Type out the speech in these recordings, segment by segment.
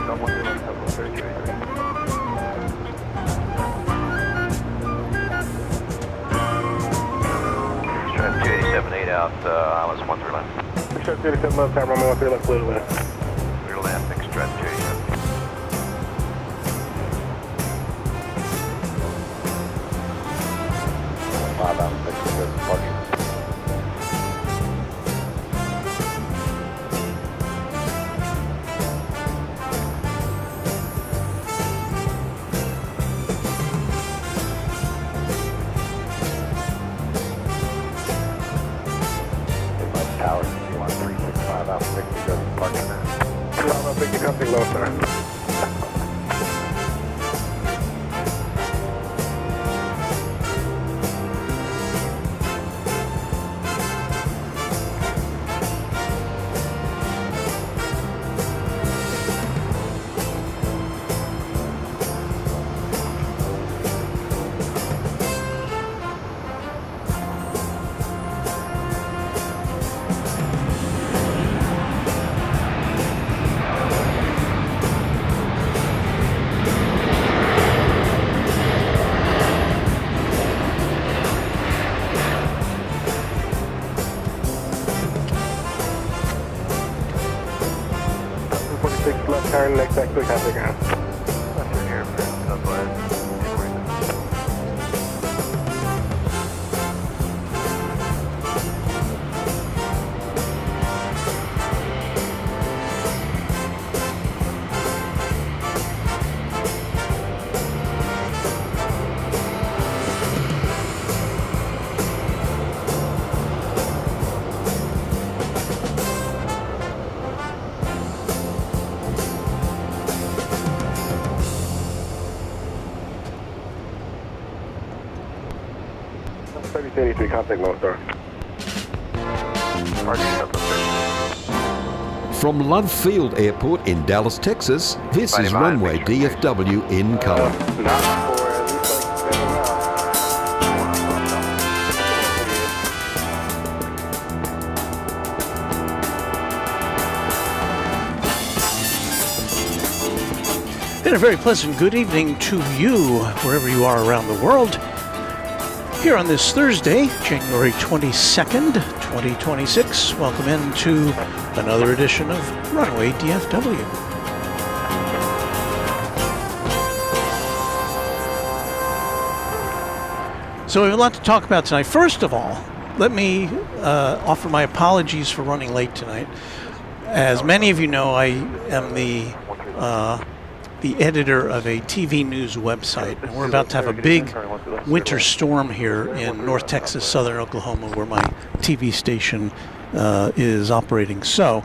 Strat 2878 out, Islands 13 left. Strat 27 left, time runway 13 left, clear to land. Clear to land, thanks, Strat 287. Tower, 21365 Alpha Victor, doesn't park in there. Alpha Victor, company low, sir. Left turn, next exit, contact ground. Left turn here for Southwest. Contact North Star. From Love Field Airport in Dallas, Texas, this is Runway DFW incoming. And a very pleasant good evening to you, wherever you are around the world. Here on this Thursday, January 22nd, 2026, welcome into another edition of Runway DFW. So we have a lot to talk about tonight. First of all, let me offer my apologies for running late tonight. As many of you know, I am the editor of a TV news website, and we're about to have a big winter storm here in North Texas, southern Oklahoma, where my TV station is operating. So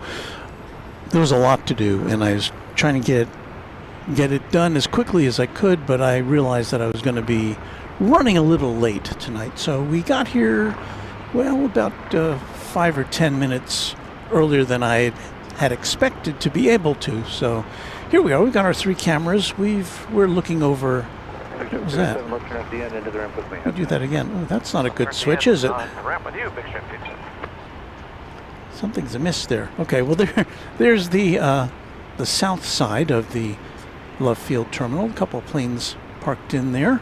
there was a lot to do, and I was trying to get it done as quickly as I could, but I realized that I was going to be running a little late tonight. So we got here, well, about 5 or 10 minutes earlier than I had expected to be able to. So here we are. We've got our 3 cameras. We're looking over. What was that? We do that again. Oh, that's not a good switch, is it? Something's amiss there. Okay, well there's the south side of the Love Field terminal. A couple of planes parked in there.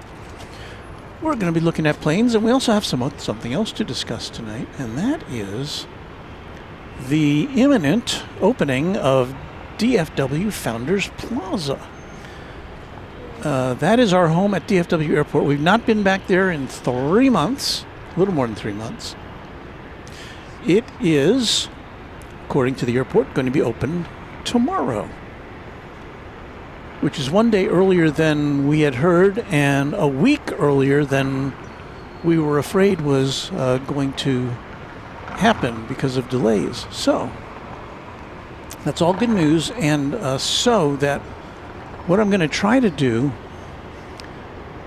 We're going to be looking at planes, and we also have something else to discuss tonight, and that is the imminent opening of DFW Founders Plaza. That is our home at DFW Airport. We've not been back there in 3 months, a little more than 3 months. It is, according to the airport, going to be open tomorrow, which is 1 day earlier than we had heard and a week earlier than we were afraid was going to happen because of delays. So that's all good news, and so that what I'm going to try to do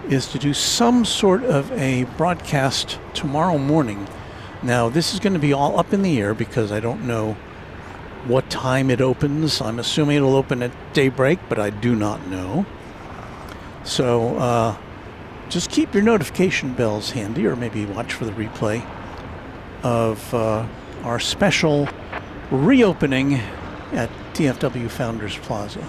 is to do some sort of a broadcast tomorrow morning. Now, this is going to be all up in the air because I don't know what time it opens. I'm assuming it'll open at daybreak, but I do not know. So just keep your notification bells handy, or maybe watch for the replay of our special reopening at DFW Founders Plaza.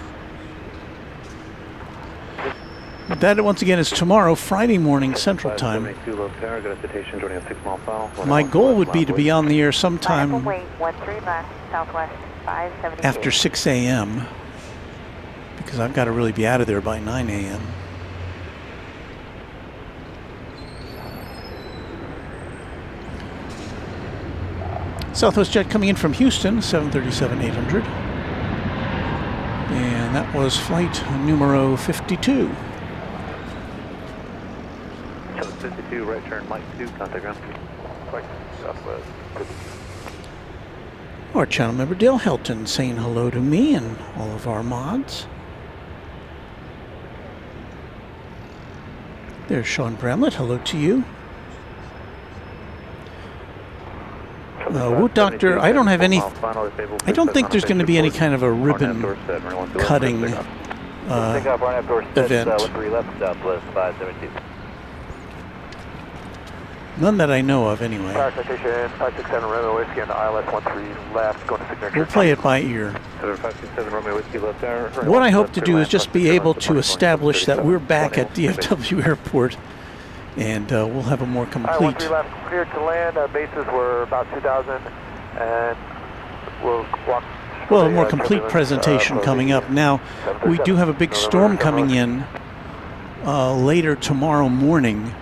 That, once again, is tomorrow, Friday morning, Central Time. 572 low tower, got a citation joining a 6 mile final. My goal would be to be on the air sometime Southwest 572. after 6 a.m. because I've got to really be out of there by 9 a.m. Southwest jet coming in from Houston, 737-800. And that was flight numero 52. 52, right turn, Mike 2, contact ground. Southwest. Our channel member Dale Helton saying hello to me and all of our mods. There's Sean Bramlett, hello to you. Woot Doctor, I don't have any, I don't think there's going to be any kind of a ribbon cutting event. None that I know of, anyway. Fire citation 567 Romeo Whiskey on the ILS 13 left, going to signature. We'll play it by ear. 567 Romeo Whiskey left there. What I hope to do is just be able to establish that we're back at DFW Airport, and we'll have a more complete. 13 left, cleared to land. Bases were about 2,000, and we'll walk. Well, a more complete presentation coming up. Now, we do have a big storm coming in later tomorrow morning.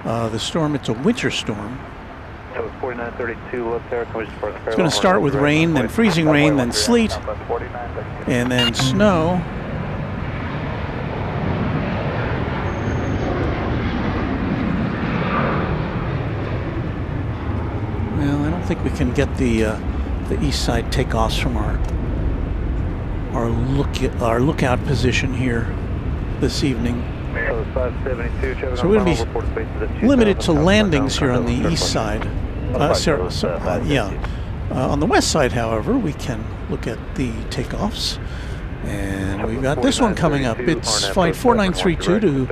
The storm, it's a winter storm. So 4932 left there. It's going to start with rain, then freezing rain, then sleet, and then snow. Well, I don't think we can get the east side takeoffs from our lookout position here this evening. So we're going to be limited to landings here on the east side. On the west side, however, we can look at the takeoffs. And we've got this one coming up. It's flight 4932 to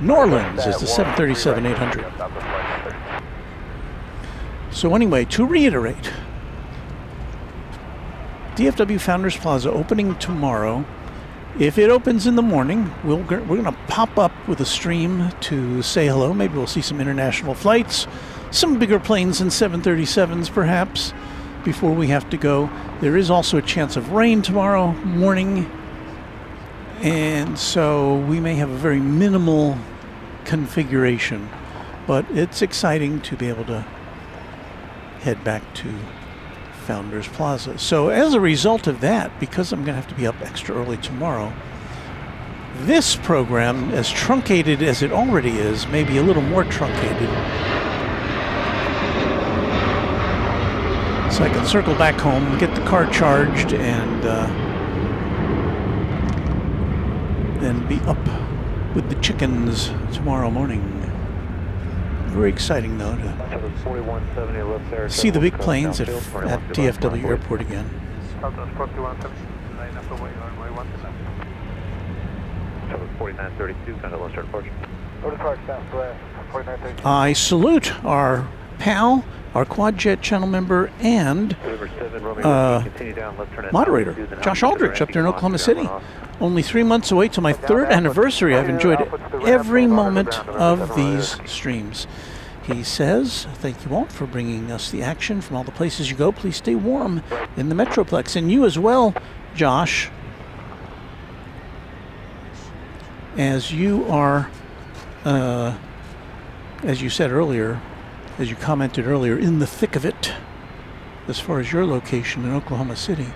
New Orleans. It's the 737-800. So anyway, to reiterate, DFW Founders Plaza opening tomorrow. If it opens in the morning, we're going to pop up with a stream to say hello. Maybe we'll see some international flights, some bigger planes than 737s perhaps, before we have to go. There is also a chance of rain tomorrow morning, and so we may have a very minimal configuration. But it's exciting to be able to head back to Founders Plaza. So as a result of that, because I'm going to have to be up extra early tomorrow, this program, as truncated as it already is, may be a little more truncated. So I can circle back home, get the car charged, and then be up with the chickens tomorrow morning. Very exciting, though, to see the big planes at DFW Airport again. I salute our pal, our quad jet channel member, and moderator, Josh Aldrich, up there in Oklahoma City. Only 3 months away to my 3rd anniversary. I've enjoyed every moment of these streams. He says, thank you all for bringing us the action from all the places you go. Please stay warm in the Metroplex. And you as well, Josh, as you are, as you said earlier, as you commented earlier, in the thick of it, as far as your location in Oklahoma City.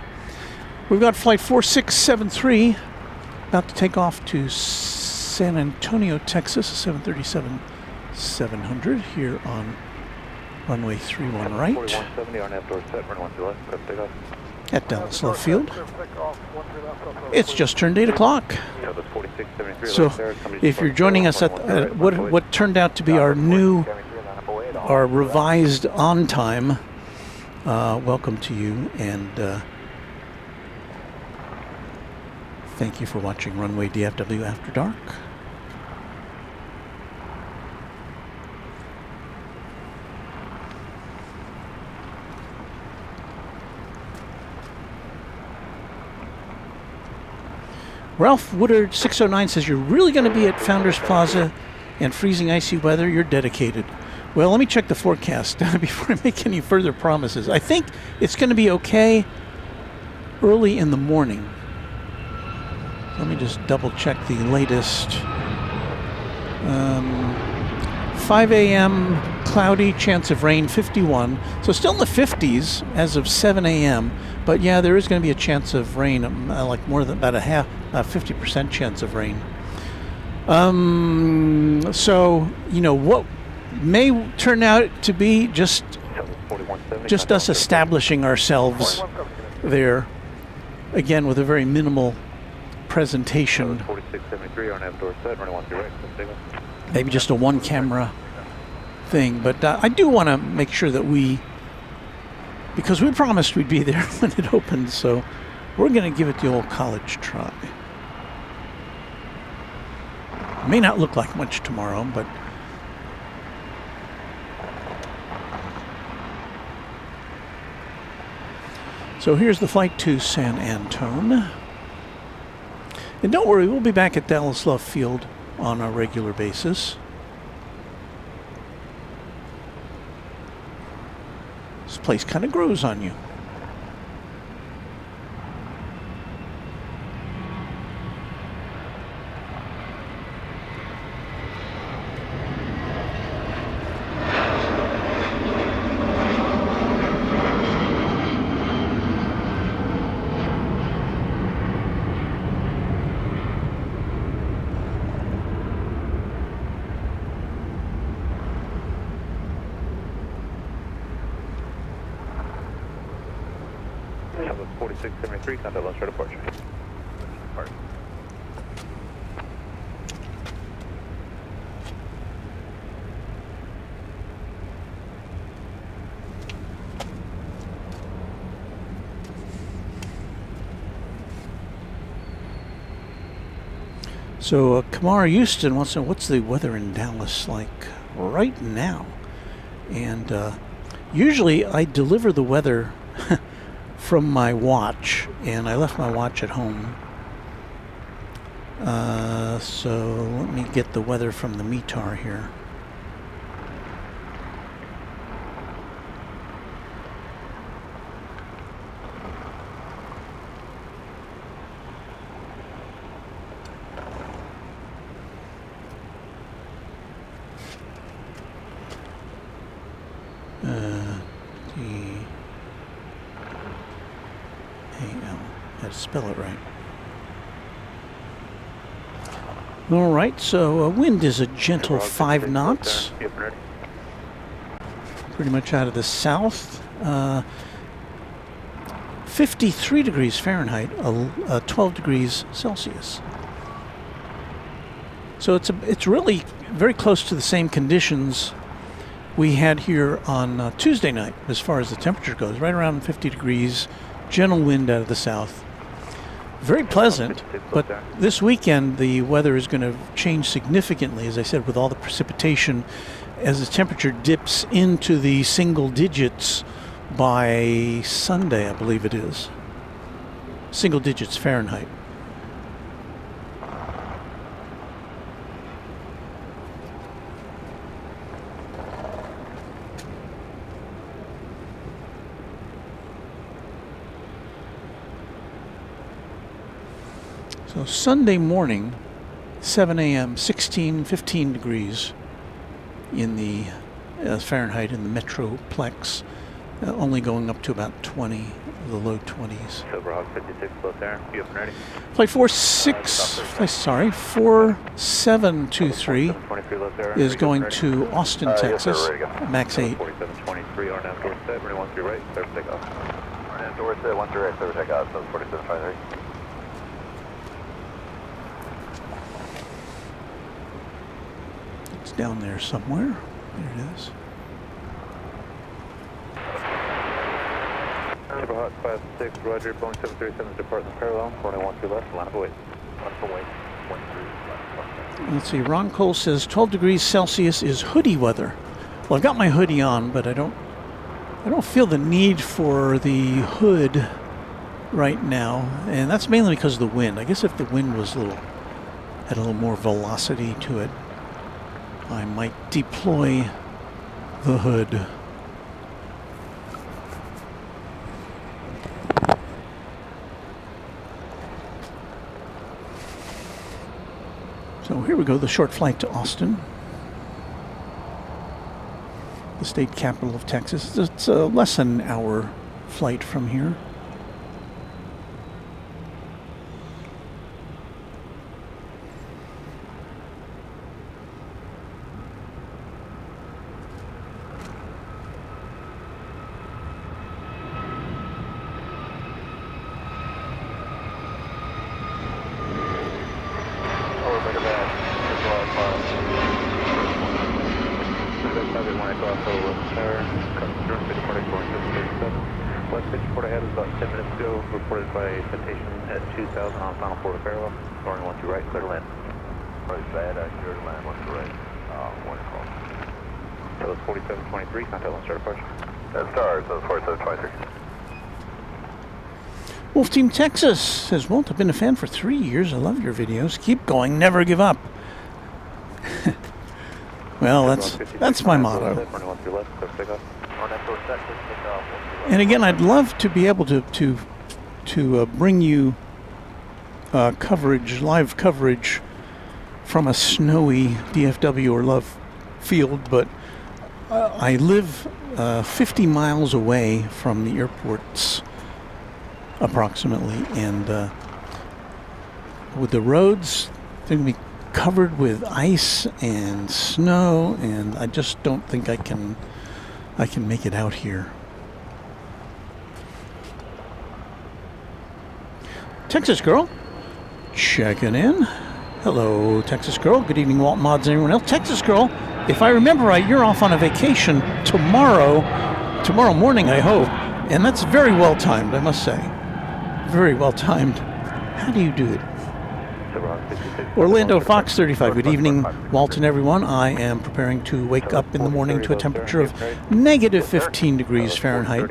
We've got flight 4673 about to take off to San Antonio, Texas, 737-700 here on runway 31 right at Dallas Love Field. It's just turned 8 o'clock. So if you're joining us at what turned out to be our revised on time, welcome to you, and thank you for watching Runway DFW After Dark. Ralph Woodard 609 says, you're really going to be at Founders Plaza and freezing icy weather? You're dedicated. Well, let me check the forecast before I make any further promises. I think it's going to be okay early in the morning. Let me just double check the latest. 5 a.m. cloudy, chance of rain 51. So still in the 50s as of 7 a.m. But yeah, there is going to be a chance of rain, like more than about a 50% chance of rain. So, you know, what may turn out to be just us establishing ourselves there, again, with a very minimal presentation. Maybe just a one-camera thing. But I do want to make sure that because we promised we'd be there when it opens, so we're going to give it the old college try. It may not look like much tomorrow, but so here's the flight to San Antone. And don't worry, we'll be back at Dallas Love Field on a regular basis. This place kind of grows on you. Southwest 4673, contact launch for departure. So Kamara Houston wants to know, what's the weather in Dallas like right now? And usually I deliver the weather from my watch, and I left my watch at home. So let me get the weather from the METAR here. Spell it right. All right, so wind is a gentle 5 knots. Pretty much out of the south. 53 degrees Fahrenheit, 12 degrees Celsius. So it's really very close to the same conditions we had here on Tuesday night as far as the temperature goes. Right around 50 degrees, gentle wind out of the south. Very pleasant, but this weekend the weather is going to change significantly, as I said, with all the precipitation, as the temperature dips into the single digits by Sunday, I believe it is. Single digits Fahrenheit. So Sunday morning, 7 a.m., 15 degrees in the Fahrenheit in the Metroplex, only going up to about 20, the low 20s. Silverhawk 56, close air. You up and ready? Flight 4723 is going to Austin, Texas, max 8. 4723, RNAV door set, running 13 right, clear for takeoff. RNAV door set, 13 right, clear for takeoff, 4723. It's down there somewhere. There it is. Silverhawk 56, Roger, Boeing 737 departing parallel, running 13 left, line of await. Line of await, 13 left. Let's see, Ron Cole says 12 degrees Celsius is hoodie weather. Well, I've got my hoodie on, but I don't feel the need for the hood right now, and that's mainly because of the wind. I guess if the wind was had a little more velocity to it, I might deploy the hood. So here we go, the short flight to Austin, the state capital of Texas. It's a less than an hour flight from here. Reported by citation at 2000 on final port of parallel. Soaring 1 2 right, clear to land. Right, bad, clear to land, 1 2 right. 1 call. So it's 4723, contact one start approach. That stars, so 4723. Wolf Team Texas says, Walt, I've been a fan for 3 years. I love your videos. Keep going, never give up. Well, that's my motto. And again, I'd love to be able to bring you live coverage from a snowy DFW or Love field, but I live 50 miles away from the airports, approximately, and with the roads, they're going to be covered with ice and snow, and I just don't think I can make it out here. Texas Girl, checking in. Hello, Texas Girl. Good evening, Walt, Mods, and everyone else. Texas Girl, if I remember right, you're off on a vacation tomorrow morning, I hope. And that's very well timed, I must say. Very well timed. How do you do it? Orlando Fox 35. Good evening, Walt and everyone. I am preparing to wake up in the morning to a temperature of negative 15 degrees Fahrenheit.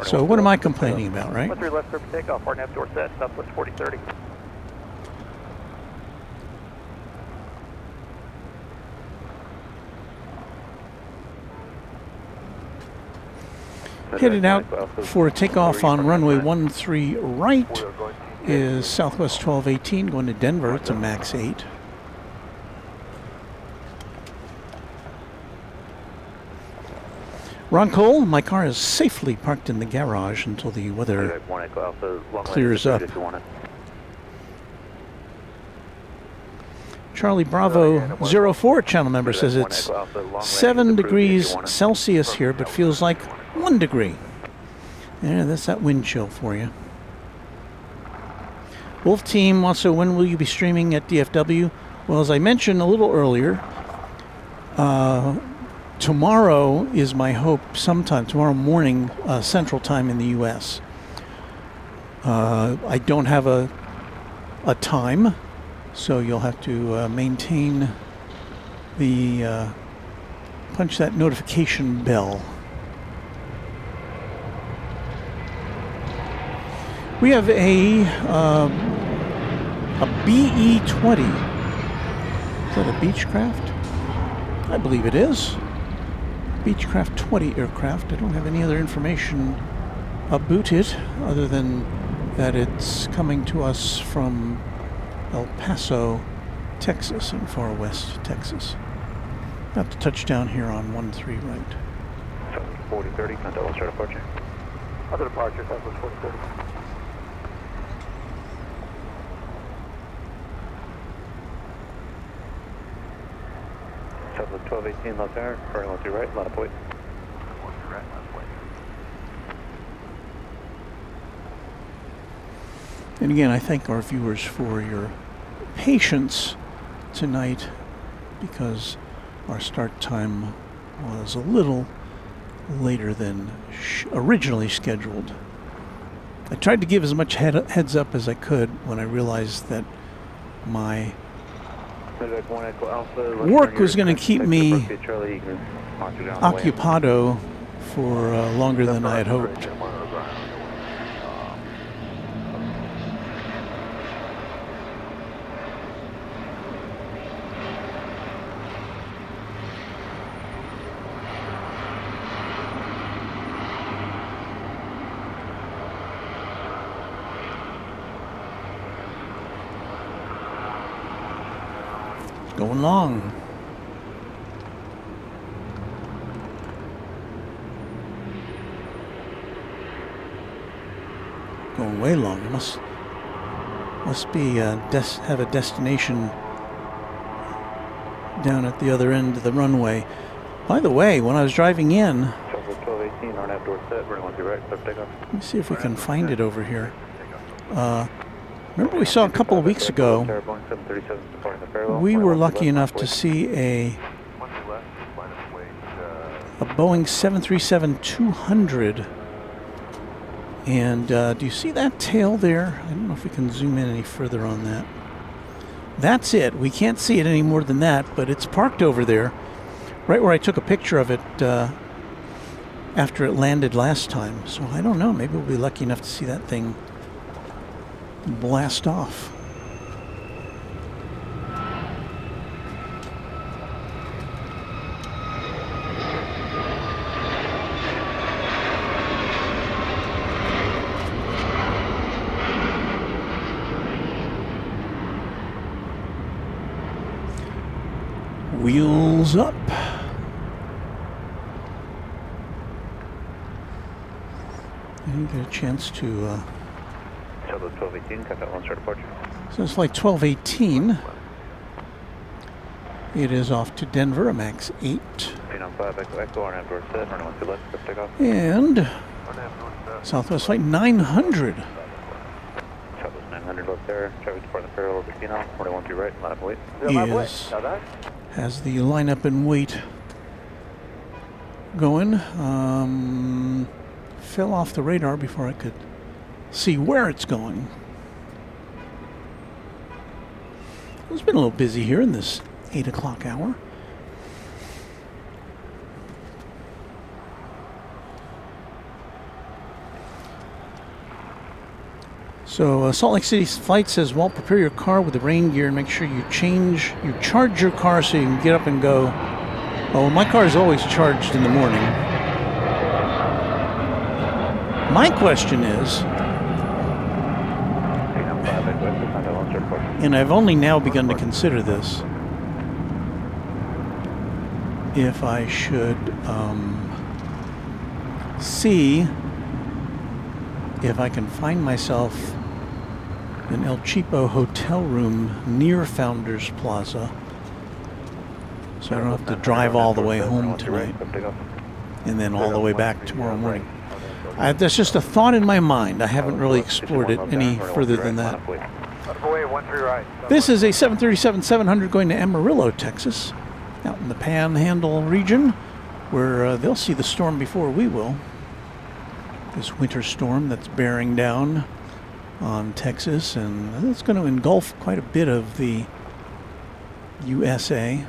So what am I complaining about, right? 13 left for takeoff, hard nav door set, Southwest 4030. Headed out for a takeoff on runway 13 right is Southwest 1218 going to Denver. It's a max 8. Ron Cole, my car is safely parked in the garage until the weather clears up. Charlie Bravo 04 channel member says it's 7 degrees Celsius here, but feels like 1 degree. Yeah, that's that wind chill for you. Wolf Team also, when will you be streaming at DFW? Well, as I mentioned a little earlier, tomorrow is my hope, sometime tomorrow morning, Central Time in the U.S. I don't have a time, so you'll have to maintain the punch that notification bell. We have a BE-20. Is that a Beechcraft? I believe it is. Beechcraft 20 aircraft. I don't have any other information about it other than that it's coming to us from El Paso, Texas, in far west Texas. About to touch down here on 13 right. 4030, contact will start approaching. Other departure, Southwest 4030. Southwest 1218 left air, turning 12 right, line of point. 12 right, line of point. And again, I thank our viewers for your patience tonight because our start time was a little later than originally scheduled. I tried to give as much heads up as I could when I realized that my work was going to keep me occupado for longer than I had hoped. Going long. Going way long. It must be have a destination down at the other end of the runway. By the way, when I was driving in, let me see if we can find it over here. Remember we saw a couple of weeks ago, we were lucky enough to see a Boeing 737-200. And do you see that tail there? I don't know if we can zoom in any further on that. That's it. We can't see it any more than that, but it's parked over there, right where I took a picture of it after it landed last time. So I don't know. Maybe we'll be lucky enough to see that thing blast off. Wheels up. And you get a chance to. So it's like 12:18. It is off to Denver, a max 8. And Southwest flight 900. Has the lineup and wait going. Fell off the radar before I could see where it's going. It's been a little busy here in this 8 o'clock hour. So Salt Lake City flight says, well, prepare your car with the rain gear and make sure you charge your car so you can get up and go. Oh, my car is always charged in the morning. My question is, and I've only now begun to consider this, if I should see if I can find myself an El Cheapo hotel room near Founders Plaza, so I don't have to drive all the way home tonight and then all the way back tomorrow morning. That's just a thought in my mind. I haven't really explored it any further than that. This is a 737-700 going to Amarillo, Texas, out in the Panhandle region, where they'll see the storm before we will. This winter storm that's bearing down on Texas, and it's going to engulf quite a bit of the USA.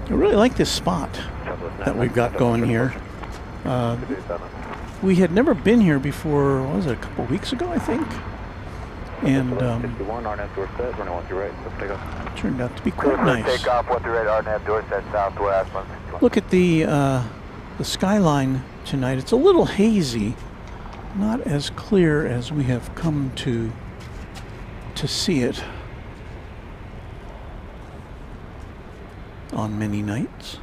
I really like this spot that we've got going here. We had never been here before, what was it, a couple weeks ago, I think? And turned out to be quite nice. Look at the skyline tonight. It's a little hazy, not as clear as we have come to see it on many nights.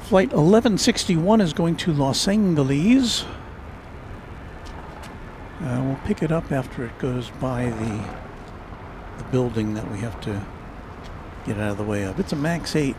Flight 1161 is going to Los Angeles. We'll pick it up after it goes by the building that we have to get out of the way of. It's a max 8.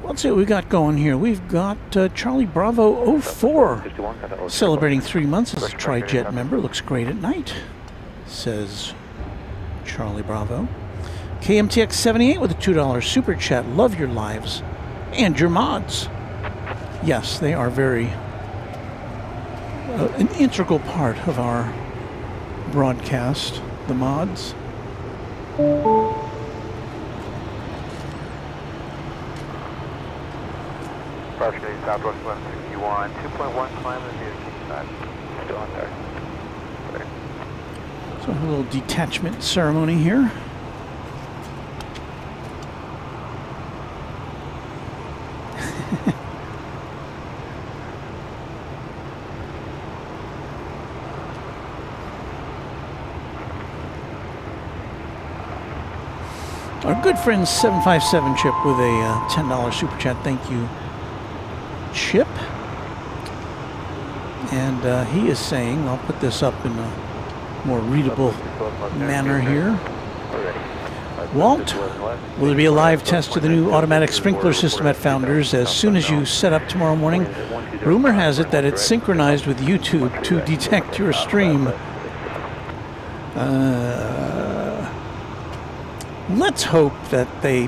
let's see what we got going here. We've got Charlie Bravo 04 celebrating 3 months as a Tri-Jet member. Looks great at night, says Charlie Bravo. KMTX 78 with a $2 super chat. Love your lives and your mods. Yes, they are very an integral part of our broadcast, the mods. Approximately Southwest 161, 2.1 climb and via King side. Still on there. Okay. So a little detachment ceremony here. Our good friend 757 Chip with a $10 super chat. Thank you, Chip. And he is saying, I'll put this up in a more readable manner here. Walt, will there be a live test of the new automatic sprinkler system at Founders as soon as you set up tomorrow morning? Rumor has it that it's synchronized with YouTube to detect your stream. Let's hope that they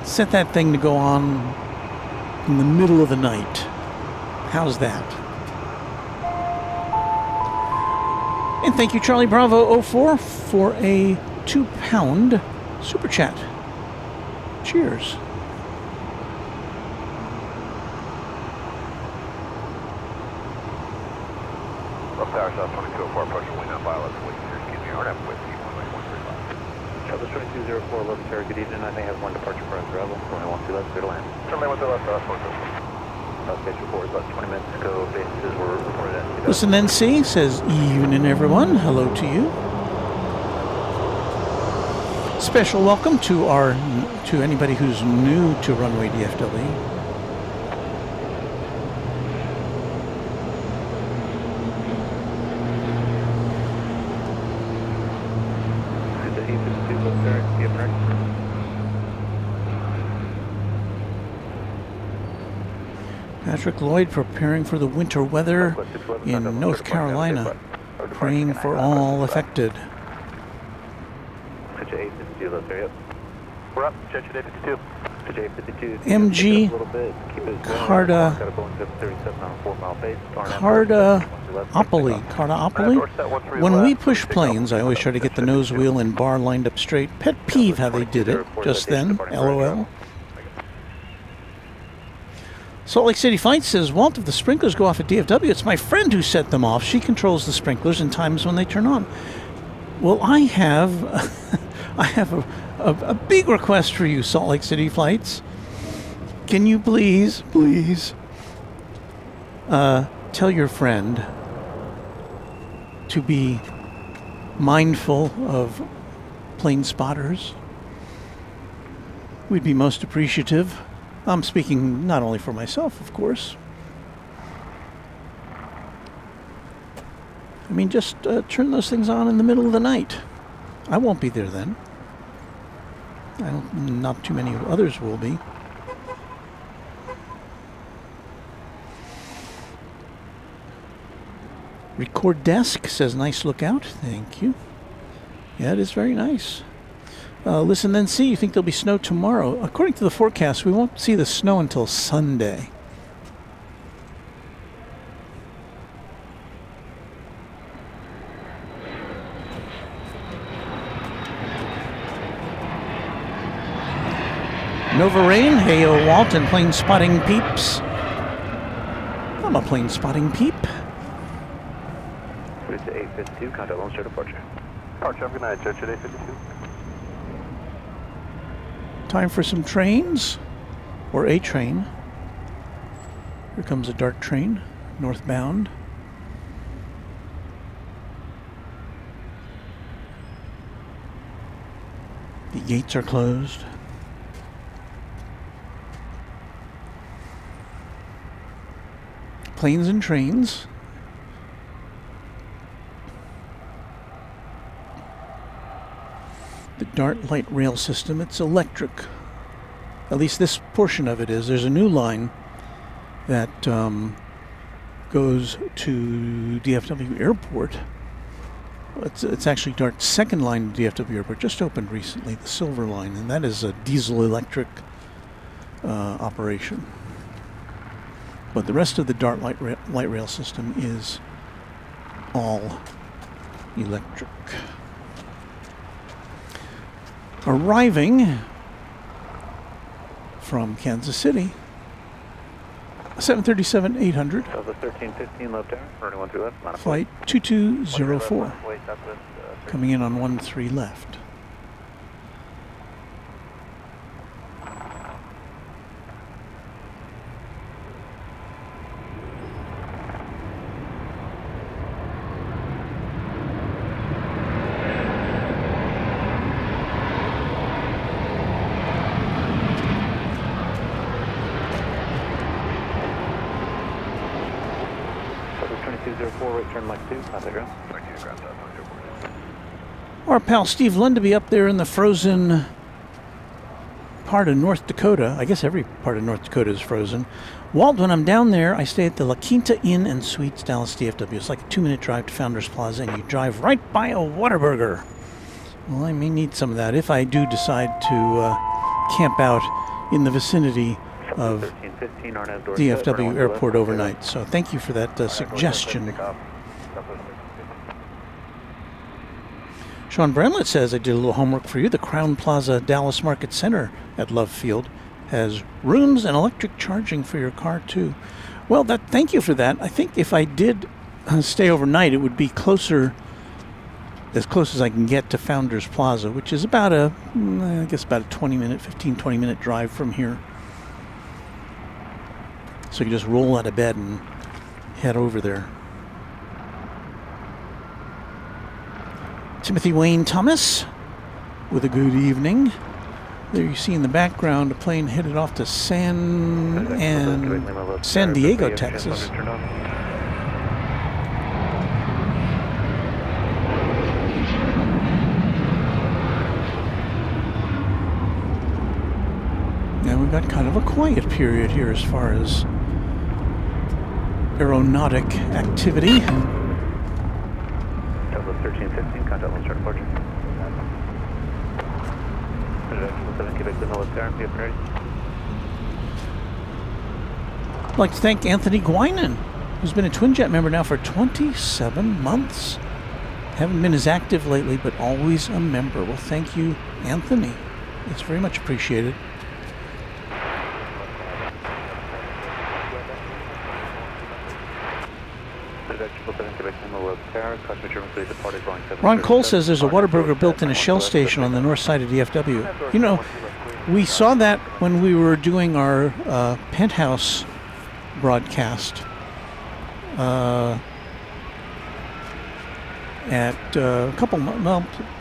set that thing to go on in the middle of the night. How's that? And thank you, Charlie Bravo 04, for a £2 super chat. Cheers. Rough Tower South 2204, approaching wind up pilot. Excuse me, RNF with you, 135. Southwest 2204, 11 Terra, good evening. I may have one departure for us, Bravo. 21 left, clear to land. Turn lane 1 to left, South 1. Base report is about 20 minutes ago. Bases were reported at. Listen, NC says, evening, everyone. Hello to you. Special welcome to anybody who's new to Runway DFW. Patrick Lloyd preparing for the winter weather in North Carolina, praying for all affected. We're up, Jet 52. MG Cardaopoly. When we push planes, I always try to get the nose wheel and bar lined up straight. Pet peeve how they did it just then. LOL. Salt Lake City Fight says, Walt, if the sprinklers go off at DFW, it's my friend who set them off. She controls the sprinklers and times when they turn on. Well, I have a big request for you, Salt Lake City Flights. Can you please tell your friend to be mindful of plane spotters? We'd be most appreciative. I'm speaking not only for myself, of course. I mean, just turn those things on in the middle of the night. I won't be there then. Not too many others will be. Record Desk says, nice lookout. Thank you. Yeah, it is very nice. Listen, then see, you think there'll be snow tomorrow? According to the forecast, we won't see the snow until Sunday. Nova Rain, heyo Walton, plane spotting peeps. I'm a plane spotting peep. It's 852, contact Lone Star departure. Departure, good night, Jet 852. Time for some trains, or a train. Here comes a dark train, northbound. The gates are closed. Planes and trains. The Dart light rail system, it's electric. At least this portion of it is. There's a new line that goes to DFW Airport. It's actually our second line to DFW Airport, just opened recently, the Silver Line, and that is a diesel-electric operation. But the rest of the DART light rail system is all electric. Arriving from Kansas City, 737-800, Southwest 1315 left air, running 13 left, line of flight 2204, coming in on 13 left. Our pal Steve Lundaby up there in the frozen part of North Dakota. I guess every part of North Dakota is frozen. Walt, when I'm down there, I stay at the La Quinta Inn and Suites, Dallas DFW. It's like a 2-minute drive to Founders Plaza, and you drive right by a Whataburger. Well, I may need some of that if I do decide to camp out in the vicinity of DFW Airport overnight. So thank you for that suggestion. Sean Bramlett says, I did a little homework for you. The Crown Plaza Dallas Market Center at Love Field has rooms and electric charging for your car, too. Well, thank you for that. I think if I did stay overnight, it would be closer, as close as I can get to Founders Plaza, which is about a 15-20 minute drive from here. So you just roll out of bed and head over there. Timothy Wayne Thomas with a good evening. There you see in the background a plane headed off to San Diego, Texas. Now we've got kind of a quiet period here as far as aeronautic activity. 1315, contact launch departure. I'd like to thank Anthony Guinan, who's been a Twinjet member now for 27 months. Haven't been as active lately, but always a member. Well, thank you, Anthony. It's very much appreciated. Ron Cole says there's a Whataburger built in a Shell station on the north side of DFW. You know, we saw that when we were doing our Penthouse broadcast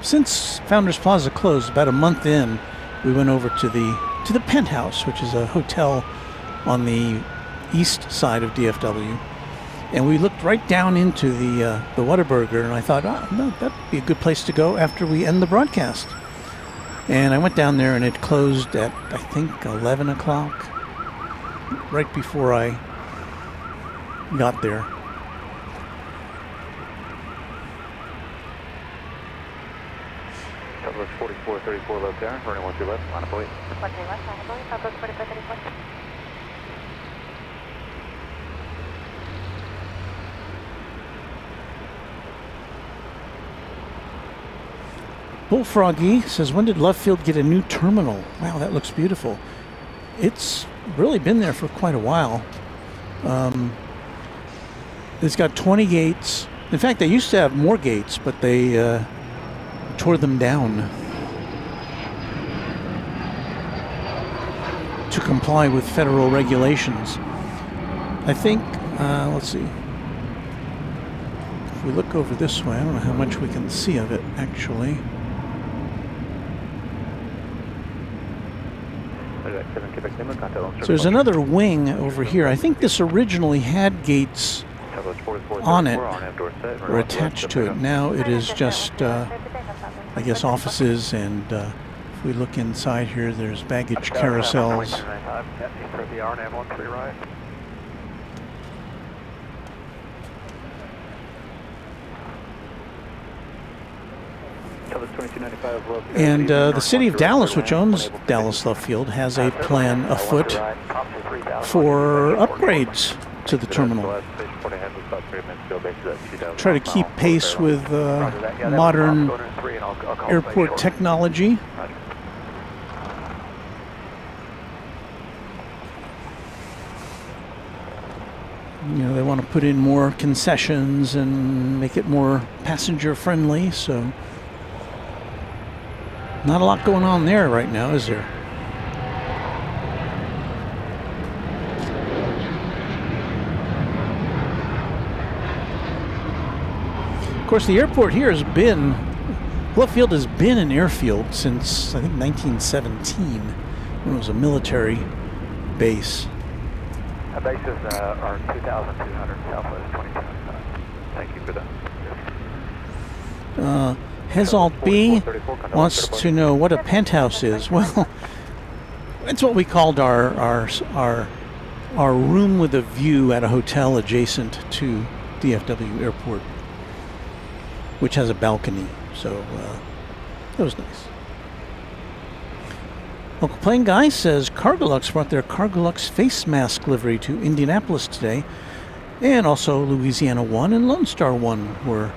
since Founders Plaza closed, about a month in, we went over to the Penthouse, which is a hotel on the east side of DFW. And we looked right down into the Whataburger, and I thought, no, that'd be a good place to go after we end the broadcast. And I went down there, and it closed at, I think, 11 o'clock, right before I got there. Southwest 4434 left there, running 13 left, line of 08. 13 left, line of 08, Southwest 4434. Bullfroggy says, when did Love Field get a new terminal? Wow, that looks beautiful. It's really been there for quite a while. It's got 20 gates. In fact, they used to have more gates, but they tore them down to comply with federal regulations. I think, let's see. If we look over this way, I don't know how much we can see of it, actually. So there's another wing over here. I think this originally had gates on it or attached to it. Now it is just, I guess, offices and If we look inside here, there's baggage carousels. For the hour and ambulance to your right. And the city of Dallas, which owns Dallas Love Field, has a plan afoot for upgrades to the terminal. Try to keep pace with modern airport technology. You know, they want to put in more concessions and make it more passenger friendly, so not a lot going on there right now, is there? Of course, the airport here has been, Love Field has been an airfield since, I think, 1917, when it was a military base. Bases are 2,200 Southwest 2295. Thank you for that. Hezalt B wants to know what a penthouse is. Well, it's what we called our room with a view at a hotel adjacent to DFW Airport, which has a balcony. So it was nice. Local Plane Guy says Cargolux brought their Cargolux face mask livery to Indianapolis today, and also Louisiana 1 and Lone Star 1 were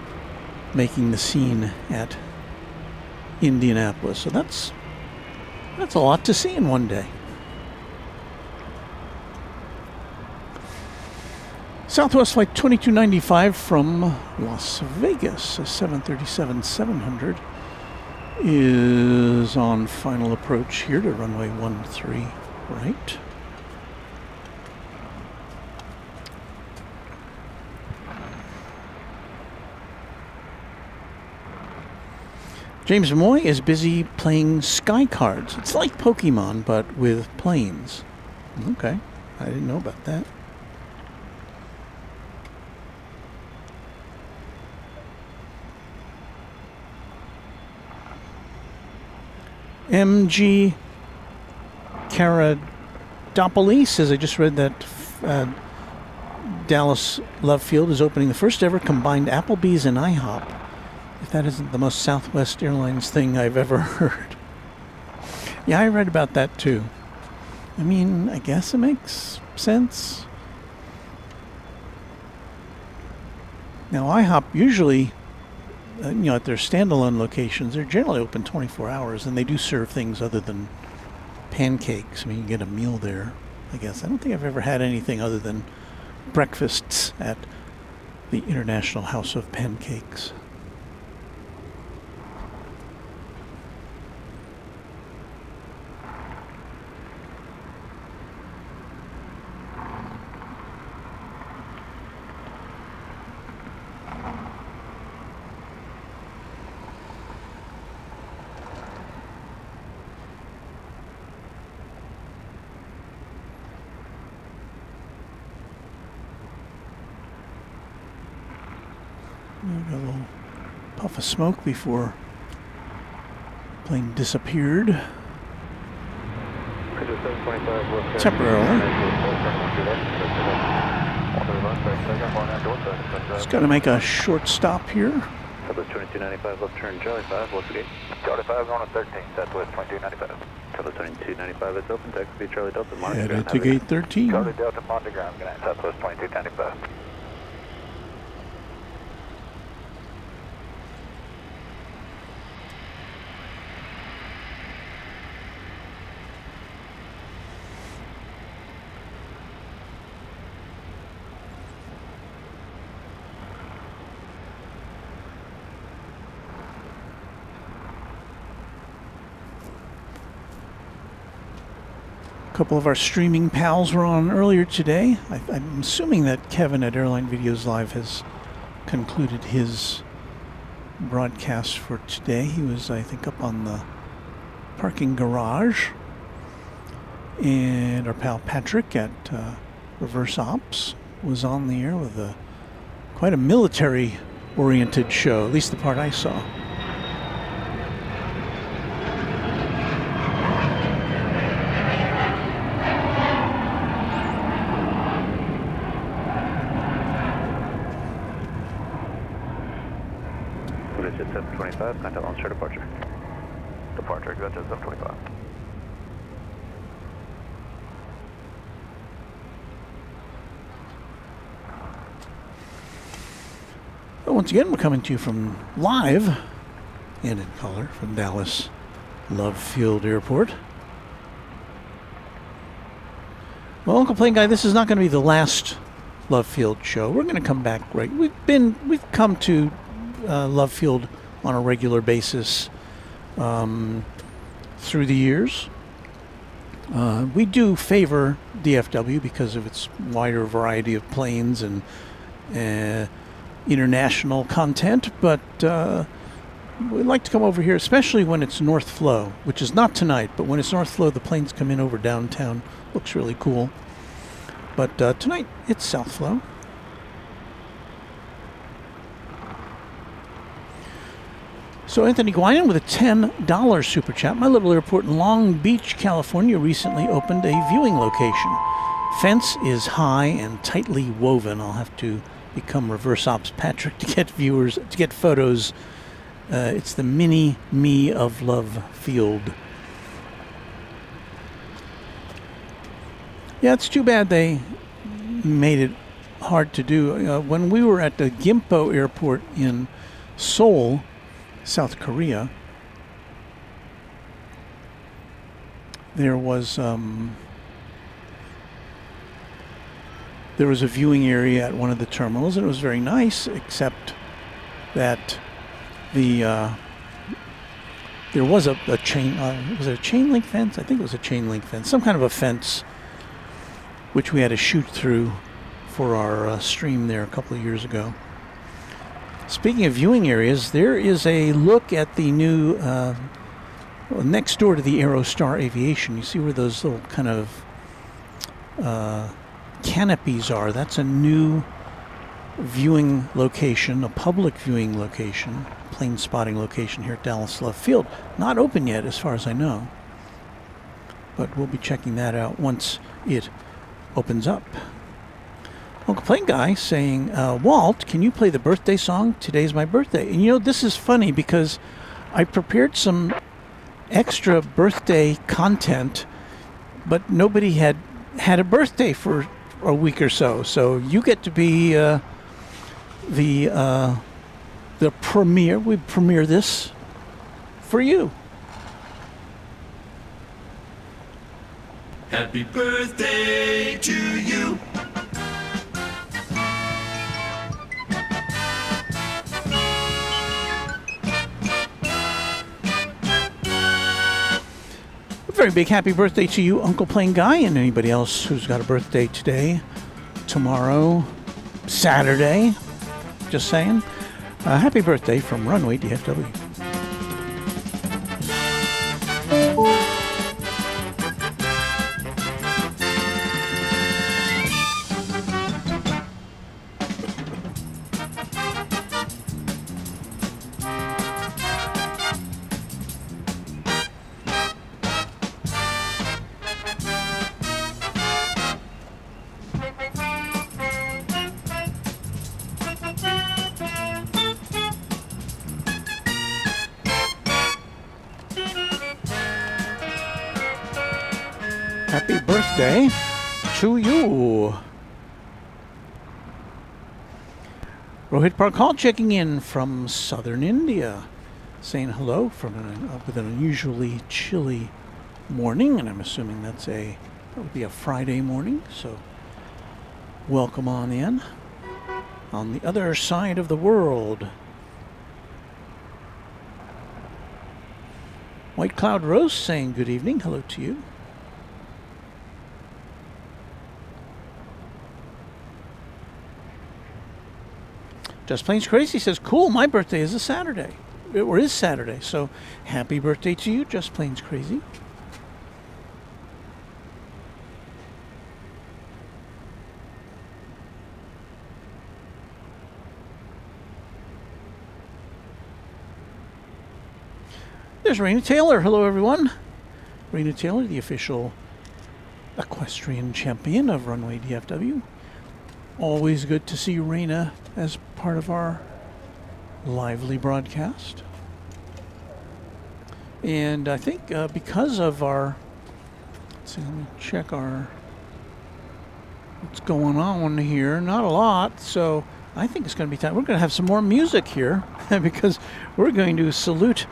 making the scene at Indianapolis. So that's a lot to see in one day. Southwest Flight 2295 from Las Vegas, a 737-700, is on final approach here to runway 13 right. James Moy is busy playing Sky Cards. It's like Pokemon, but with planes. Okay, I didn't know about that. MG Caradopoli says, I just read that Dallas Love Field is opening the first ever combined Applebee's and IHOP. If that isn't the most Southwest Airlines thing I've ever heard. Yeah, I read about that too. I mean, I guess it makes sense. Now, IHOP usually, at their standalone locations, they're generally open 24 hours, and they do serve things other than pancakes. I mean, you get a meal there, I guess. I don't think I've ever had anything other than breakfasts at the International House of Pancakes. Got a little puff of smoke before the plane disappeared. Temporarily. Just got to make a short stop here. Southwest 2295 left turn, Charlie 5, what's the gate? Charlie 5 going to 13, Southwest 2295. Southwest 2295, it's open, taxi Charlie Delta, Montagram. Headed to gate 13. Charlie Delta, Montagram, good night, Southwest 2295. A couple of our streaming pals were on earlier today. I'm assuming that Kevin at Airline Videos Live has concluded his broadcast for today. He was, I think, up on the parking garage. And our pal Patrick at Reverse Ops was on the air with quite a military-oriented show, at least the part I saw. Gotcha 725, contact launch for departure. Departure, Gotcha 725. Well, once again, we're coming to you from live and in color from Dallas Love Field Airport. Well, Uncle Plane Guy, this is not going to be the last Love Field show. We're going to come back. We've come to Love Field on a regular basis through the years. We do favor DFW because of its wider variety of planes and international content, but we like to come over here, especially when it's North Flow, which is not tonight, but when it's North Flow, the planes come in over downtown. Looks really cool. But tonight, it's South Flow. So Anthony Guinan with a $10 super chat. My little airport in Long Beach, California recently opened a viewing location. Fence is high and tightly woven. I'll have to become reverse ops Patrick to get photos. It's the mini me of Love Field. Yeah, it's too bad they made it hard to do. When we were at the Gimpo Airport in Seoul, South Korea, there was a viewing area at one of the terminals, and it was very nice, except that there was a chain. Was it a chain link fence? I think it was a chain link fence, some kind of a fence, which we had to shoot through for our stream there a couple of years ago. Speaking of viewing areas, there is a look at the new, next door to the Aerostar Aviation. You see where those little kind of canopies are. That's a new viewing location, a public viewing location, plane spotting location here at Dallas Love Field. Not open yet as far as I know, but we'll be checking that out once it opens up. Uncle Plane Guy saying, Walt, can you play the birthday song? Today's my birthday. And you know, this is funny because I prepared some extra birthday content, but nobody had a birthday for a week or so. So you get to be the premiere. We premiere this for you. Happy birthday to you. A very big happy birthday to you, Uncle Plane Guy, and anybody else who's got a birthday today, tomorrow, Saturday. Just saying. Happy birthday from Runway DFW. Happy birthday to you. Rohit Parkal checking in from southern India, saying hello from with an unusually chilly morning, and I'm assuming that would be a Friday morning, so welcome on in. On the other side of the world. White Cloud Rose saying good evening, hello to you. Just Plains Crazy says, cool, my birthday is a Saturday. Or is Saturday. So happy birthday to you, Just Plains Crazy. There's Raina Taylor. Hello, everyone. Raina Taylor, the official equestrian champion of Runway DFW. Always good to see Raina as part of our lively broadcast. And I think because of our, let's see, let me check what's going on here. Not a lot, so I think it's going to be time. We're going to have some more music here because we're going to salute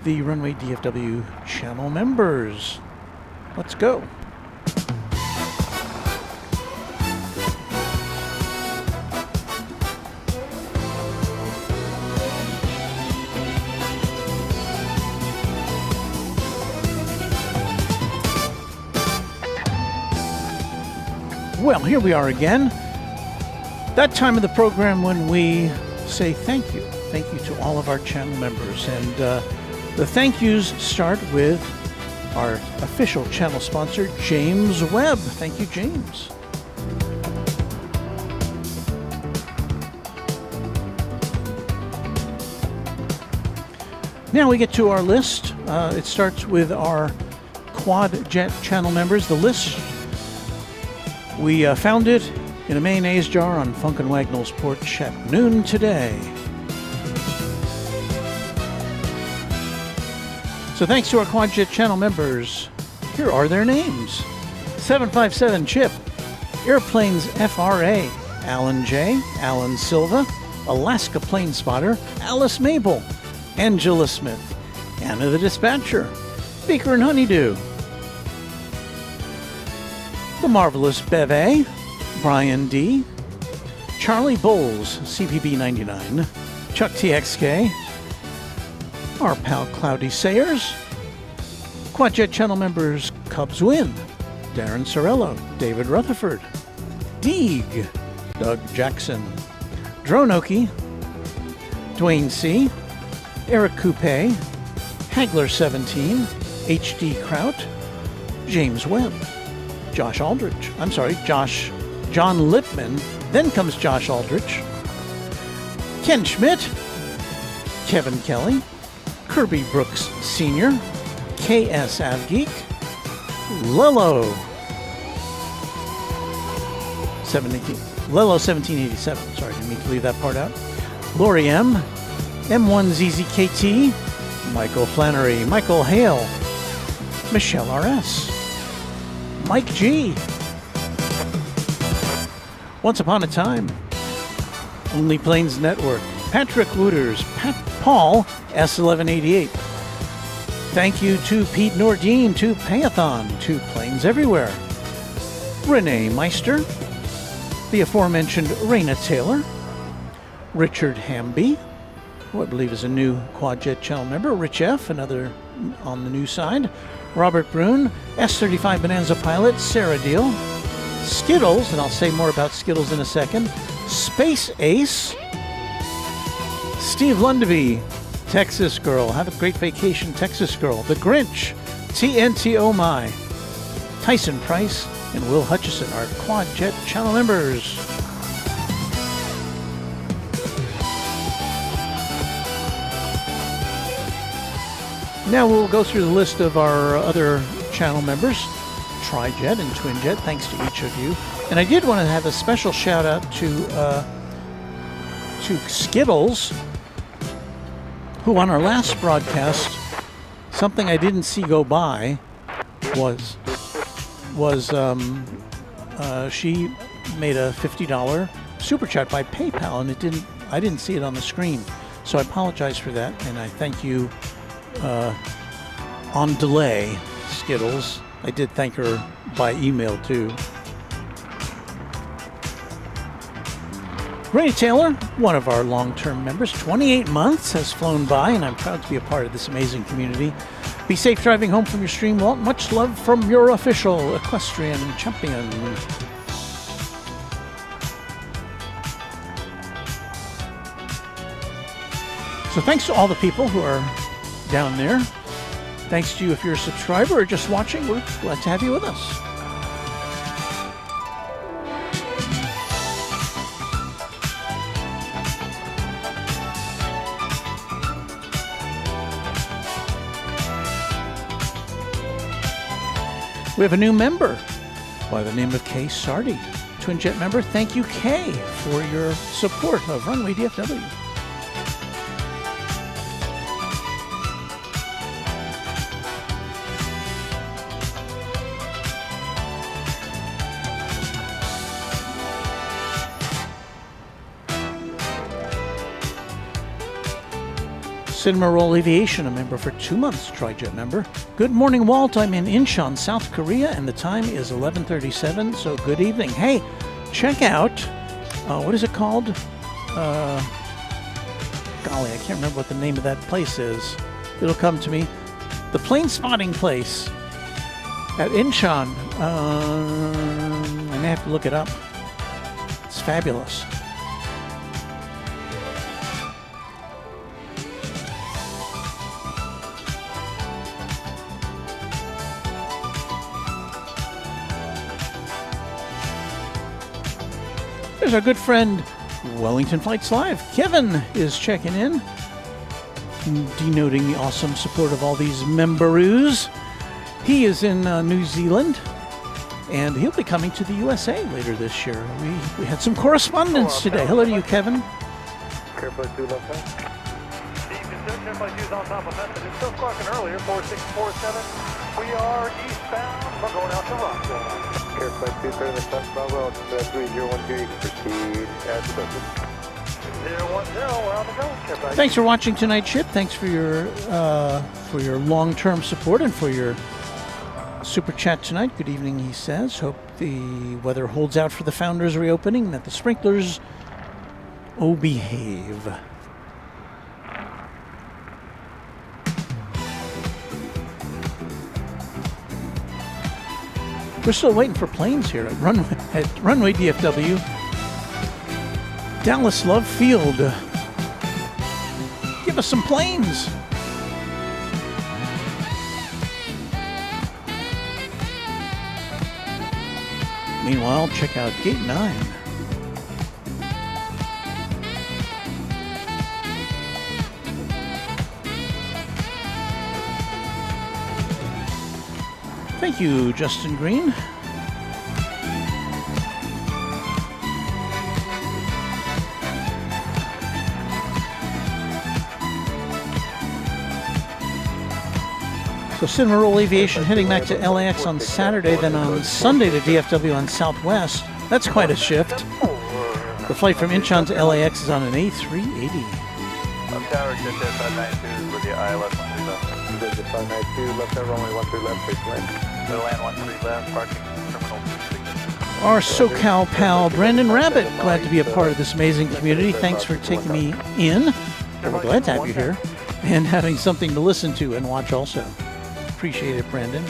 the Runway DFW channel members. Let's go. Well, here we are again. That time of the program when we say thank you. Thank you to all of our channel members. And the thank yous start with our official channel sponsor, James Webb. Thank you, James. Now we get to our list. It starts with our Quad Jet channel members. The list, we found it in a mayonnaise jar on Funk and Wagnall's porch at noon today. So thanks to our Quad Jet channel members, here are their names. 757 Chip, Airplanes FRA, Alan J, Alan Silva, Alaska Plane Spotter, Alice Mabel, Angela Smith, Anna the Dispatcher, Beaker and Honeydew, The Marvelous Beve, Brian D, Charlie Bowles, CPB 99, Chuck TXK, our pal Cloudy Sayers, Quadjet channel members Cubs Win, Darren Sorello, David Rutherford, Deeg, Doug Jackson, Dronoki, Dwayne C, Eric Coupe, Hagler 17, HD Kraut, James Webb, Josh Aldrich. I'm sorry, John Lipman. Then comes Josh Aldrich, Ken Schmidt, Kevin Kelly, Kirby Brooks Sr., KS Avgeek, Lelo 1787. Sorry, didn't mean to leave that part out. Lori M, M1ZZKT, Michael Flannery, Michael Hale, Michelle RS, Mike G, Once Upon a Time, Only Planes Network, Patrick Wooters, Paul S1188. Thank you to Pete Nordine, to Payathon, to Planes Everywhere, Renee Meister, the aforementioned Raina Taylor, Richard Hamby, who I believe is a new Quadjet channel member, Rich F, another on the new side, Robert Brune, S35 Bonanza Pilot, Sarah Deal, Skittles, and I'll say more about Skittles in a second, Space Ace, Steve Lundeby, Texas Girl, have a great vacation, Texas Girl, The Grinch, TNT Oh My, Tyson Price, and Will Hutchison, our Quadjet channel members. Now we'll go through the list of our other channel members, Tri-Jet and Twin-Jet, thanks to each of you. And I did want to have a special shout out to Skittles, who on our last broadcast, something I didn't see go by was she made a $50 super chat by PayPal, and I didn't see it on the screen. So I apologize for that, and I thank you on delay, Skittles. I did thank her by email too. Ray Taylor, one of our long-term members, 28 months has flown by, and I'm proud to be a part of this amazing community. Be safe driving home from your stream, Walt. Much love from your official equestrian champion. So thanks to all the people who are down there. Thanks to you if you're a subscriber or just watching. We're glad to have you with us. We have a new member by the name of Kay Sardi. Twin Jet member, thank you, Kay, for your support of Runway DFW. Cinema Roll Aviation, a member for 2 months, TriJet member. Good morning, Walt. I'm in Incheon, South Korea, and the time is 11:37, so good evening. Hey, check out, what is it called? Golly, I can't remember what the name of that place is. It'll come to me. The plane spotting place at Incheon. I may have to look it up. It's fabulous. There's our good friend Wellington Flights Live. Kevin is checking in, denoting the awesome support of all these memberoos. He is in New Zealand, and he'll be coming to the USA later this year. We had some correspondence today. Hello to you, Kevin. Careful 2 left side. Steve, Careful 2's on top of Memphis. It's still squawking earlier, 4647. We are eastbound. We're going out to Rockville. Careful 2, clear the left Bravo, 3012, you can proceed as posted. 010, we're on the go. Thanks for watching tonight's ship. Thanks for your long-term support and for your super chat tonight. Good evening, he says. Hope the weather holds out for the Founders reopening and that the sprinklers behave. We're still waiting for planes here at Runway DFW. Dallas Love Field. Give us some planes. Meanwhile, check out Gate 9. Thank you, Justin Green. So Cinema Roll Aviation heading back to LAX on Saturday, then on Sunday to DFW on Southwest. That's quite a shift. The flight from Incheon to LAX is on an A380. Tower, just 592 with the ILS 13 left. 592 left, runway 13 left, face land. Middle land 13 left, parking terminal 2. Our SoCal pal, Brandon Rabbit, glad to be a part of this amazing community. Thanks for taking me in. We're glad to have you here and having something to listen to and watch also. Appreciate it, Brandon.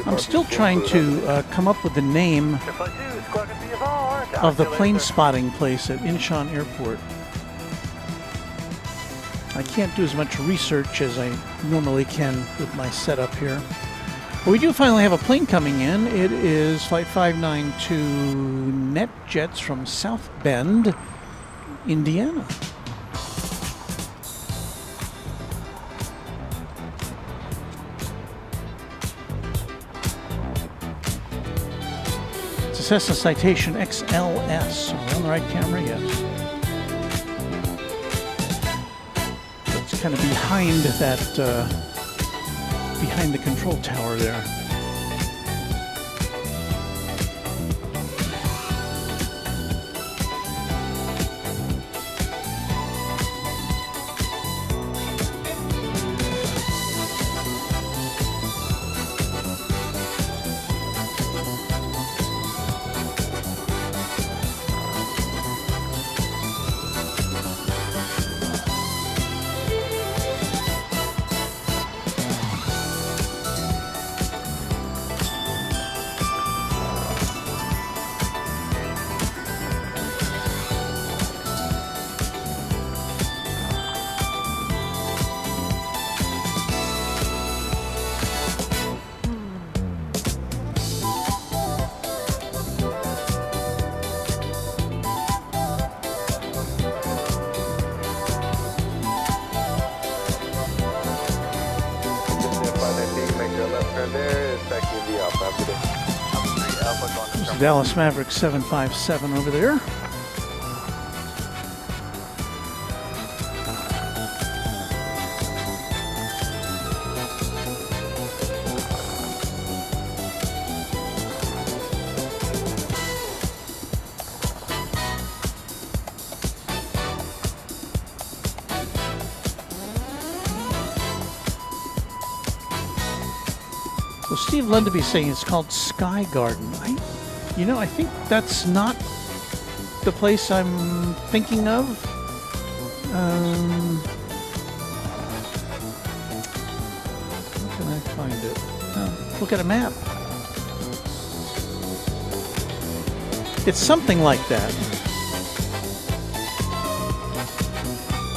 I'm still trying to come up with the name of the plane spotting place at Incheon Airport. I can't do as much research as I normally can with my setup here. But we do finally have a plane coming in. It is Flight 592 NetJets from South Bend, Indiana. Cessna Citation XLS. Are we on the right camera? Yes. It's kind of behind that, behind the control tower there. Contact DMV Alpha. Have a good day. Alpha 3 Alpha going to There's terminal. Dallas Maverick 757 over there. So Steve Lundaby saying it's called Sky Garden. I think that's not the place I'm thinking of. Where can I find it? Oh, look at a map. It's something like that.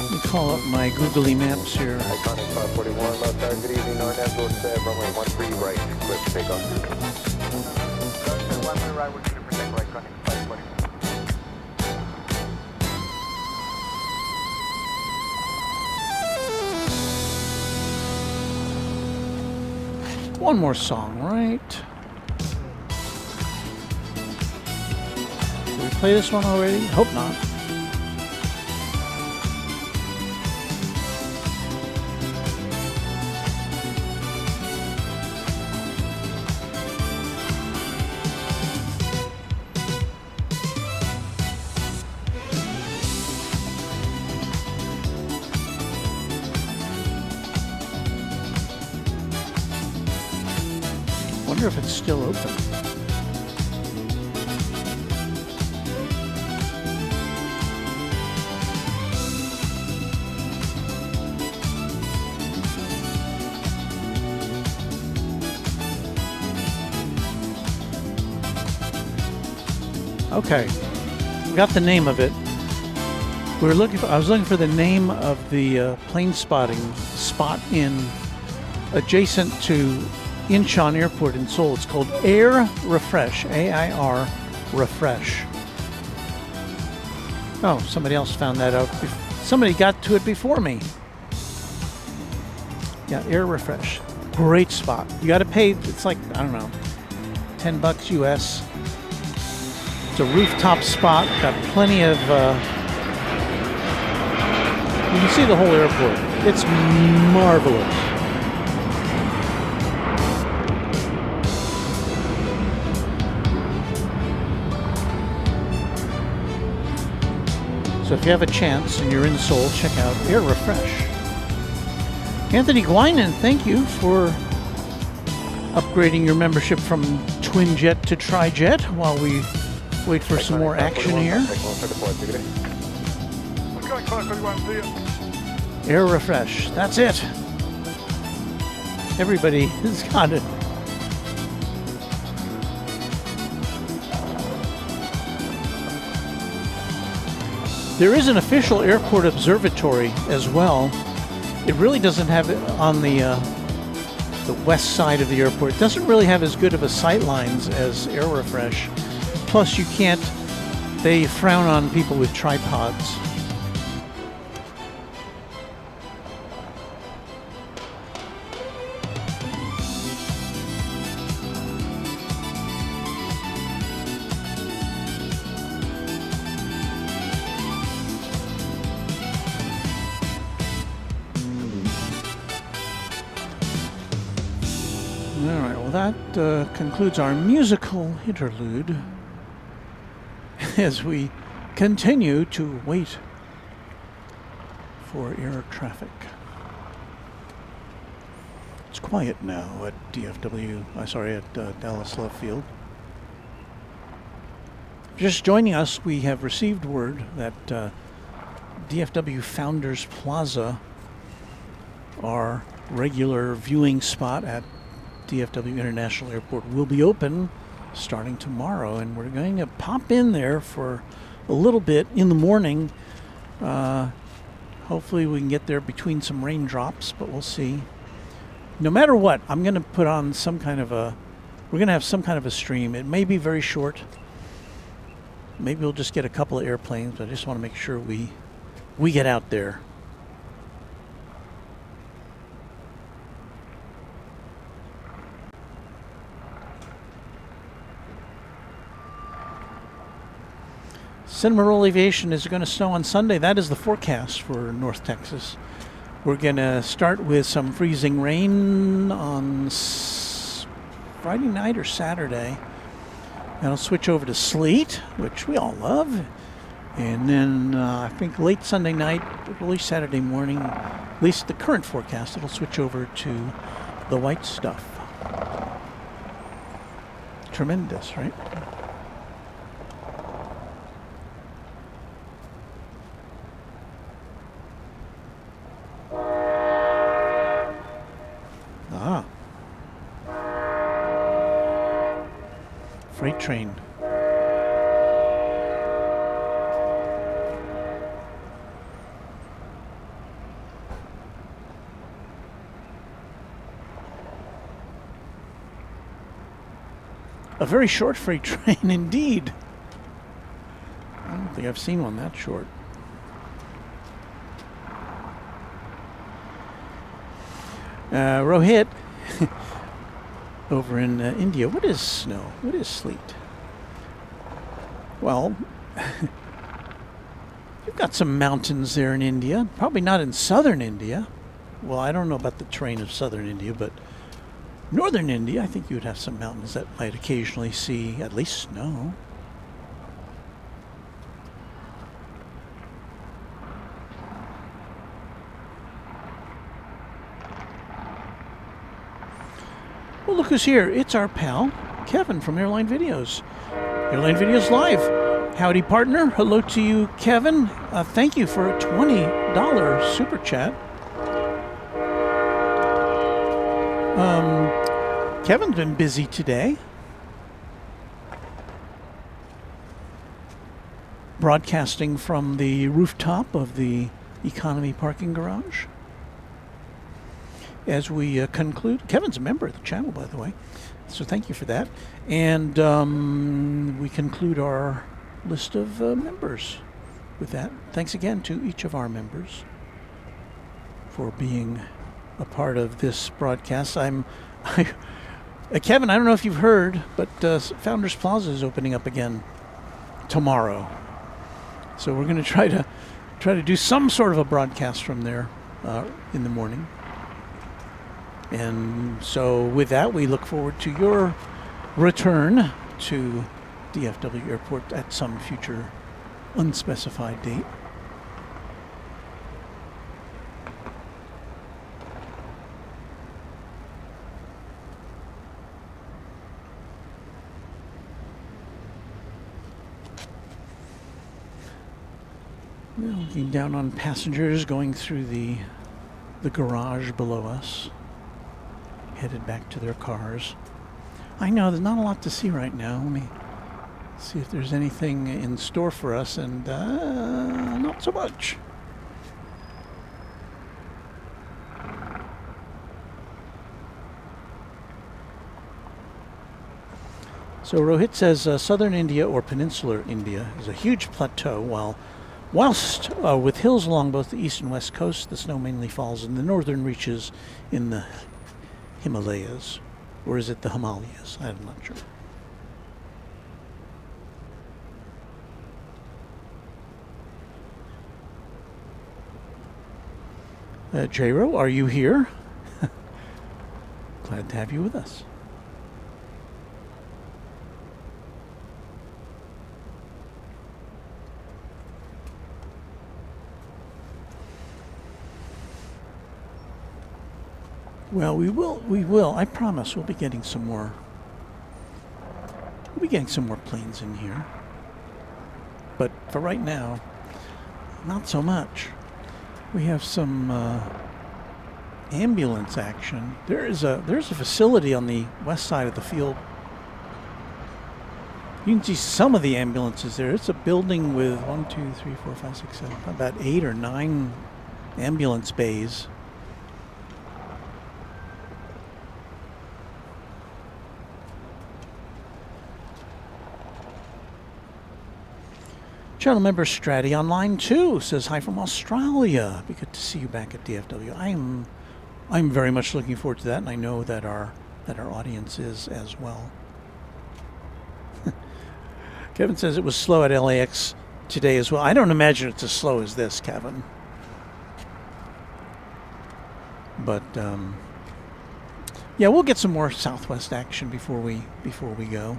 Let me call up my googly maps here. Iconic 541, left side, good evening, North Road 7, runway 13 right, clear for takeoff. Runway right, we're clear for takeoff, Iconic 541. One more song, right? Did we play this one already? Hope not. Wonder if it's still open. Okay, we got the name of it. I was looking for the name of the plane spotting spot adjacent to Incheon Airport in Seoul. It's called Air Refresh, A-I-R Refresh. Oh, somebody else found that out. Somebody got to it before me. Yeah, Air Refresh. Great spot. You got to pay, it's like, I don't know, $10 US. It's a rooftop spot. Got plenty of, you can see the whole airport. It's marvelous. So if you have a chance and you're in Seoul, check out Air Refresh. Anthony Guinan, thank you for upgrading your membership from Twin Jet to Tri-Jet while we wait for some more action here. Air Refresh, that's it. Everybody has got it. There is an official airport observatory as well. It really doesn't have it on the west side of the airport. It doesn't really have as good of a sight lines as Air Refresh. Plus, they frown on people with tripods. That concludes our musical interlude as we continue to wait for air traffic. It's quiet now at Dallas Love Field. Just joining us, we have received word that DFW Founders Plaza, our regular viewing spot at DFW International Airport, will be open starting tomorrow, and we're going to pop in there for a little bit in the morning. Hopefully we can get there between some raindrops, but we'll see. No matter what, I'm going to put on we're going to have some kind of a stream. It may be very short. Maybe we'll just get a couple of airplanes, but I just want to make sure we get out there. Cinnamoroll Aviation, is going to snow on Sunday. That is the forecast for North Texas. We're going to start with some freezing rain on Friday night or Saturday. That'll switch over to sleet, which we all love. And then I think late Sunday night, early Saturday morning, at least the current forecast, it'll switch over to the white stuff. Tremendous, right? Freight train. A very short freight train indeed. I don't think I've seen one that short. Rohit over in India. What is snow? What is sleet? Well, you've got some mountains there in India. Probably not in southern India. Well, I don't know about the terrain of southern India, but northern India, I think you would have some mountains that might occasionally see at least snow. Well, look who's here. It's our pal, Kevin from Airline Videos. Airline Videos Live. Howdy, partner. Hello to you, Kevin. Thank you for a $20 super chat. Kevin's been busy today. Broadcasting from the rooftop of the economy parking garage. As we conclude, Kevin's a member of the channel, by the way, so thank you for that. And we conclude our list of members with that. Thanks again to each of our members for being a part of this broadcast. Kevin, I don't know if you've heard, but Founders Plaza is opening up again tomorrow. So we're going to try to do some sort of a broadcast from there in the morning. And so with that, we look forward to your return to DFW Airport at some future unspecified date. Looking down on passengers going through the garage below us, headed back to their cars. I know there's not a lot to see right now. Let me see if there's anything in store for us, and not so much. So Rohit says southern India or peninsular India is a huge plateau, whilst with hills along both the east and west coast, the snow mainly falls in the northern reaches in the Himalayas. Or is it the Himalayas? I'm not sure. Jairo, are you here? Glad to have you with us. Well, we will. I promise we'll be getting some more. We'll be getting some more planes in here. But for right now, not so much. We have some ambulance action. There's a facility on the west side of the field. You can see some of the ambulances there. It's a building with 1, 2, 3, 4, 5, 6, 7, about 8 or 9 ambulance bays. Channel member Stratty on line 2 says hi from Australia. Be good to see you back at DFW. I'm very much looking forward to that, and I know that our audience is as well. Kevin says it was slow at LAX today as well. I don't imagine it's as slow as this, Kevin. But yeah, we'll get some more Southwest action before we go.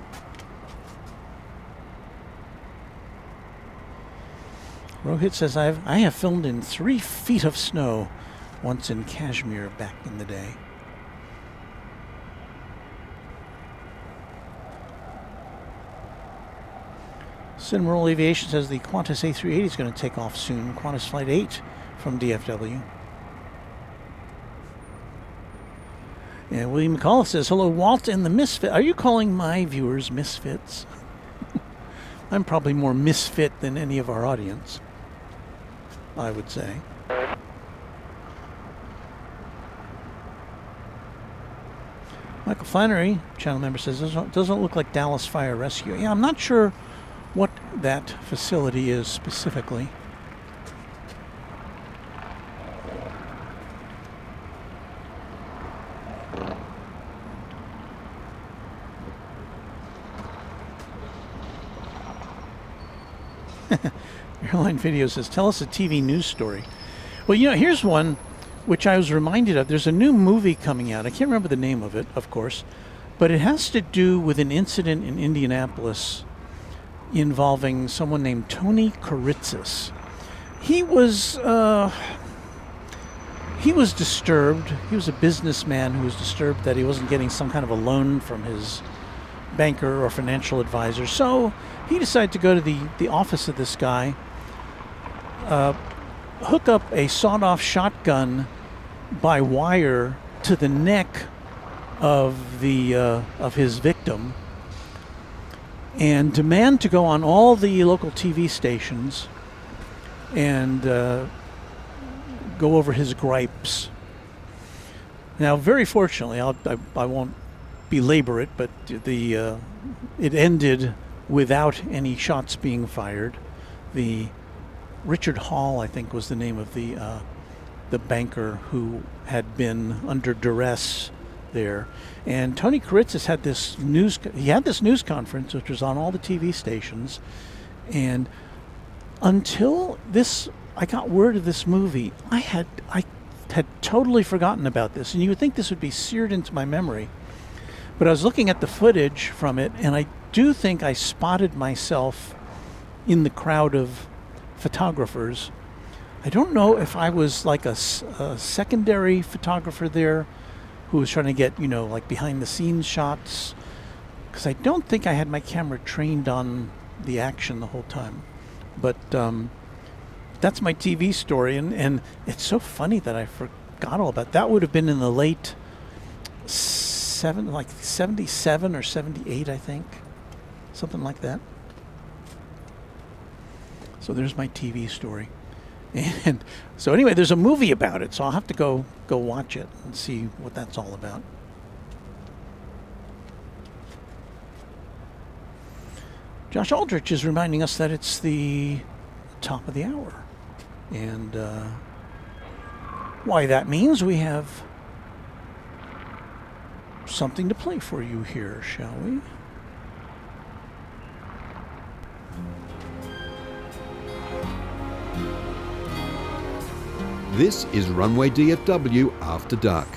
Rohit says I have filmed in 3 feet of snow once in Kashmir back in the day. Cinemarol Aviation says the Qantas A380 is going to take off soon. Qantas Flight 8 from DFW. And William McCall says, hello, Walt and the Misfit. Are you calling my viewers misfits? I'm probably more misfit than any of our audience, I would say. Michael Flannery, channel member, says, doesn't look like Dallas Fire Rescue. Yeah, I'm not sure what that facility is specifically. Airline Video says, tell us a TV news story. Well, you know, here's one which I was reminded of. There's a new movie coming out. I can't remember the name of it, of course, but it has to do with an incident in Indianapolis involving someone named Tony Karitzis. He was disturbed. He was a businessman who was disturbed that he wasn't getting some kind of a loan from his banker or financial advisor. So he decided to go to the office of this guy, hook up a sawed-off shotgun by wire to the neck of his victim, and demand to go on all the local TV stations and go over his gripes. Now, very fortunately, I won't belabor it, but it ended without any shots being fired. The Richard Hall, I think, was the name of the banker who had been under duress there. And Tony Karitzis had this news conference, which was on all the TV stations. And until I got word of this movie, I had totally forgotten about this. And you would think this would be seared into my memory. But I was looking at the footage from it, and I do think I spotted myself in the crowd of photographers. I don't know if I was like a secondary photographer there who was trying to get, like behind the scenes shots, because I don't think I had my camera trained on the action the whole time. But that's my TV story, and it's so funny that I forgot all about that. Would have been in the late 77 or 78, I think, something like that. So there's my TV story. And so anyway, there's a movie about it, so I'll have to go watch it and see what that's all about. Josh Aldrich is reminding us that it's the top of the hour. And why that means we have something to play for you here, shall we? This is Runway DFW After Dark.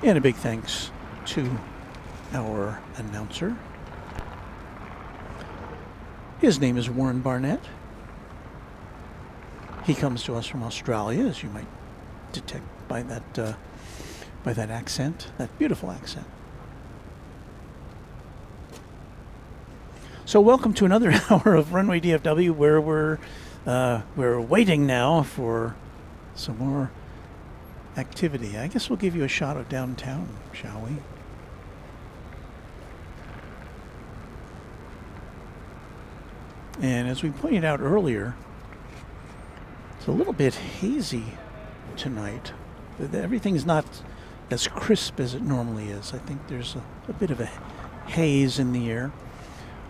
And a big thanks to our announcer. His name is Warren Barnett. He comes to us from Australia, as you might detect by that accent, that beautiful accent. So welcome to another hour of Runway DFW, where we're waiting now for some more activity. I guess we'll give you a shot of downtown, shall we? And as we pointed out earlier, it's a little bit hazy tonight. Everything's not as crisp as it normally is. I think there's a bit of a haze in the air.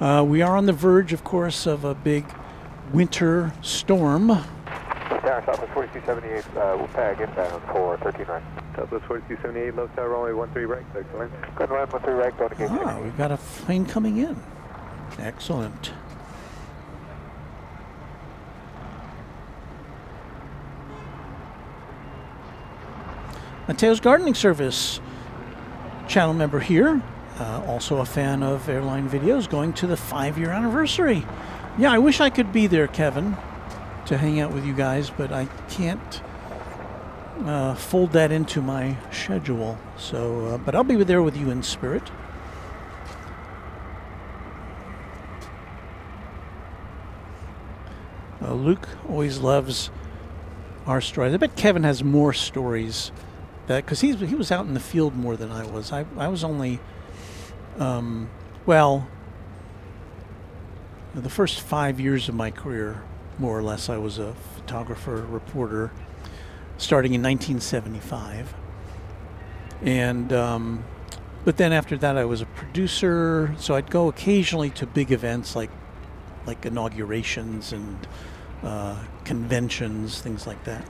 We are on the verge, of course, of a big winter storm. Tower, Southwest 4278, we'll tag inbound for 13 right. Southwest 4278, low tower, runway 13 right, excellent. Good run, 13 right, going to gate 6. We've got a plane coming in. Excellent. Mateo's Gardening Service, channel member here, also a fan of airline videos, going to the 5-year anniversary. Yeah, I wish I could be there, Kevin, to hang out with you guys, but I can't fold that into my schedule. So, but I'll be there with you in spirit. Luke always loves our stories. I bet Kevin has more stories, that because he was out in the field more than I was. I was only, well, the first 5 years of my career, more or less, I was a photographer, reporter, starting in 1975. And but then after that, I was a producer. So I'd go occasionally to big events like inaugurations and conventions, things like that.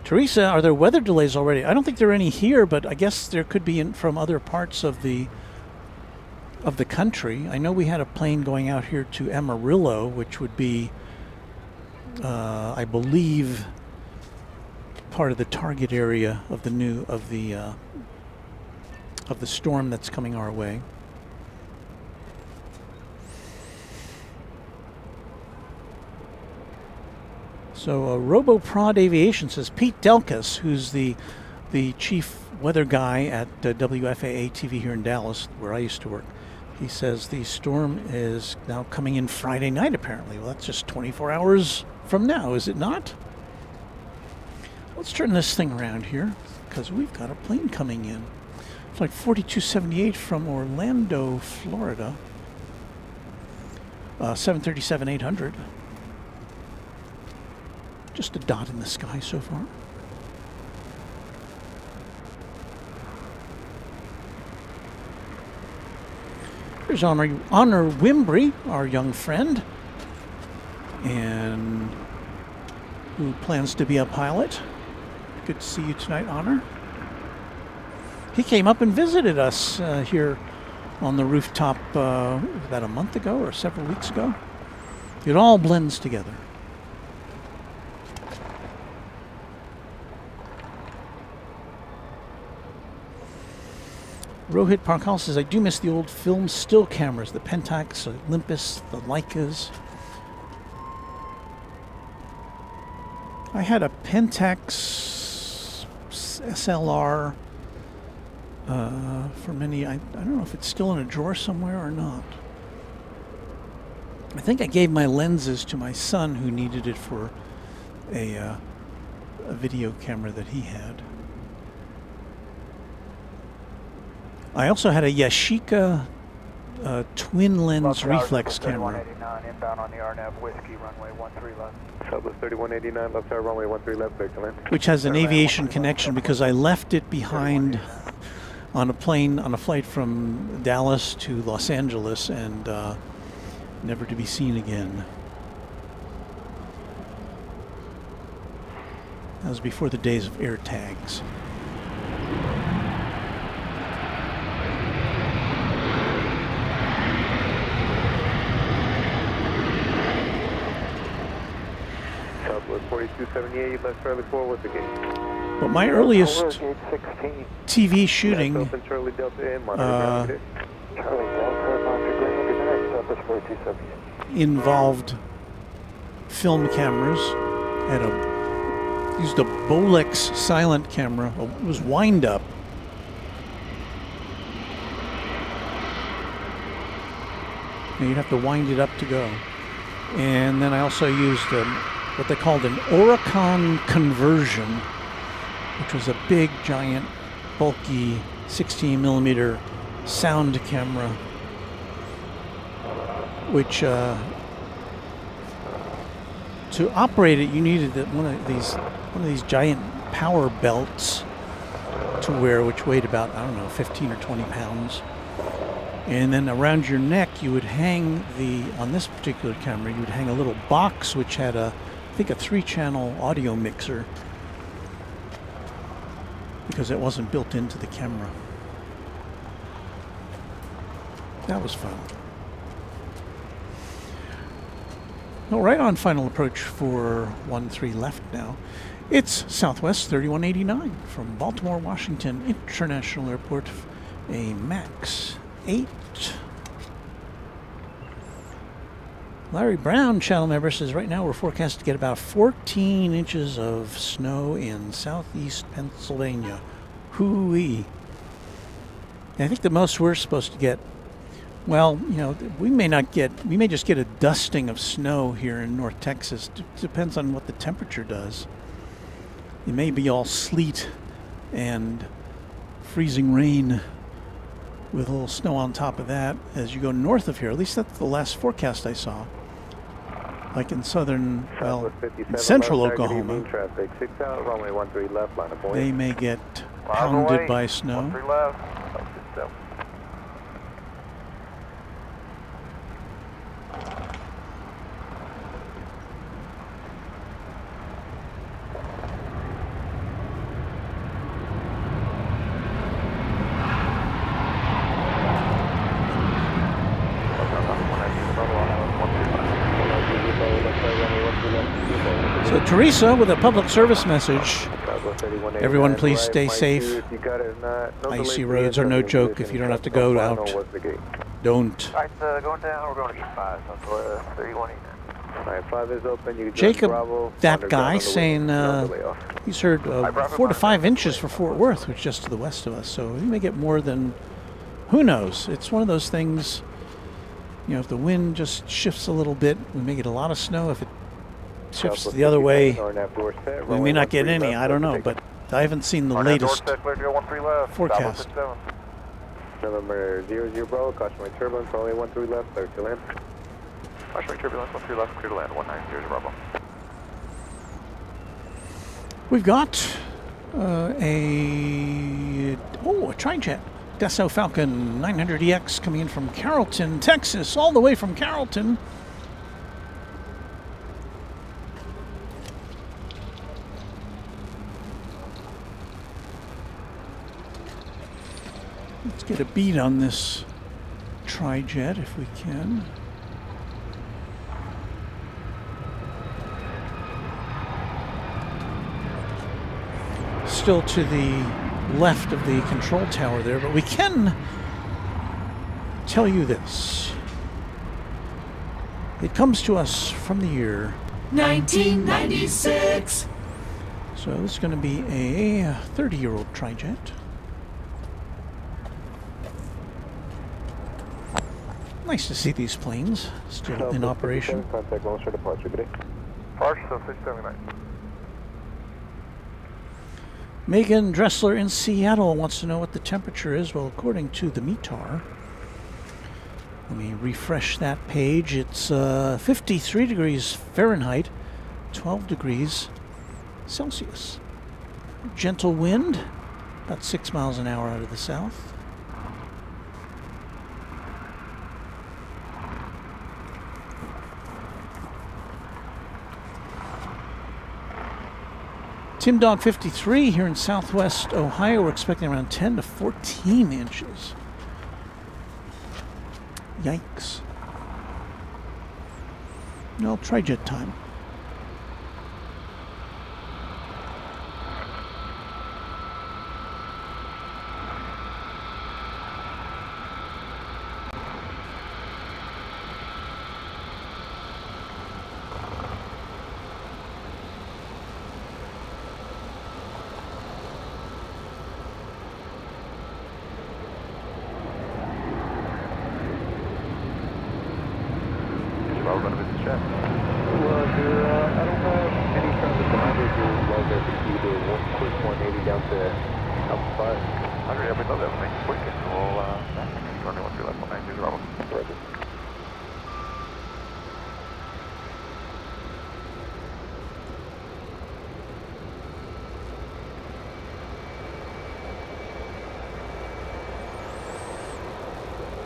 Teresa, are there weather delays already? I don't think there are any here, but I guess there could be from other parts of the country. I know we had a plane going out here to Amarillo, which would be, I believe, part of the target area of the storm that's coming our way. So RoboProd Aviation says Pete Delkus, who's the chief weather guy at WFAA TV here in Dallas, where I used to work. He says the storm is now coming in Friday night, apparently. Well, that's just 24 hours from now, is it not? Let's turn this thing around here, because we've got a plane coming in. Flight 4278 from Orlando, Florida. 737-800. Just a dot in the sky so far. Here's Honor Wimbry, our young friend, and who plans to be a pilot. Good to see you tonight, Honor. He came up and visited us here on the rooftop about a month ago or several weeks ago. It all blends together. Rohit Parkal says, I do miss the old film still cameras, the Pentax, the Olympus, the Leicas. I had a Pentax SLR for many, I don't know if it's still in a drawer somewhere or not. I think I gave my lenses to my son who needed it for a video camera that he had. I also had a Yashica twin lens reflex camera. 3189 inbound on the RNAV whiskey, runway 13 left. Southwest 3189, left tower, runway 13 left, clear to land. Which has an aviation connection because I left it behind on a plane on a flight from Dallas to Los Angeles and never to be seen again. That was before the days of air tags. Southwest 4278, left Charlie 4, what's the gate? But my earliest TV shooting involved film cameras. Used a Bolex silent camera. It was wind up. And you'd have to wind it up to go. And then I also used what they called an Oricon conversion, which was a big, giant, bulky 16 millimeter sound camera, which to operate it, you needed one of these giant power belts to wear, which weighed about, I don't know, 15 or 20 pounds. And then around your neck, you would hang on this particular camera, you would hang a little box which had I think a 3-channel audio mixer, because it wasn't built into the camera. That was fun. Well, right on final approach for 13 left now. It's Southwest 3189 from Baltimore, Washington International Airport, a MAX 8. Larry Brown, channel member, says right now we're forecast to get about 14 inches of snow in southeast Pennsylvania. Hoo-wee. I think the most we're supposed to get, well, you know, we may just get a dusting of snow here in North Texas. Depends on what the temperature does. It may be all sleet and freezing rain with a little snow on top of that as you go north of here. At least that's the last forecast I saw. Like in southern, well, in central Oklahoma, traffic, 6 out, runway 13 left, line of they may get pounded by snow. 13 left. So Teresa with a public service message. Everyone please stay safe. Icy roads are no joke. If you don't have to go out, don't. Alright, going down, we're going to E5, so 3189. Alright, 5 is open. You can Jacob, Bravo, that guy saying he's heard 4 to 5 inches for Fort Worth, which is just to the west of us. So we may get more than, who knows? It's one of those things, you know, if the wind just shifts a little bit, we may get a lot of snow. If it shifts the other way, we may not get any. I don't know, but I haven't seen the latest forecast. November 00 Bravo, cautionary turbulence, runway 13 left, clear to land. Cautionary turbulence, 13 left, clear to land, 190 Bravo. We've got a trijet. Dassault Falcon 900EX coming in from Carrollton, Texas, all the way from Carrollton. Let's get a beat on this trijet if we can. Still to the left of the control tower there, but we can tell you this. It comes to us from the year 1996. So this is going to be a 30-year-old trijet. Nice to see these planes still in operation. Contact launch for departure, good day. Departure, 679. Megan Dressler in Seattle wants to know what the temperature is. Well, according to the METAR, let me refresh that page. It's 53 degrees Fahrenheit, 12 degrees Celsius. Gentle wind, about 6 miles an hour out of the south. Tim Dog 53 here in Southwest Ohio. We're expecting around 10 to 14 inches. Yikes. No, trijet time.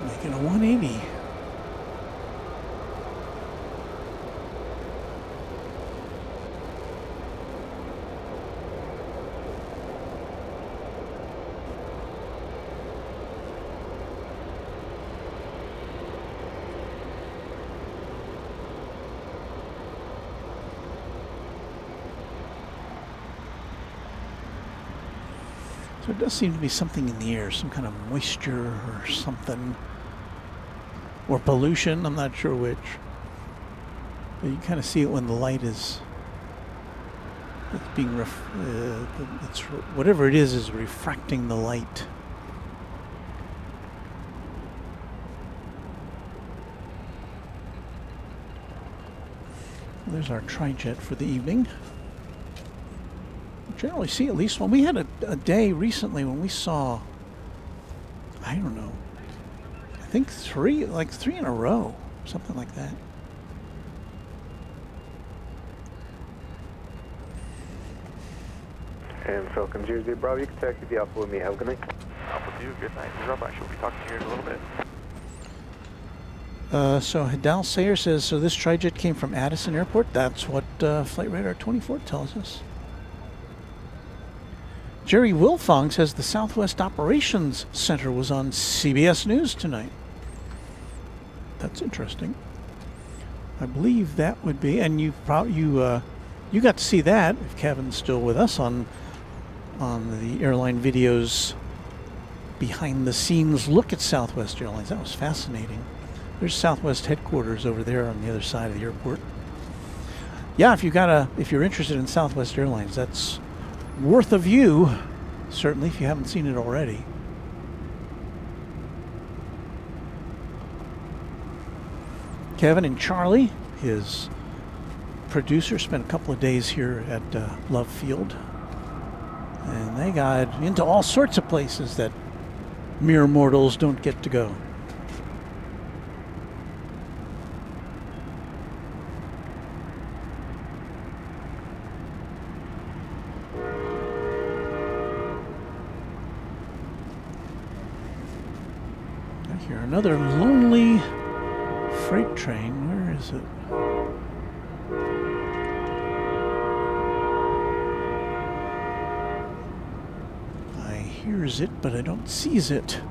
Making a 180. So it does seem to be something in the air, some kind of moisture or something. Or pollution, I'm not sure which. But you kind of see it when the light is being whatever it is refracting the light. There's our tri-jet for the evening. We generally see at least one. We had a day recently when we saw, I don't know, I think three in a row, something like that. And Falcon 0 Bravo, you can taxi the Alpha with me. Have a good night. Alpha 2, good night. You're up. I shall be talking to you in a little bit. So Hidal Sayer says, so this tri-jet came from Addison Airport. That's what Flight Radar 24 tells us. Jerry Wilfong says the Southwest Operations Center was on CBS News tonight. That's interesting. I believe that would be, and you got to see that if Kevin's still with us on the airline videos behind the scenes look at Southwest Airlines. That was fascinating. There's Southwest headquarters over there on the other side of the airport. Yeah, if you're interested in Southwest Airlines, that's worth a view, certainly if you haven't seen it already. Kevin and Charlie, his producer, spent a couple of days here at Love Field, and they got into all sorts of places that mere mortals don't get to go. Here, another lonely freight train. Where is it? I hears it, but I don't sees it.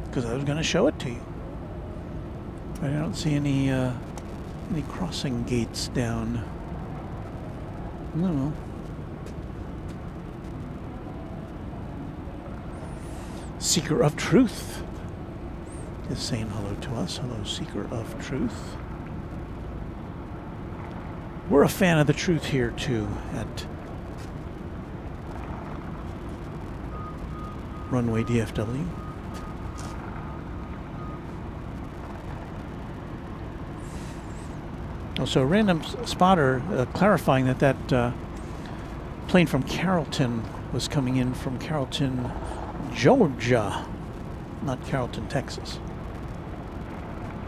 Because I was going to show it to you. But I don't see any crossing gates down. No. Seeker of Truth is saying hello to us. Hello, Seeker of Truth. We're a fan of the truth here, too, at Runway DFW. Also, a random spotter clarifying that plane from Carrollton was coming in from Carrollton, Georgia, not Carrollton, Texas.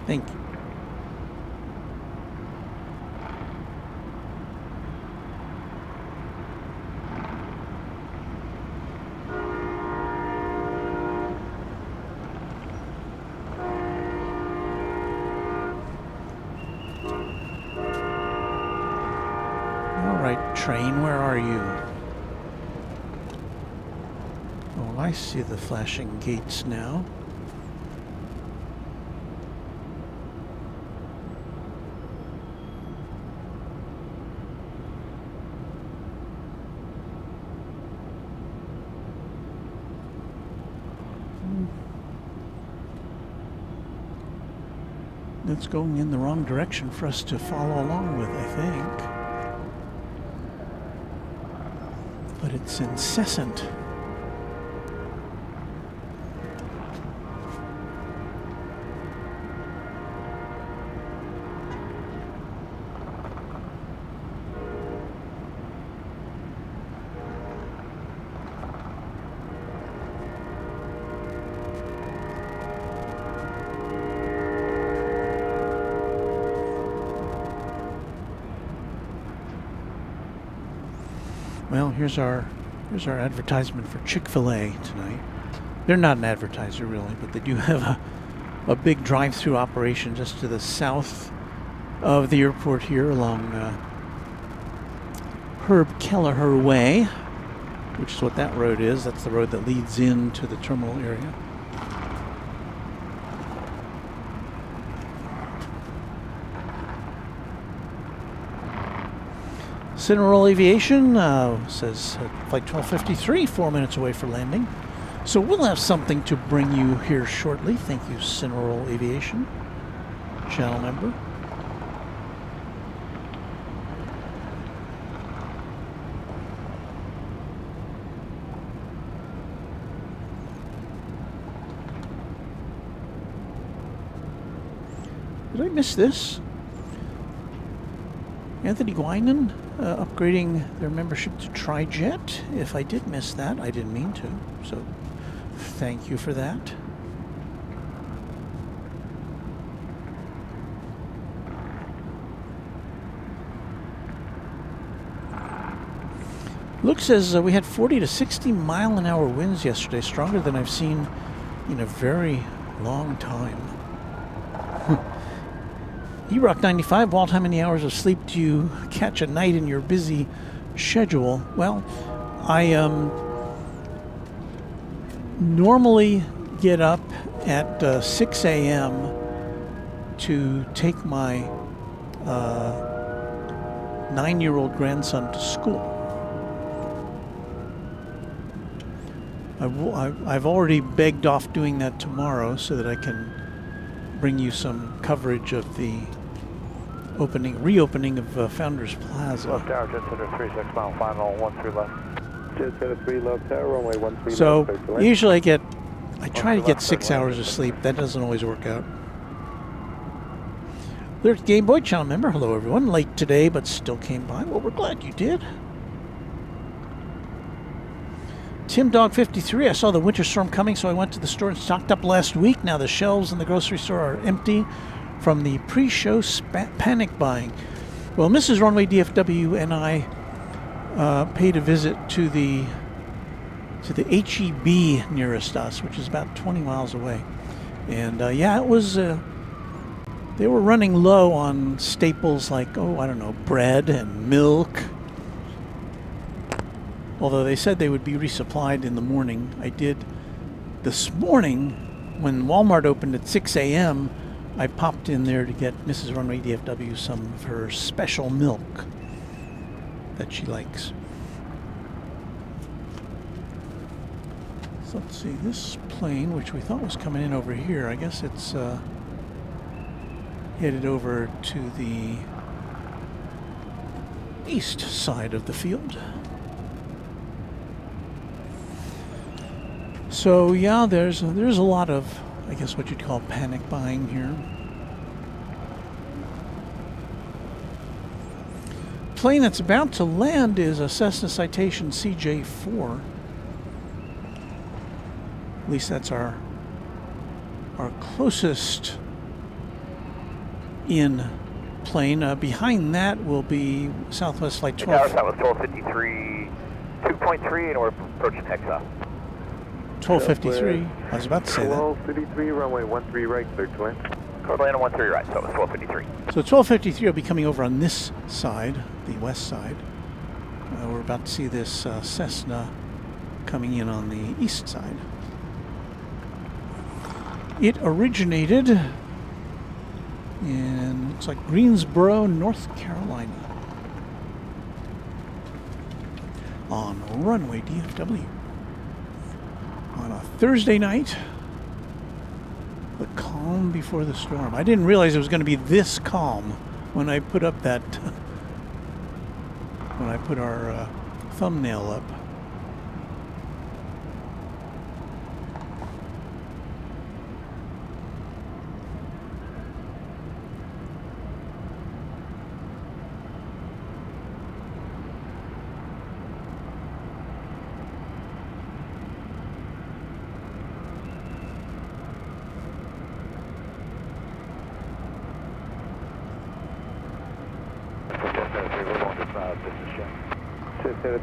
Thank you. All right, train, where are you? Oh, I see the flashing gates now. It's going in the wrong direction for us to follow along with, I think. But it's incessant. Well, here's our advertisement for Chick-fil-A tonight. They're not an advertiser really, but they do have a big drive-through operation just to the south of the airport here along Herb Kelleher Way, which is what that road is. That's the road that leads into the terminal area. Cineroll Aviation says flight 1253, 4 minutes away for landing. So we'll have something to bring you here shortly. Thank you, Cineroll Aviation, channel member. Did I miss this? Anthony Guinan upgrading their membership to TriJet. If I did miss that, I didn't mean to. So thank you for that. Luke says we had 40 to 60 mile an hour winds yesterday, stronger than I've seen in a very long time. E-Rock 95, Walt, how many hours of sleep do you catch at night in your busy schedule? Well, I normally get up at 6 a.m. to take my 9-year-old grandson to school. I've already begged off doing that tomorrow so that I can bring you some coverage of the reopening of Founders Plaza. Left tower, jet center 36 mile final, 13 left. Jet center 3 left tower, runway 13 so left. usually I try to get 6 hours of sleep. That doesn't always work out. There's Game Boy channel member. Hello everyone. Late today, but still came by. Well, we're glad you did. Tim Dog 53. I saw the winter storm coming, so I went to the store and stocked up last week. Now the shelves in the grocery store are empty from the pre-show panic buying. Well, Mrs. Runway DFW and I paid a visit to the HEB nearest us, which is about 20 miles away. And yeah, it was. They were running low on staples like, I don't know, bread and milk. Although they said they would be resupplied in the morning. I did this morning when Walmart opened at 6 a.m. I popped in there to get Mrs. Runway DFW some of her special milk that she likes. So let's see, this plane, which we thought was coming in over here, I guess it's headed over to the east side of the field. So yeah, there's a lot of, I guess, what you'd call panic buying here. Plane that's about to land is a Cessna Citation CJ4. At least that's our closest in plane. Behind that will be Southwest Flight 12. That was 1253, 2.3, and we're approaching Texas. 1253. I was about to say that. 1253, runway 13 right, clear to land. Code land on 13 right, so it was 1253. So 1253 will be coming over on this side, the west side. We're about to see this Cessna coming in on the east side. It originated in, looks like Greensboro, North Carolina, on Runway DFW. On a Thursday night, the calm before the storm. I didn't realize it was going to be this calm when I put up that, when I put our thumbnail up.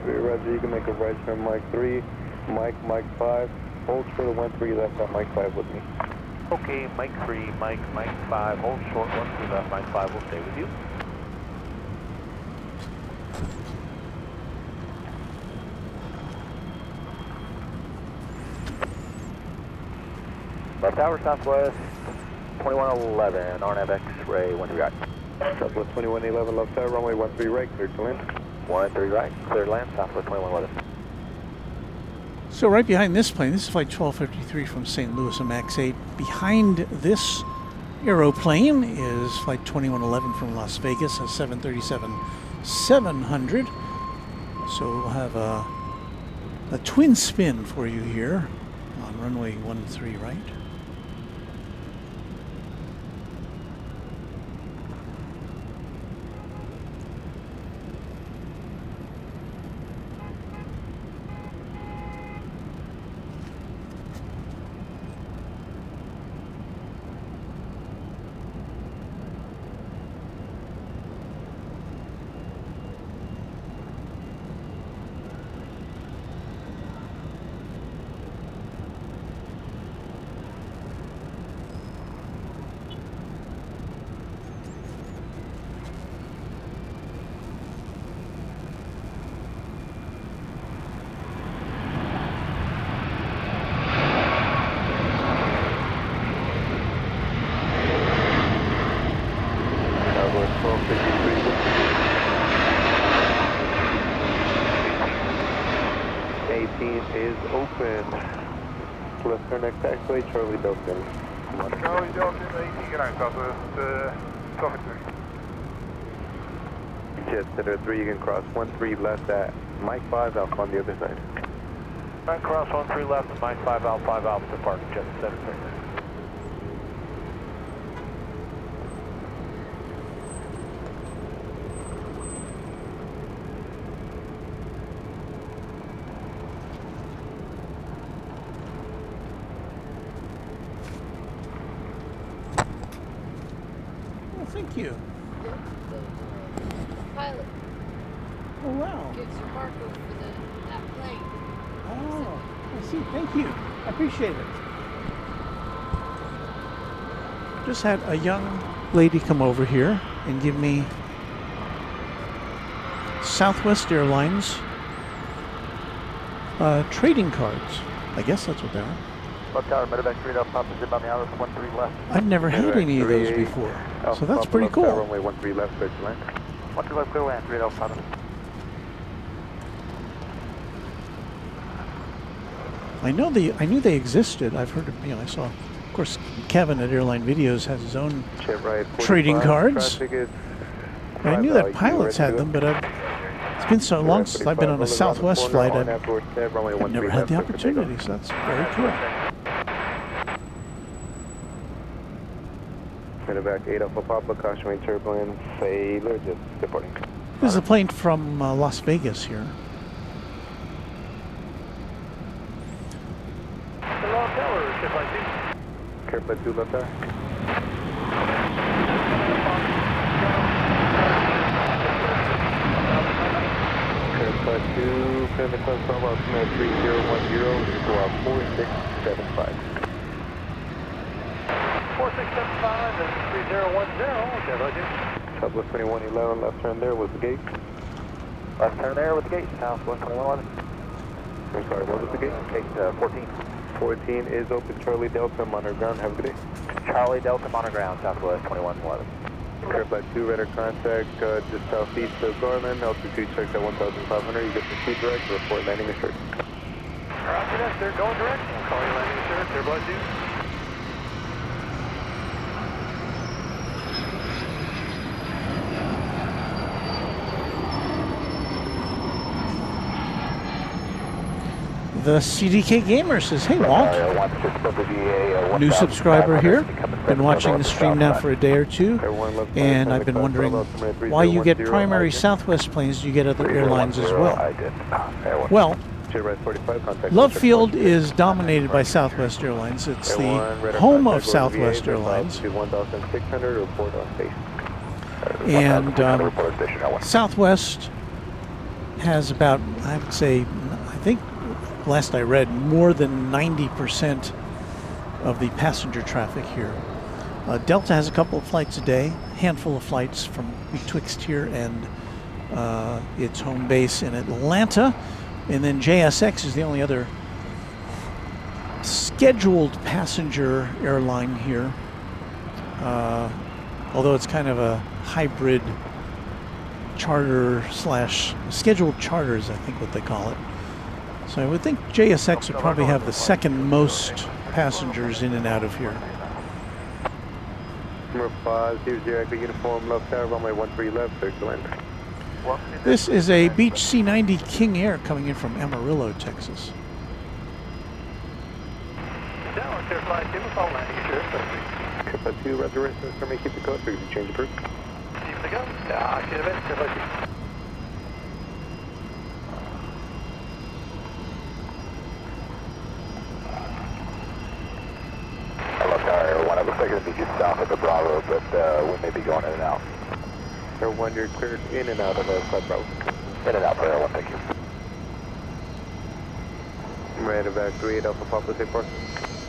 Roger, you can make a right turn, Mike 3, Mike 5. Hold short of 13 left on Mike 5 with me. Okay, Mike 3, Mike 5, hold short 13 left, Mike 5 will stay with you. Left tower, Southwest 2111, RNAV X-ray 13 right. Southwest 2111, left tower, runway 13 right, clear to land. 13 right, clear land, Southwest 2111. So right behind this plane, this is flight 1253 from St. Louis, a MAX 8. Behind this aeroplane is flight 2111 from Las Vegas, a 737-700. So we'll have a twin spin for you here on runway 13 right. Is open. Left turn next taxiway, Charlie Delta. Charlie Delta, 18, get on, Southwest 1253. Jet Center 3, you can cross 13 left at Mike 5 Alpha on the other side. Right, cross 13 left, Mike 5 Alpha to park, Jet Center 3. Thank you. Pilot Oh, wow. gives you marker for that plane. Oh, I see. Thank you. I appreciate it. Just had a young lady come over here and give me Southwest Airlines trading cards. I guess that's what they are. Left tower, medevac 3 Alpha, Papa, zip on the hour, 13 left. I've never had any of those before, so that's pretty cool. Runway 13 left, clear to land. 13 left, clear land, 3 Alpha, Papa. I knew they existed. I've heard of, I saw, of course, Kevin at Airline Videos has his own trading cards. I knew that pilots had them, but it's been so long since I've been on a Southwest flight, I've never had the opportunity, so that's very cool. Medevac 8 Alpha Papa, caution turbulence, sailor, just departing. This is a plane from Las Vegas here. Hello, tower, ship ID. Careful 2 left there. Careful 2, Panda Class Bravo, altimeter 3010, squawk 4675. 4675 and 3010, ship ID. Southwest 2111, left turn there was the gate. Left turn there with the gate, Southwest 2111. I'm sorry, what was the gate? Gate 14. 14 is open, Charlie Delta, monitor ground, have a good day. Charlie Delta, monitor ground, Southwest 2111. Airplane 2, radar contact, just southeast of Garland, altitude check at 1,500, you get the speed direct, report landing assured. Roger that, sir, going direct. We'll call you landing assured, clear blood 2. The CDK Gamer says, hey Walt, new subscriber here, been watching the stream now for a day or two, and I've been wondering why you get primary Southwest planes, do you get other airlines as well? Well, Love Field is dominated by Southwest Airlines. It's the home of Southwest Airlines. And Southwest has about, I would say, I think, last I read, more than 90% of the passenger traffic here. Delta has a couple of flights a day, handful of flights from betwixt here and its home base in Atlanta. And then JSX is the only other scheduled passenger airline here, although it's kind of a hybrid charter slash scheduled charters, I think what they call it. So I would think JSX would probably have the second most passengers in and out of here. Number 500 Echo Uniform, left tower, runway 13 left, clear to land. This is a Beach C90 King Air coming in from Amarillo, Texas. Down, clear flight 2, call landing, sure. Clear 2, reservations for me, keep the code, please change approved. Keep the go. Yeah, clear flight 2. Hello, Tower 1, it looks like it'll be just south of the Bravo, but we may be going in and out. Tower 1, you're cleared in and out of the Club Bravo. In and out, Tower 1, thank you. Ready to evacuate Alpha Papa, say 4.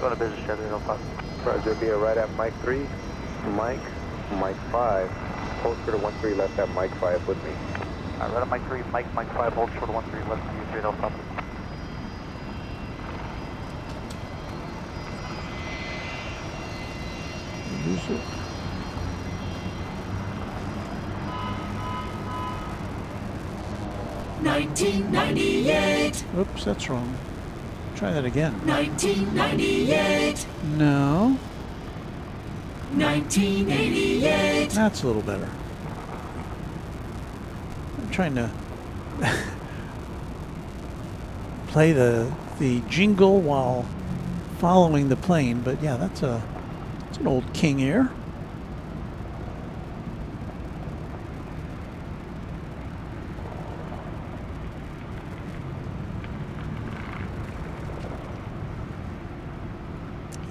Going to business jet, no problem. Roger, be right at Mike 3, Mike 5, hold short of 13 left at Mike 5 with me. Right at Mike 3, Mike 5, hold short of 13 left, you 3, no problem. Use it. $19.98. Oops, that's wrong. Try that again. $19.98. No. $19.88. That's a little better. I'm trying to play the jingle while following the plane, but yeah, it's an old King Air.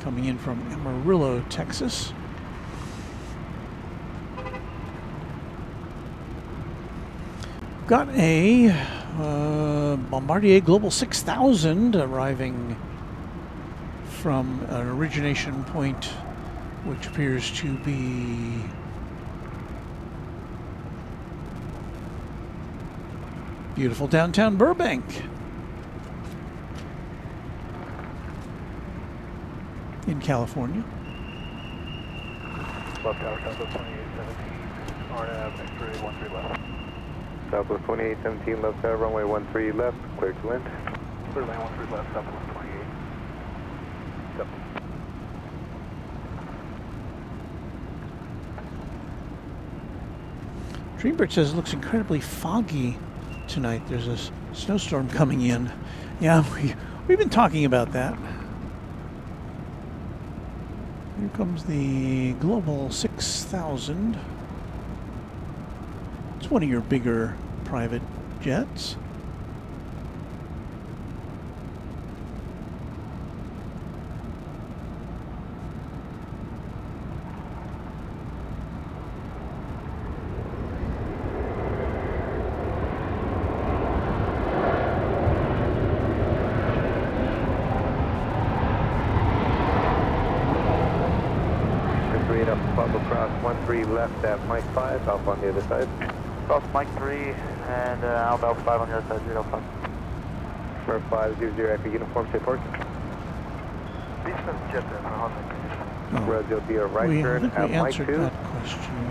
Coming in from Amarillo, Texas. Got a Bombardier Global 6000 arriving from an origination point, which appears to be beautiful downtown Burbank. In California. Left tower, Southwest 2817, RNAV, X-ray 13 left. Southwest 2817, left tower, runway 13 left, clear to land. Clear lane 13 left, Southwest 28. Yep. Dreambird says it looks incredibly foggy tonight. There's a snowstorm coming in. Yeah, we've been talking about that. Here comes the Global 6000. It's one of your bigger private jets. Cross 13 left at Mike 5, Alpha on the other side. Cross Mike 3 and Alpha 5 on the other side, 05. Number 500 Echo Uniform, say port. Business jet in Roger, be a right turn at Mike 2.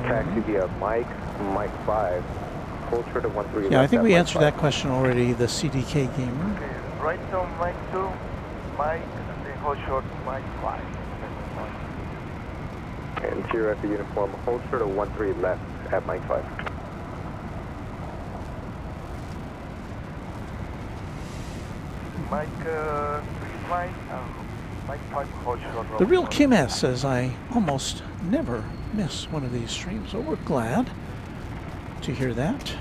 Taxi via Mike 5. Hold short of 13 Yeah, I left think at we Mike answered 5. that question already, the CDK gamer. Okay, right on Mike 2, Mike, and then hold short Mike 5. Interior Echo Uniform, hold short of 13 left at Mike 5. Mike 3 Mike, Mike 5 hold short. The real Kim S says I almost never miss one of these streams, so we're glad to hear that.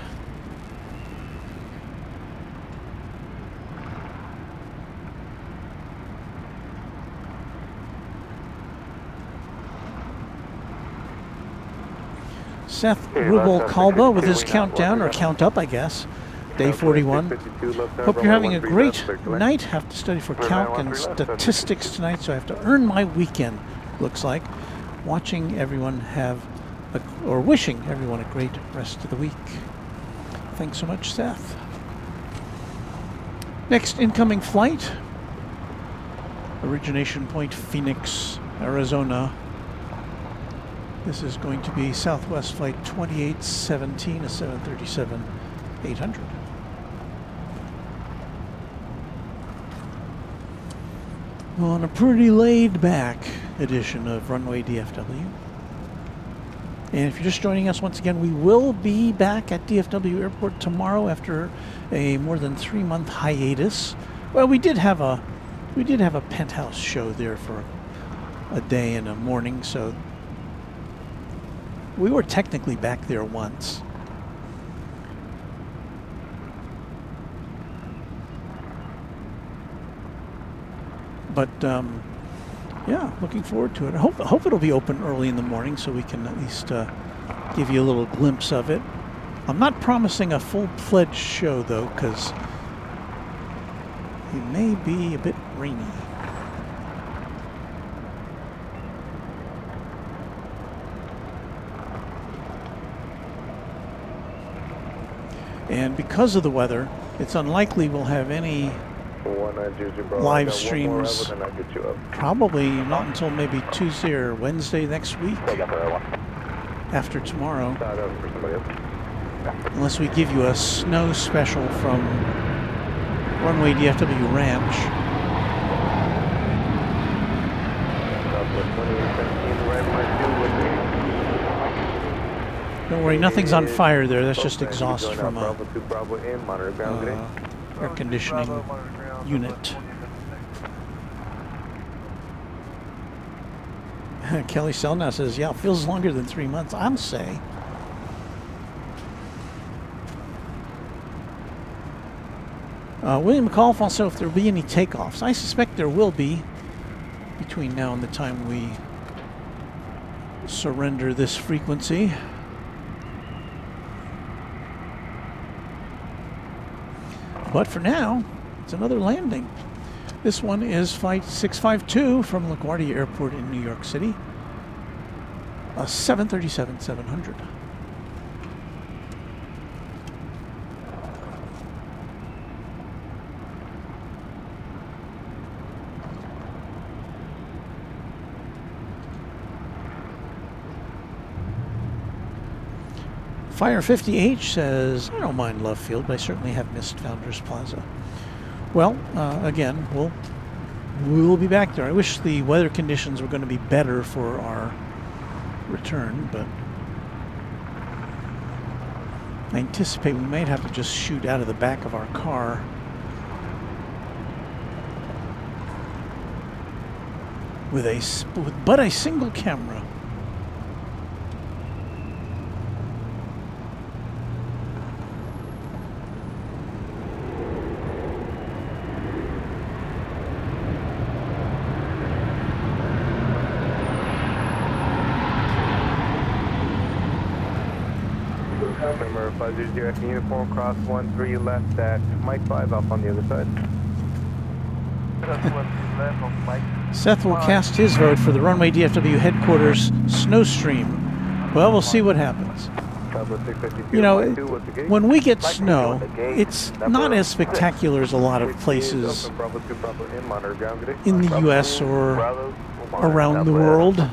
Seth Rubel Kalba with his countdown, or count up, I guess. Day 41. Hope you're having a great night. Have to study for calc and statistics tonight, so I have to earn my weekend, looks like. Watching everyone have, or wishing everyone a great rest of the week. Thanks so much, Seth. Next incoming flight. Origination point, Phoenix, Arizona. This is going to be Southwest Flight 2817, a 737-800. On a pretty laid-back edition of Runway DFW. And if you're just joining us once again, we will be back at DFW Airport tomorrow after a more than 3-month hiatus. Well, we did have a penthouse show there for a day and a morning, so we were technically back there once. But yeah, looking forward to it. I hope it'll be open early in the morning so we can at least give you a little glimpse of it. I'm not promising a full-fledged show though, because it may be a bit rainy. And because of the weather, it's unlikely we'll have any live streams, probably not until maybe Tuesday or Wednesday next week, after tomorrow, unless we give you a snow special from Runway DFW Ranch. Don't worry, nothing's on fire there. That's just exhaust from a air conditioning unit. Kelly Selnow says, yeah, it feels longer than 3 months. I'll say. William McAuliffe also, if there will be any takeoffs. I suspect there will be between now and the time we surrender this frequency. But for now, it's another landing. This one is Flight 652 from LaGuardia Airport in New York City. A 737-700. Fire 50H says, I don't mind Love Field, but I certainly have missed Founders Plaza. Well, again, we'll be back there. I wish the weather conditions were going to be better for our return, but I anticipate we might have to just shoot out of the back of our car. With but a single camera. Number 500 uniform cross 13 left at Mike 5 off on the other side. Seth will cast his vote for the Runway DFW headquarters snowstream. Well, we'll see what happens. You know, when we get snow, it's not as spectacular as a lot of places in the U.S. or around the world.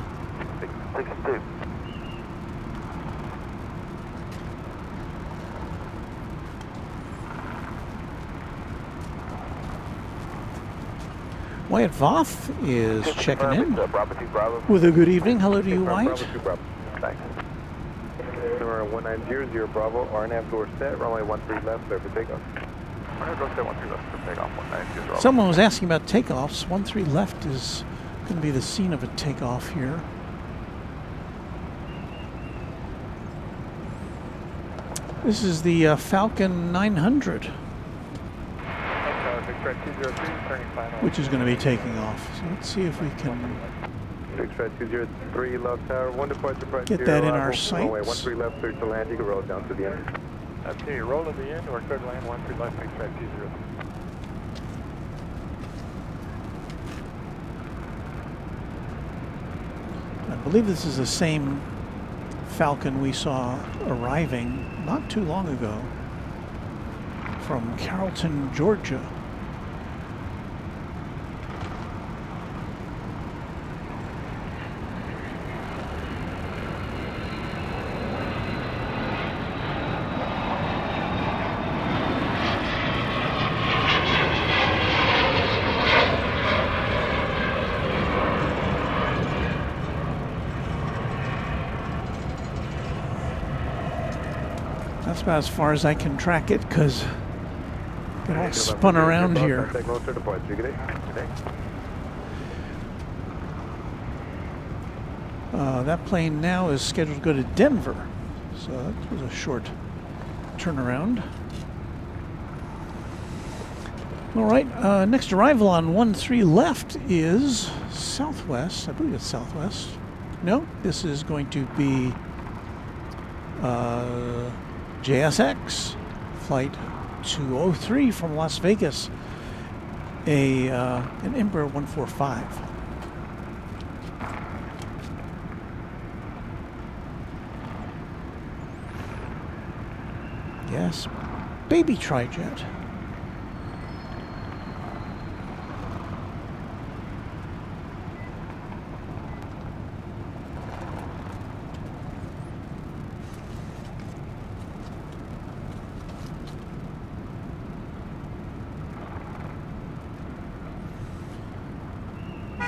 Wyatt Voth is checking in with a good evening. Hello to you, Wyatt. Number 1900 Bravo, RNAV door set, runway 13 left, clear for takeoff. RNAV door set 13 left for takeoff, 190 Bravo. Someone was asking about takeoffs. 13 left is going to be the scene of a takeoff here. This is the Falcon 900. Which is going to be taking off. So let's see if we can get that in our sights. 13 left, clear to land. You can roll it down to the end. Okay, roll to the end or clear to land, 13 left, big track 20. I believe this is the same Falcon we saw arriving not too long ago from Carrollton, Georgia. It's about as far as I can track it because it all spun around here. That plane now is scheduled to go to Denver, so that was a short turnaround. All right, next arrival on 13 left is Southwest. I believe it's Southwest. No, this is going to be JSX, flight 203 from Las Vegas, an Embraer 145. Yes, baby trijet.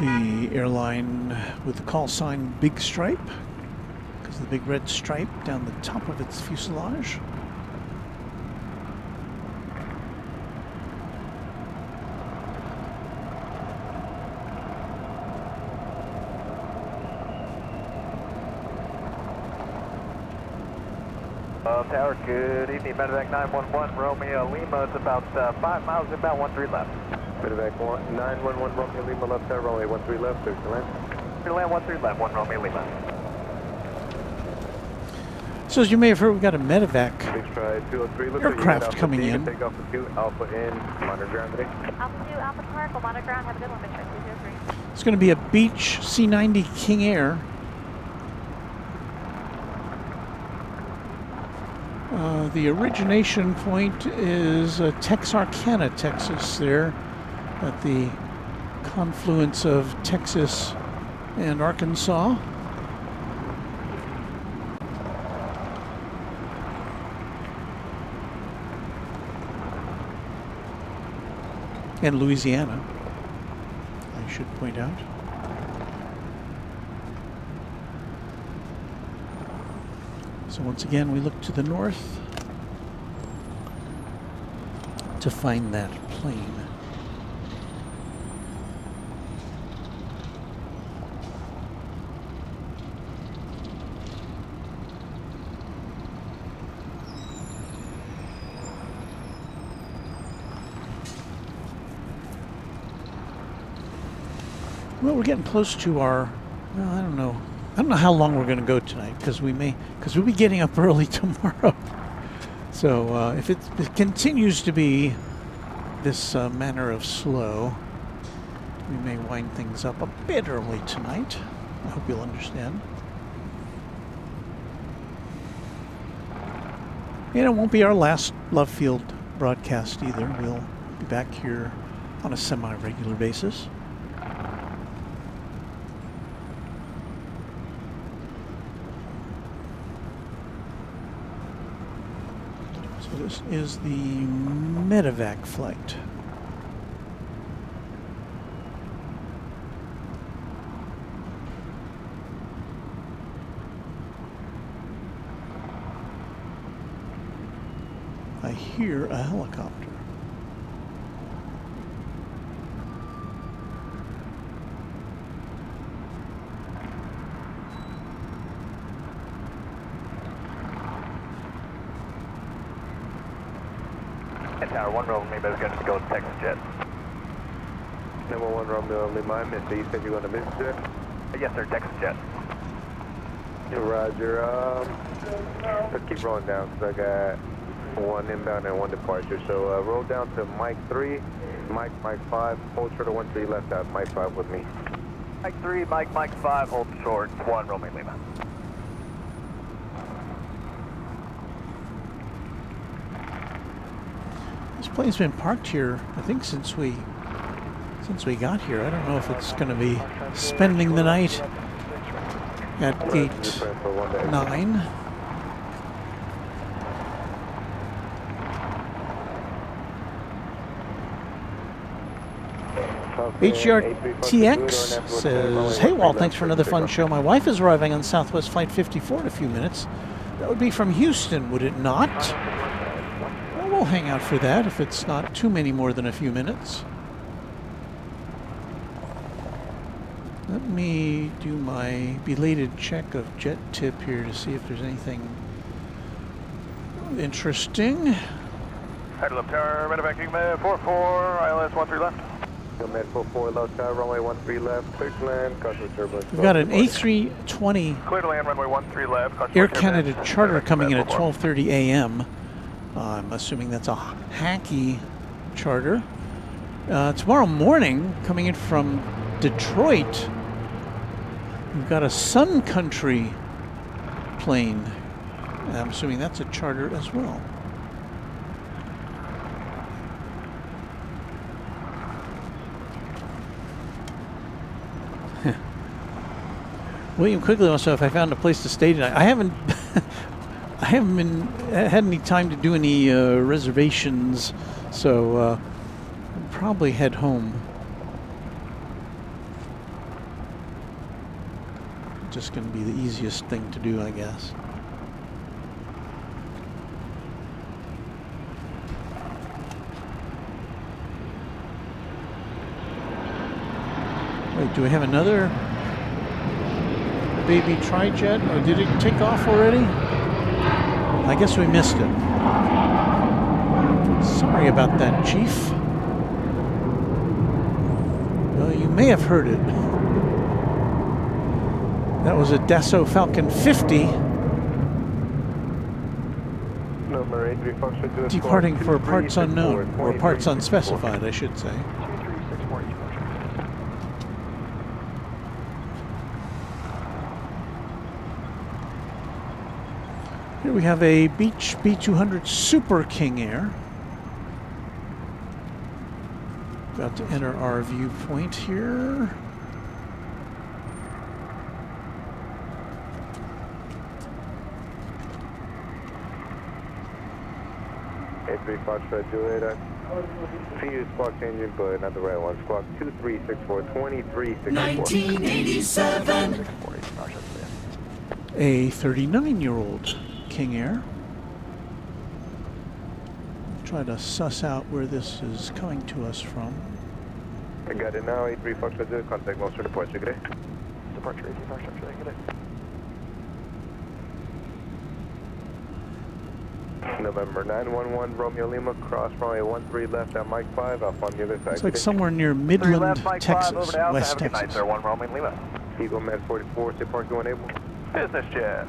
The airline with the call sign Big Stripe, because of the big red stripe down the top of its fuselage. Tower, good evening, Medevac 911, Romeo Lima. It's about 5 miles inbound, 13 left. Medevac 911, Romeo Lima, left tower, runway 13 left, clear to land. Clear to land, 13 left, 1 Romeo Lima. So as you may have heard, we've got a medevac Big stride 203, looks aircraft coming in. Take off for 2, Alpha in, monitor ground today. Alpha 2, Alpha Park, we'll monitor ground. Have a good one, Victor 203. It's going to be a Beech C-90 King Air. The origination point is Texarkana, Texas, there at the confluence of Texas and Arkansas. And Louisiana, I should point out. So once again, we look to the north to find that plane. Well, we're getting close to our, well, I don't know how long we're going to go tonight, because we'll be getting up early tomorrow. So if it continues to be this manner of slow, we may wind things up a bit early tonight. I hope you'll understand. And it won't be our last Love Field broadcast either. We'll be back here on a semi-regular basis. This is the medevac flight. I hear a helicopter. Tower 1 Romeo Lima is going to go to Texas Jet. 911 Romeo Lima, I missed it. You said you're going to visit jet? Yes, sir, Texas Jet. Roger. Let's keep rolling down because I got 1 inbound and 1 departure. So roll down to Mike 3, Mike 5, hold short of 13 left out, Mike 5 with me. Mike 3, Mike 5, hold short, 1 Romeo Lima. This plane's been parked here, I think, since we got here. I don't know if it's going to be spending the night at gate 9. HRTX says, "Hey Walt, thanks for another fun show. My wife is arriving on Southwest Flight 54 in a few minutes. That would be from Houston, would it not? Well, we'll hang out for that if it's not too many more than a few minutes. Let me do my belated check of jet tip here to see if there's anything interesting. Head left tower, medevac, med 44, ILS 13 left. Med 44, left tower, runway 13 left, clear to land, caution turbulence. We've got an A320 Clear to land, runway 13 left. Air Canada charter coming in at 12:30 a.m. I'm assuming that's a hacky charter. Tomorrow morning, coming in from Detroit, we've got a Sun Country plane. I'm assuming that's a charter as well. William Quigley also, if I found a place to stay tonight. I haven't had any time to do any reservations, so I'll probably head home. Just going to be the easiest thing to do, I guess. Wait, do we have another baby tri-jet? Or did it take off already? I guess we missed it. Sorry about that, Chief. Well, you may have heard it. That was a Dassault Falcon 50 Number 83 Foxtrot, departing for parts unknown, or parts unspecified, I should say. Here we have a Beech B200 Super King Air. About to enter our viewpoint here. A3 Foxtrot, Juliet. Fuse squawk engine, but not the right one. Squawk 2364, 2364. 1987. A 39-year-old King Air. Try to suss out where this is coming to us from. I got it now. A3 Foxtrot, Juliet. Contact most for departure. Good day. Departure, A3 Foxtrot, Juliet, good day. November 911, Romeo Lima, cross runway 13 left at Mike 5, up on the other side. It's like somewhere near Midland, left, Mike Texas, 5, over to Alpha. West Have a good night, Texas. sir. 1 Romeo Lima. Eagle Med 44, say parking unable. Business jet.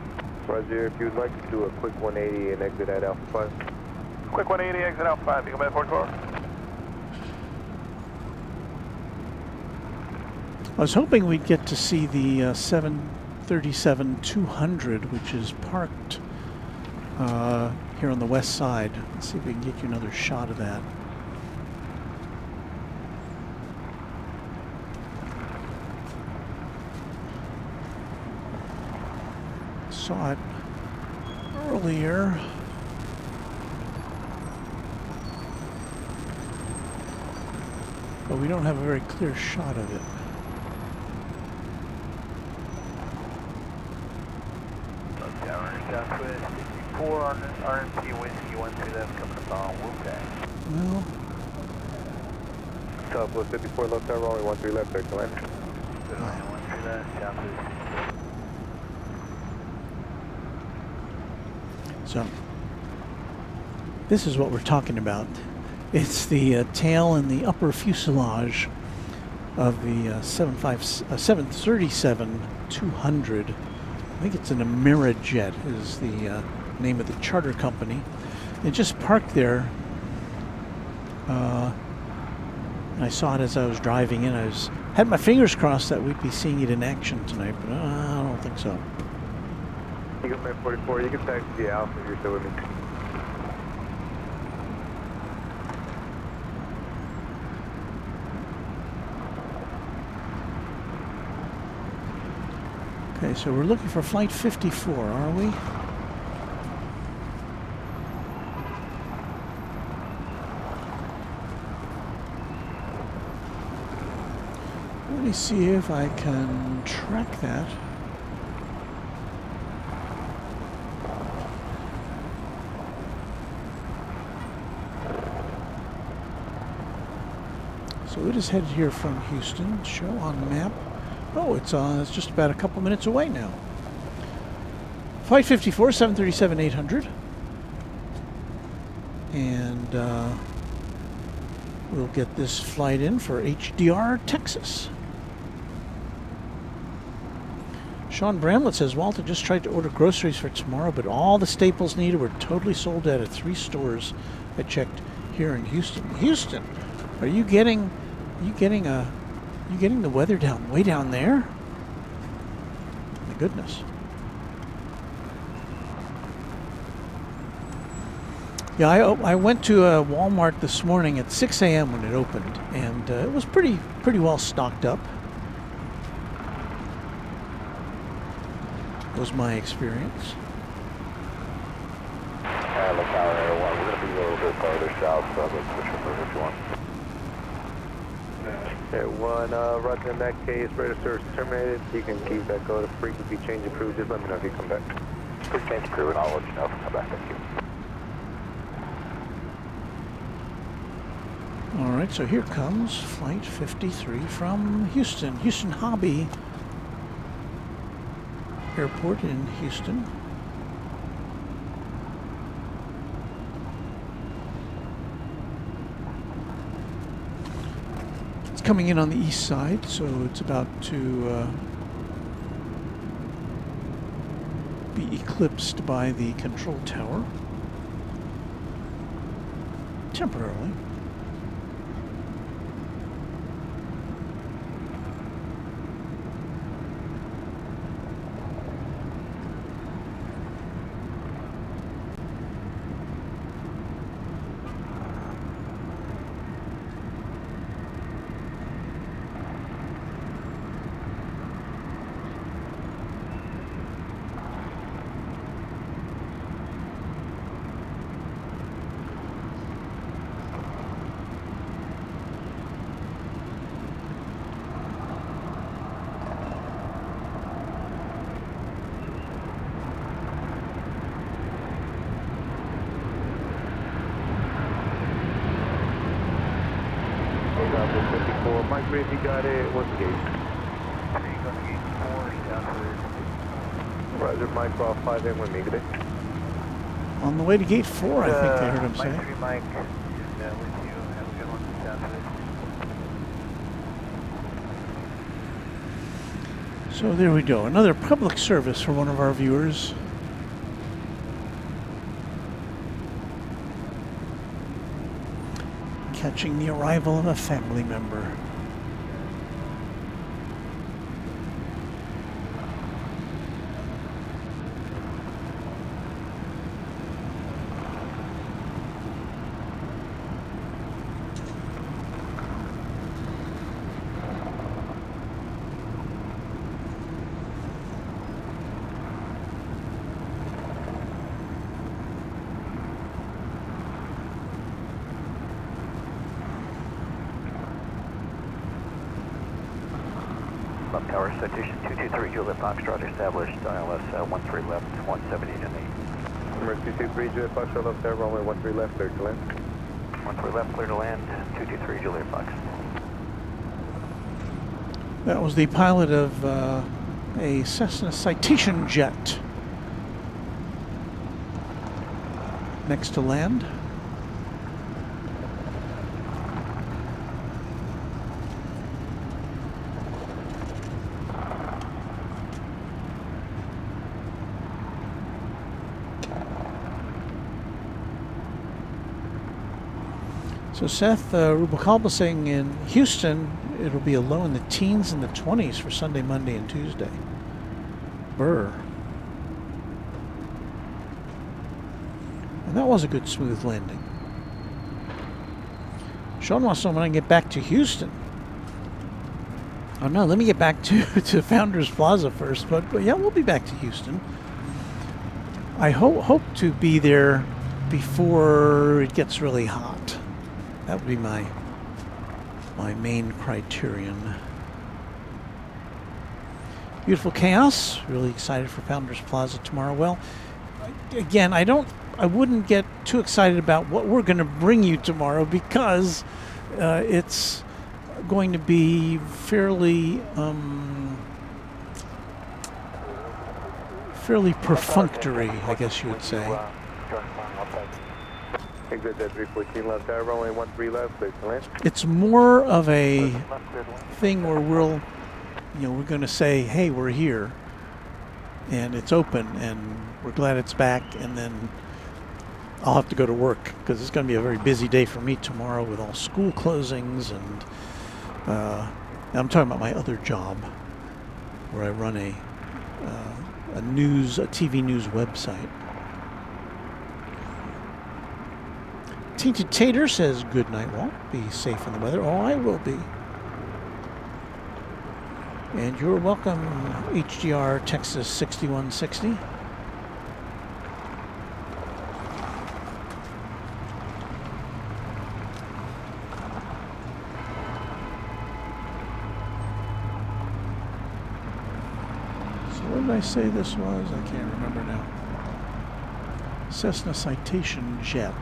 Roger, if you'd like to do a quick 180 and exit at Alpha 5. Quick 180, exit Alpha 5, Eagle Med 44. I was hoping we'd get to see the 737-200, which is parked here on the west side. Let's see if we can get you another shot of that. Saw it earlier. But we don't have a very clear shot of it. Southwest 4 on RMC Whiskey 12, that's coming up on Woolpack. Well, Southwest 54 left tower, runway 13 left, clear to land. 13 left, Southwest. so this is what we're talking about. It's the tail and the upper fuselage of the 737-200. I think it's an Amerijet is the name of the charter company. It just parked there. And I saw it as I was driving in. I had my fingers crossed that we'd be seeing it in action tonight, but I don't think so. Eagle Med 44, you can taxi the Alpha if you're still with me. Okay, so we're looking for flight 54, are we? Let me see if I can track that. So it is headed here from Houston. Show on the map. Oh, it's just about a couple minutes away now. Flight 54, 737-800. And we'll get this flight in for HDR, Texas. Sean Bramlett says, Walter just tried to order groceries for tomorrow, but all the staples needed were totally sold out at 3 stores I checked here in Houston. Houston, are you getting the weather way down there? My goodness. Yeah, I went to Walmart this morning at 6 a.m. when it opened, and it was pretty well stocked up. Was my experience. Look, Air 1, we're going to be a little bit farther south, so let's switch over if you want. Air 1, Roger, in that case, radar service terminated. You can keep that go to frequency change of crew. Just let me know if you come back. Please change crew, and I'll let you know if I come back. Thank you. All right, so here comes Flight 53 from Houston. Houston Hobby Airport in Houston. It's coming in on the east side, so it's about to be eclipsed by the control tower temporarily. Mike 3, if you got it, what's the gate? Gate 4, Southwest. Roger, Mike 5 in with me, good day. On the way to gate 4, I think I heard him say. Mike 3, Mike, with you. Have a good one, Southwest. So there we go. Another public service for one of our viewers. Catching the arrival of a family member. Tower, citation 223, Juliet Foxtrot established, ILS 13 left, 170 and 8. Number 223, Juliet Foxtrot left there, runway 13 left, clear to land. 13 left, clear to land, 223, Juliet Fox. That was the pilot of a Cessna Citation jet. Next to land. So Seth Rubalcaba saying in Houston, it'll be a low in the teens and the 20s for Sunday, Monday, and Tuesday. Brr. And that was a good smooth landing. Sean wants to know when I can get back to Houston. Oh no, let me get back to Founders Plaza first, but yeah, we'll be back to Houston. I hope to be there before it gets really hot. That would be my main criterion. Beautiful chaos. Really excited for Founders Plaza tomorrow. Well, again, I wouldn't get too excited about what we're going to bring you tomorrow because it's going to be fairly perfunctory, I guess you would say. Exit at 314 left, runway 13 left, clear to land. It's more of a thing where we're going to say, hey, we're here, and it's open, and we're glad it's back, and then I'll have to go to work because it's going to be a very busy day for me tomorrow with all school closings, and I'm talking about my other job where I run a TV news website. Tainted Tater says, good night, Walt. Be safe in the weather. Oh, I will be. And you're welcome, HGR Texas 6160. So what did I say this was? I can't remember now. Cessna Citation Jet.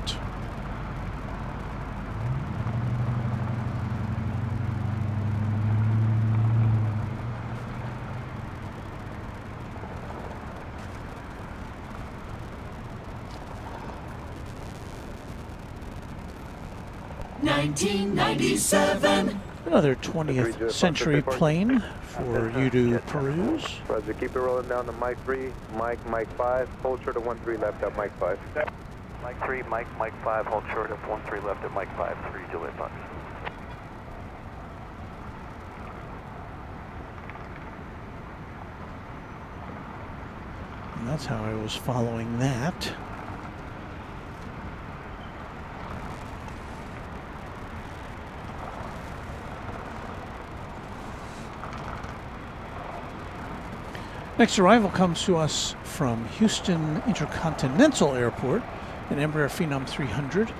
Another 20th century plane for you to peruse. Roger, keep it rolling down to Mike 3, Mike 5, hold short of 13 left at Mike 5. Mike 3, Mike 5, hold short of 13 left at Mike 5, 3 Juliet Fox. And that's how I was following that. Next arrival comes to us from Houston Intercontinental Airport, an Embraer Phenom 300,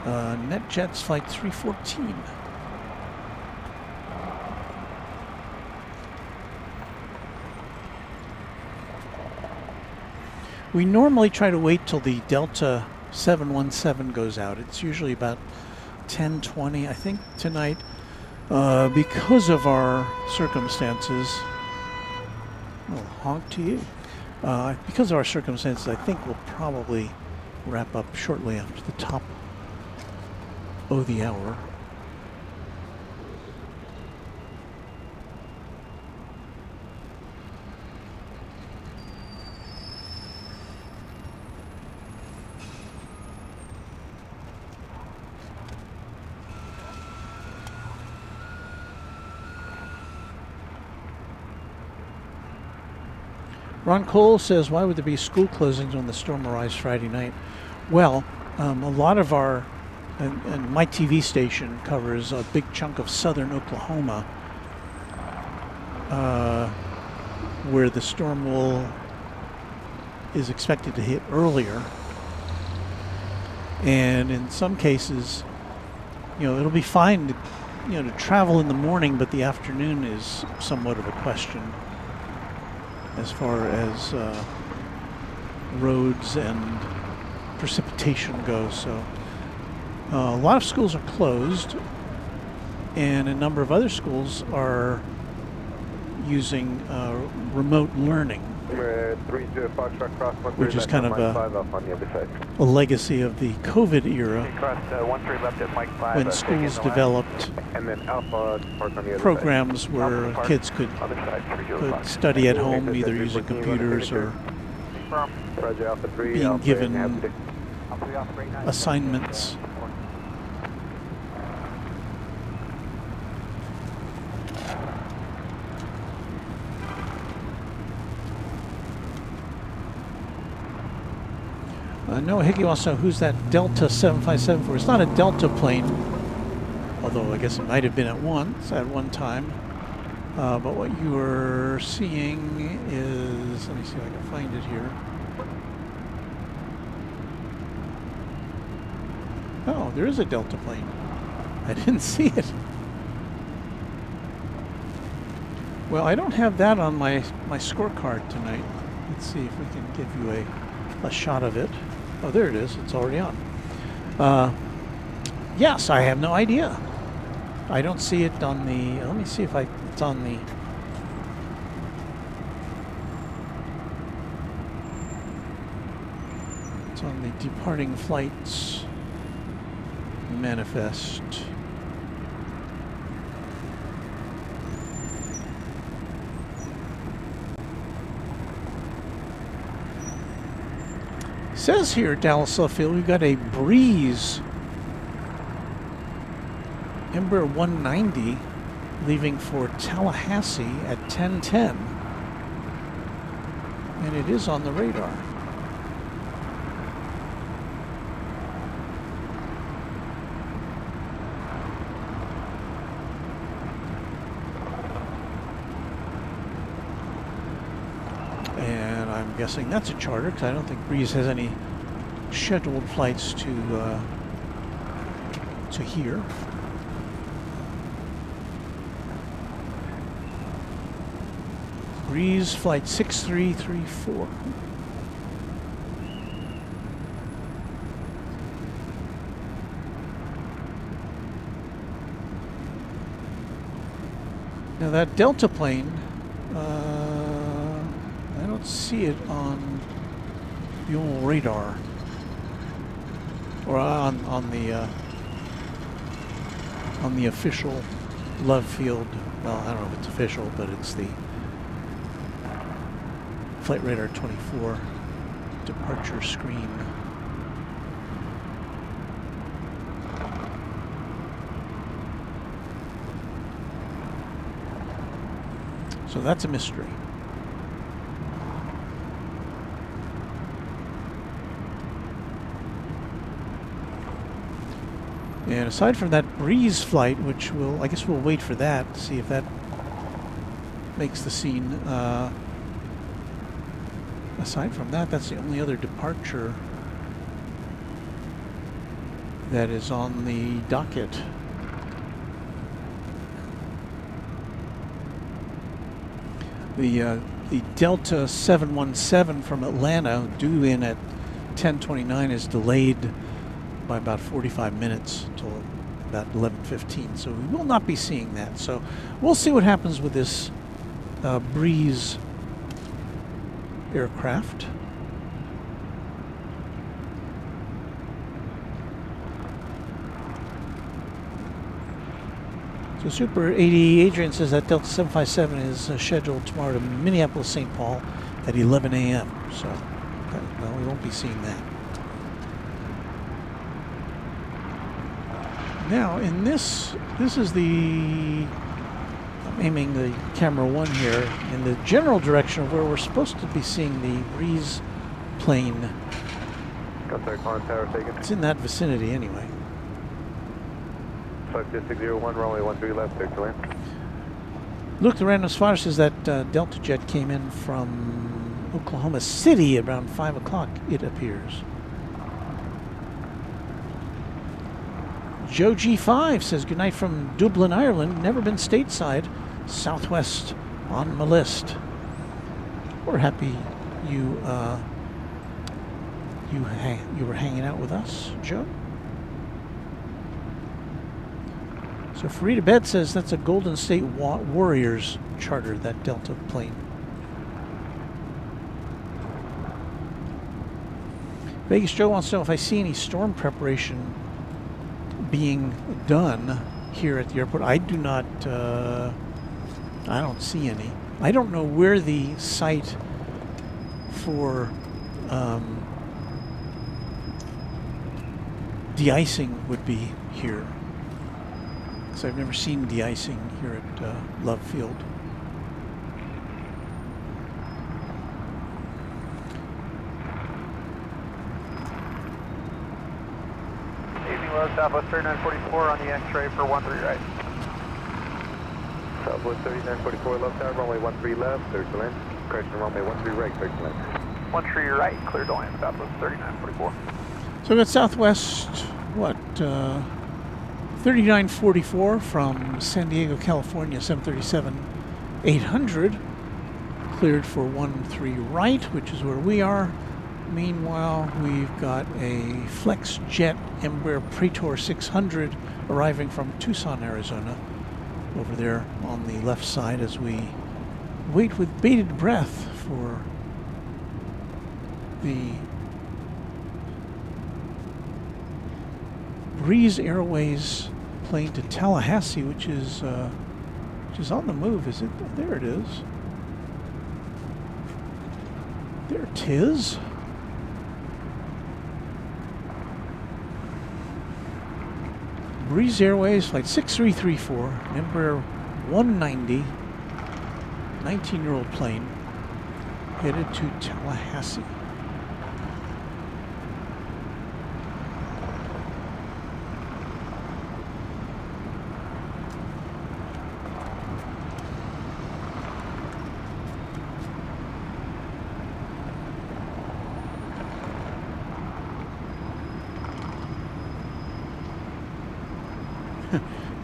NetJets Flight 314. We normally try to wait till the Delta 717 goes out. It's usually about 10:20. I think tonight, because of our circumstances, I'll honk to you. Because of our circumstances, I think we'll probably wrap up shortly after the top of the hour. Ron Cole says, why would there be school closings when the storm arrives Friday night? Well, a lot of our, and my TV station covers a big chunk of southern Oklahoma, where the storm is expected to hit earlier. And in some cases, it'll be fine to travel in the morning, but the afternoon is somewhat of a question as far as roads and precipitation goes. So a lot of schools are closed, and a number of other schools are using remote learning, which is kind of a legacy of the COVID era, when schools developed programs where kids could study at home, either using computers or being given assignments. Noah Hickey wants to know who's that Delta 757 for. It's not a Delta plane, although I guess it might have been at one time. But what you are seeing is, let me see if I can find it here. Oh, there is a Delta plane. I didn't see it. Well, I don't have that on my scorecard tonight. Let's see if we can give you a shot of it. Oh, there it is. It's already on. Yes, I have no idea. I don't see it on the. Let me see if it's on the. It's on the departing flights manifest. Says here at Dallas Suffield we've got a Breeze Embraer 190 leaving for Tallahassee at 10:10, and it is on the radar. And I'm guessing that's a charter because I don't think Breeze has any scheduled flights to here. Breeze flight 6334. Now that Delta plane, I don't see it on the old radar or on the official Love Field. Well, I don't know if it's official, but it's the Flight Radar 24 departure screen. So that's a mystery. And aside from that Breeze flight, which I guess we'll wait for that to see if that makes the scene. Aside from that, that's the only other departure that is on the docket. The Delta 717 from Atlanta, due in at 10:29, is delayed by about 45 minutes until about 11:15. So we will not be seeing that. So we'll see what happens with this Breeze aircraft. So Super 80 Adrian says that Delta 757 is scheduled tomorrow to Minneapolis, St. Paul at 11 a.m. So, well, we won't be seeing that. Now, in this is the, I'm aiming the camera 1 here in the general direction of where we're supposed to be seeing the Breeze plane. Contact on tower taken. It's in that vicinity anyway. 52601, runway 13 left, clear to land. Luke, the random spotter, says that Delta Jet came in from Oklahoma City around 5 o'clock, it appears. Joe G5 says, good night from Dublin, Ireland. Never been stateside. Southwest on my list. We're happy you were hanging out with us, Joe. So Farida Bed says that's a Golden State Warriors charter, that Delta plane. Vegas Joe wants to know if I see any storm preparation being done here at the airport. I do not, I don't see any. I don't know where the site for de-icing would be here. So I've never seen de-icing here at Love Field. Southwest 3944 on the X-ray for 13 right. Southwest 3944 left tower, runway 13 left, clear to land. Correction, runway 13 right, clear to land. 13 right, clear to land, Southwest 3944. So we've got Southwest, what, 3944 from San Diego, California, 737-800, cleared for 13 right, which is where we are. Meanwhile, we've got a Flex Jet Embraer Praetor 600 arriving from Tucson, Arizona, over there on the left side as we wait with bated breath for the Breeze Airways plane to Tallahassee, which is on the move. Is it? There it is. There 'tis. Breeze Airways flight 6334, Embraer 190, 19-year-old plane, headed to Tallahassee.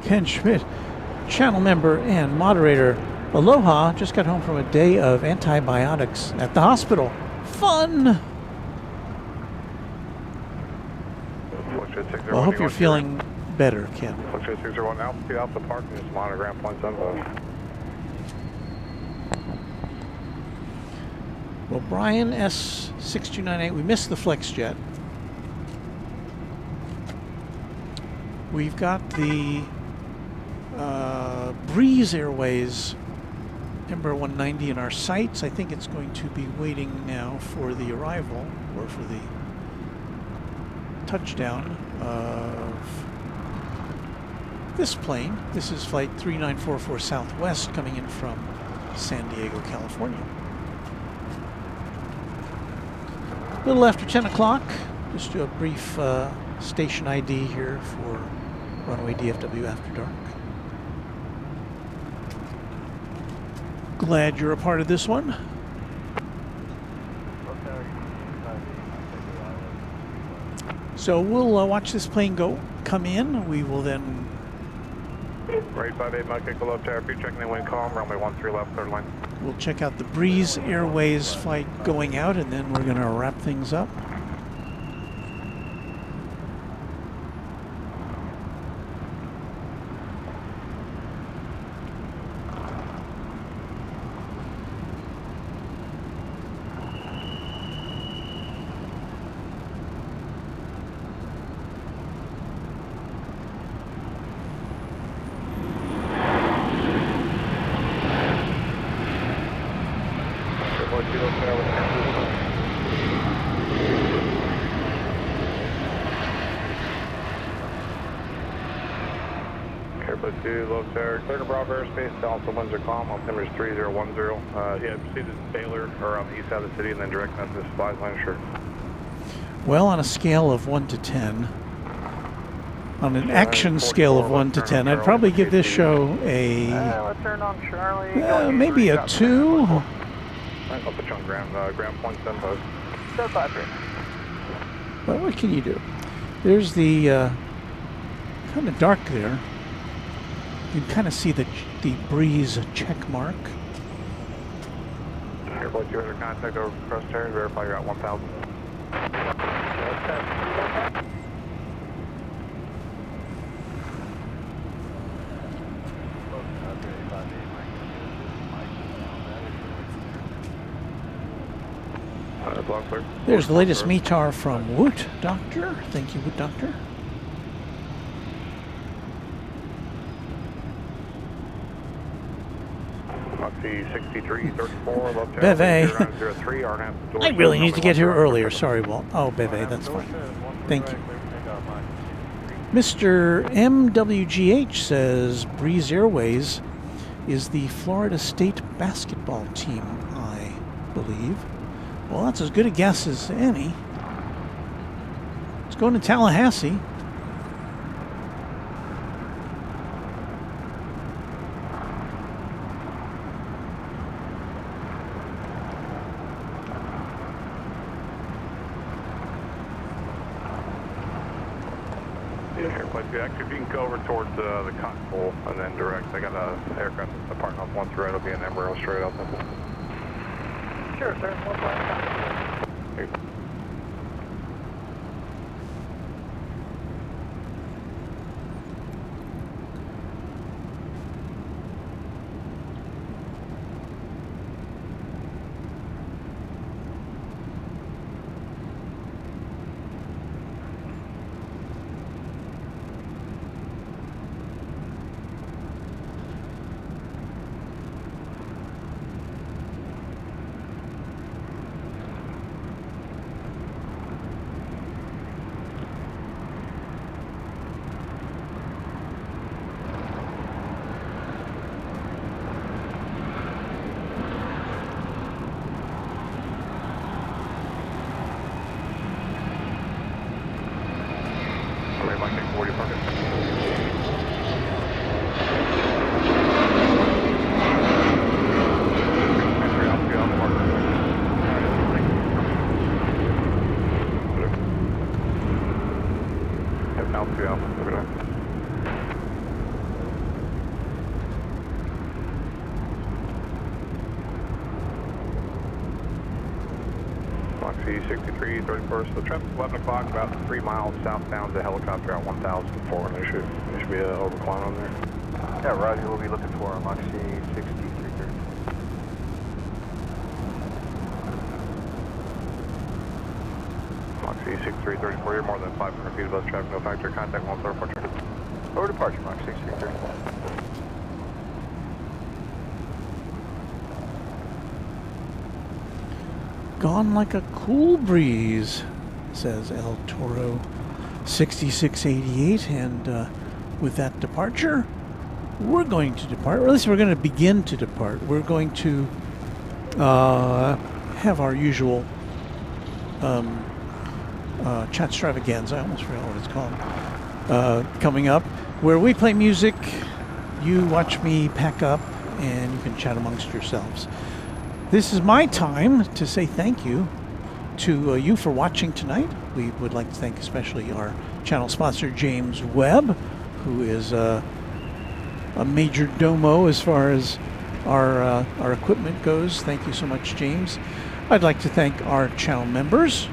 Ken Schmidt, channel member and moderator. Aloha, just got home from a day of antibiotics at the hospital. Fun! Well, I hope you're feeling better, Ken. Fluctuate 601 altitude Alpha Park, and just monitor ground points on both. Well, Brian S6298, we missed the Flex Jet. We've got the Breeze Airways Embraer 190 in our sights. I think it's going to be waiting now for the arrival, or for the touchdown of this plane. This is flight 3944 Southwest coming in from San Diego, California. A little after 10 o'clock. Just do a brief station ID here for Runway DFW After Dark. Glad you're a part of this one. So we'll watch this plane come in. We will then... Right 58 Mike Echo Love Tower, checking in wind calm, runway 13 left, third line. We'll check out the Breeze Airways flight going out, and then we're going to wrap things up. Clear to Bravo airspace, also winds are calm, altimeter is 3010. Yeah, proceed to Baylor, or on the east side of the city, and then direct us to the supplies line, sure. Well, on a scale of 1 to 10, on an action scale of 1 to 10, I'd probably give this show a let's turn on Charlie. maybe a 2. I'll put you on ground points then, both. Well, what can you do? There's the kind of dark there. You can kind of see the Breeze check mark. Airport 2 under contact over cross turn, verify you're at 1000. There's the latest METAR from Woot Doctor. Thank you, Woot Doctor. Beve. I really need to get here earlier. Sorry, Walt. Oh, Beve, that's fine. Thank you. Mr. MWGH says Breeze Airways is the Florida State basketball team, I believe. Well, that's as good a guess as any. It's going to Tallahassee. Actually, if you can go over towards the cotton bowl and then direct, I got an aircraft departing off 1 through, it'll be an Embraer straight up. Sure, sir. 1 flight. Moxie 6334. So traffic 11 o'clock, about 3 miles southbound. The helicopter at 1,004. There should be an overclimb on there. Yeah, Roger, we'll be looking for our Moxie 6330. Moxie 6334, you're more than 500 feet above traffic, no factor, contact 1 star departure. Over departure, Moxie 6330. Gone like a cool breeze, says El Toro 6688, and with that departure, we're going to depart, or at least we're going to begin to depart. We're going to have our usual chat extravaganza, I almost forgot what it's called, coming up, where we play music, you watch me pack up, and you can chat amongst yourselves. This is my time to say thank you to you for watching tonight. We would like to thank especially our channel sponsor, James Webb, who is a major domo as far as our equipment goes. Thank you so much, James. I'd like to thank our channel members,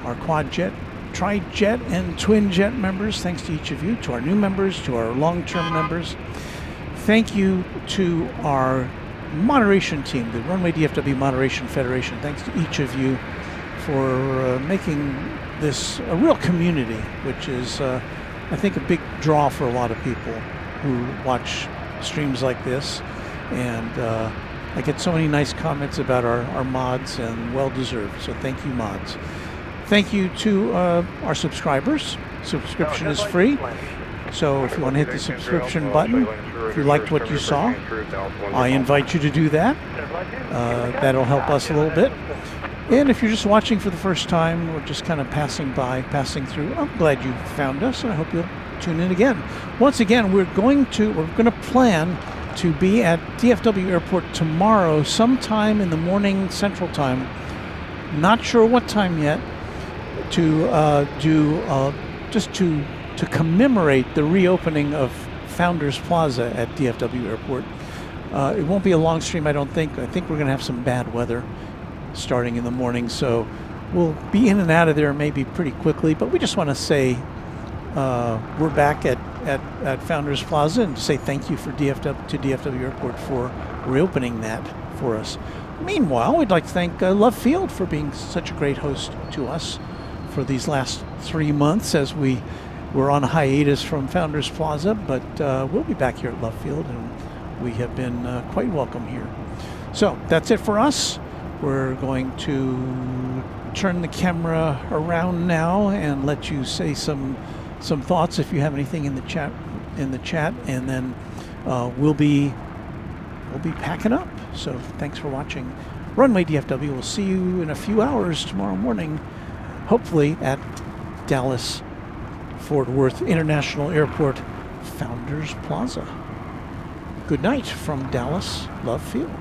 our quad jet, tri-jet, and twin jet members. Thanks to each of you, to our new members, to our long-term members. Thank you to our moderation team, the Runway DFW Moderation Federation. Thanks to each of you for making this a real community, which is, I think, a big draw for a lot of people who watch streams like this. And I get so many nice comments about our mods, and well-deserved. So thank you, mods. Thank you to our subscribers. Subscription is free. So if you want to hit the subscription button, if you liked what you saw, I invite you to do that. That'll help us a little bit. And if you're just watching for the first time or just kind of passing through, I'm glad you found us, and I hope you'll tune in again. Once again, we're going to plan to be at DFW Airport tomorrow, sometime in the morning Central Time. Not sure what time yet. To commemorate the reopening of Founders Plaza at DFW Airport. It won't be a long stream, I don't think. I think we're going to have some bad weather starting in the morning, so we'll be in and out of there maybe pretty quickly. But we just want to say we're back at Founders Plaza, and to say thank you to DFW Airport for reopening that for us. Meanwhile, we'd like to thank Love Field for being such a great host to us for these last 3 months as we're on hiatus from Founders Plaza, but we'll be back here at Love Field, and we have been quite welcome here. So that's it for us. We're going to turn the camera around now and let you say some thoughts if you have anything in the chat, and then we'll be packing up. So thanks for watching Runway DFW. We'll see you in a few hours tomorrow morning, hopefully at Dallas Fort Worth International Airport, Founders Plaza. Good night from Dallas Love Field.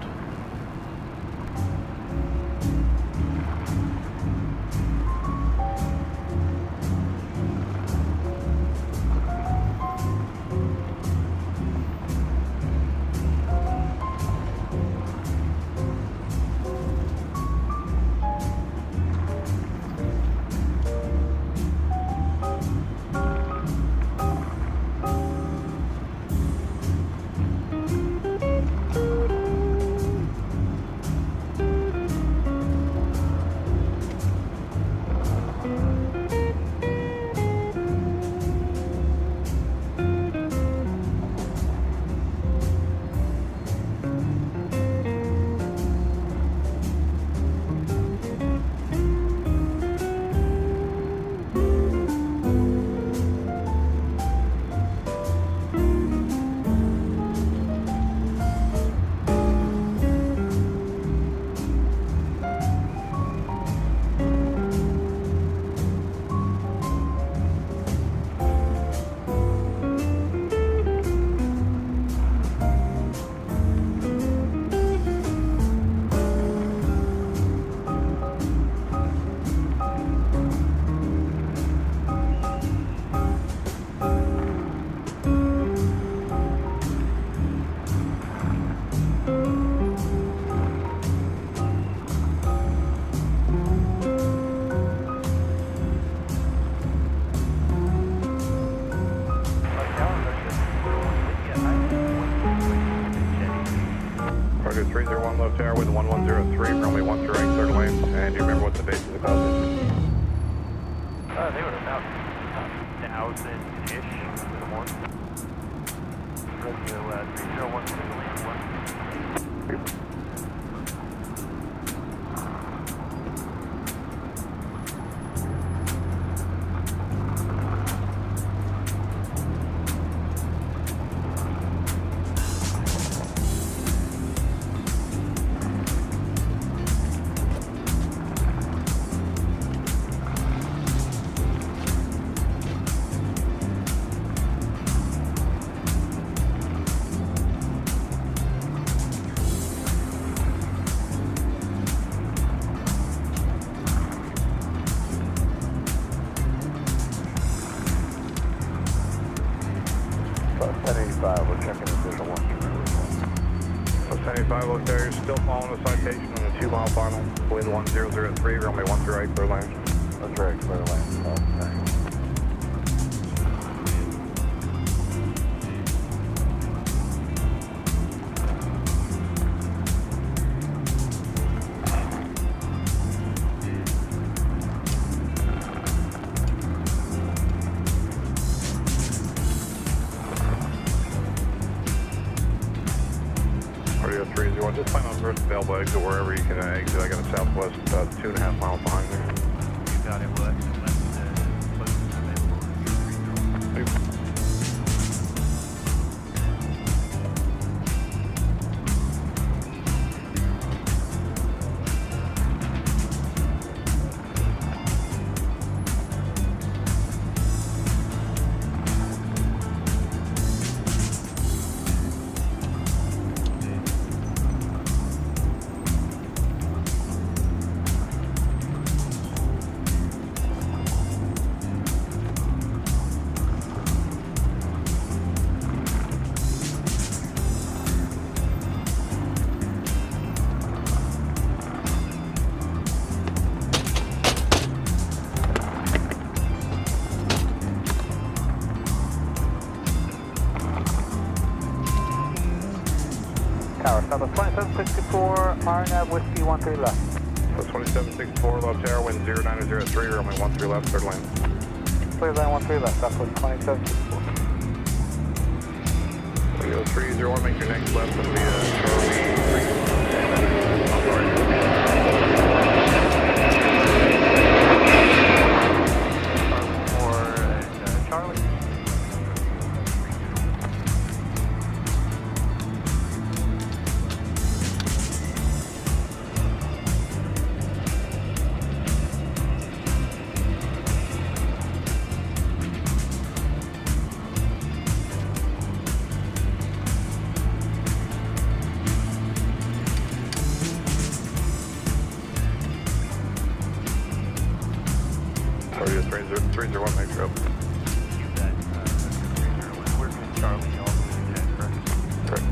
Target 301 left tower with 1103, runway 1 through right, third lane. And do you remember what the base of the cloud is? They were about 1,000-ish for the morning. Radio 301 to land 1. We're checking the visual 1. 1085 left tower, still following the citation on the 2 mile final with 1003, runway 1 through right, third lane. That's right, third lane. Okay. Radio 301, just plan on first available exit wherever you can exit. I got a Southwest about 2.5 miles behind there. You got it, what? Tower, Southwest 2764, RNAV Whiskey 13 left. So 2764 left tower, wind 0903, runway 13 left, third lane. Clear line 13 left, Southwest 2764. Radio 301, make your next left, it'll be Charlie 3. Charlie. Radio 301, make sure up. We're doing Charlie, y'all doing 10, correct? Correct.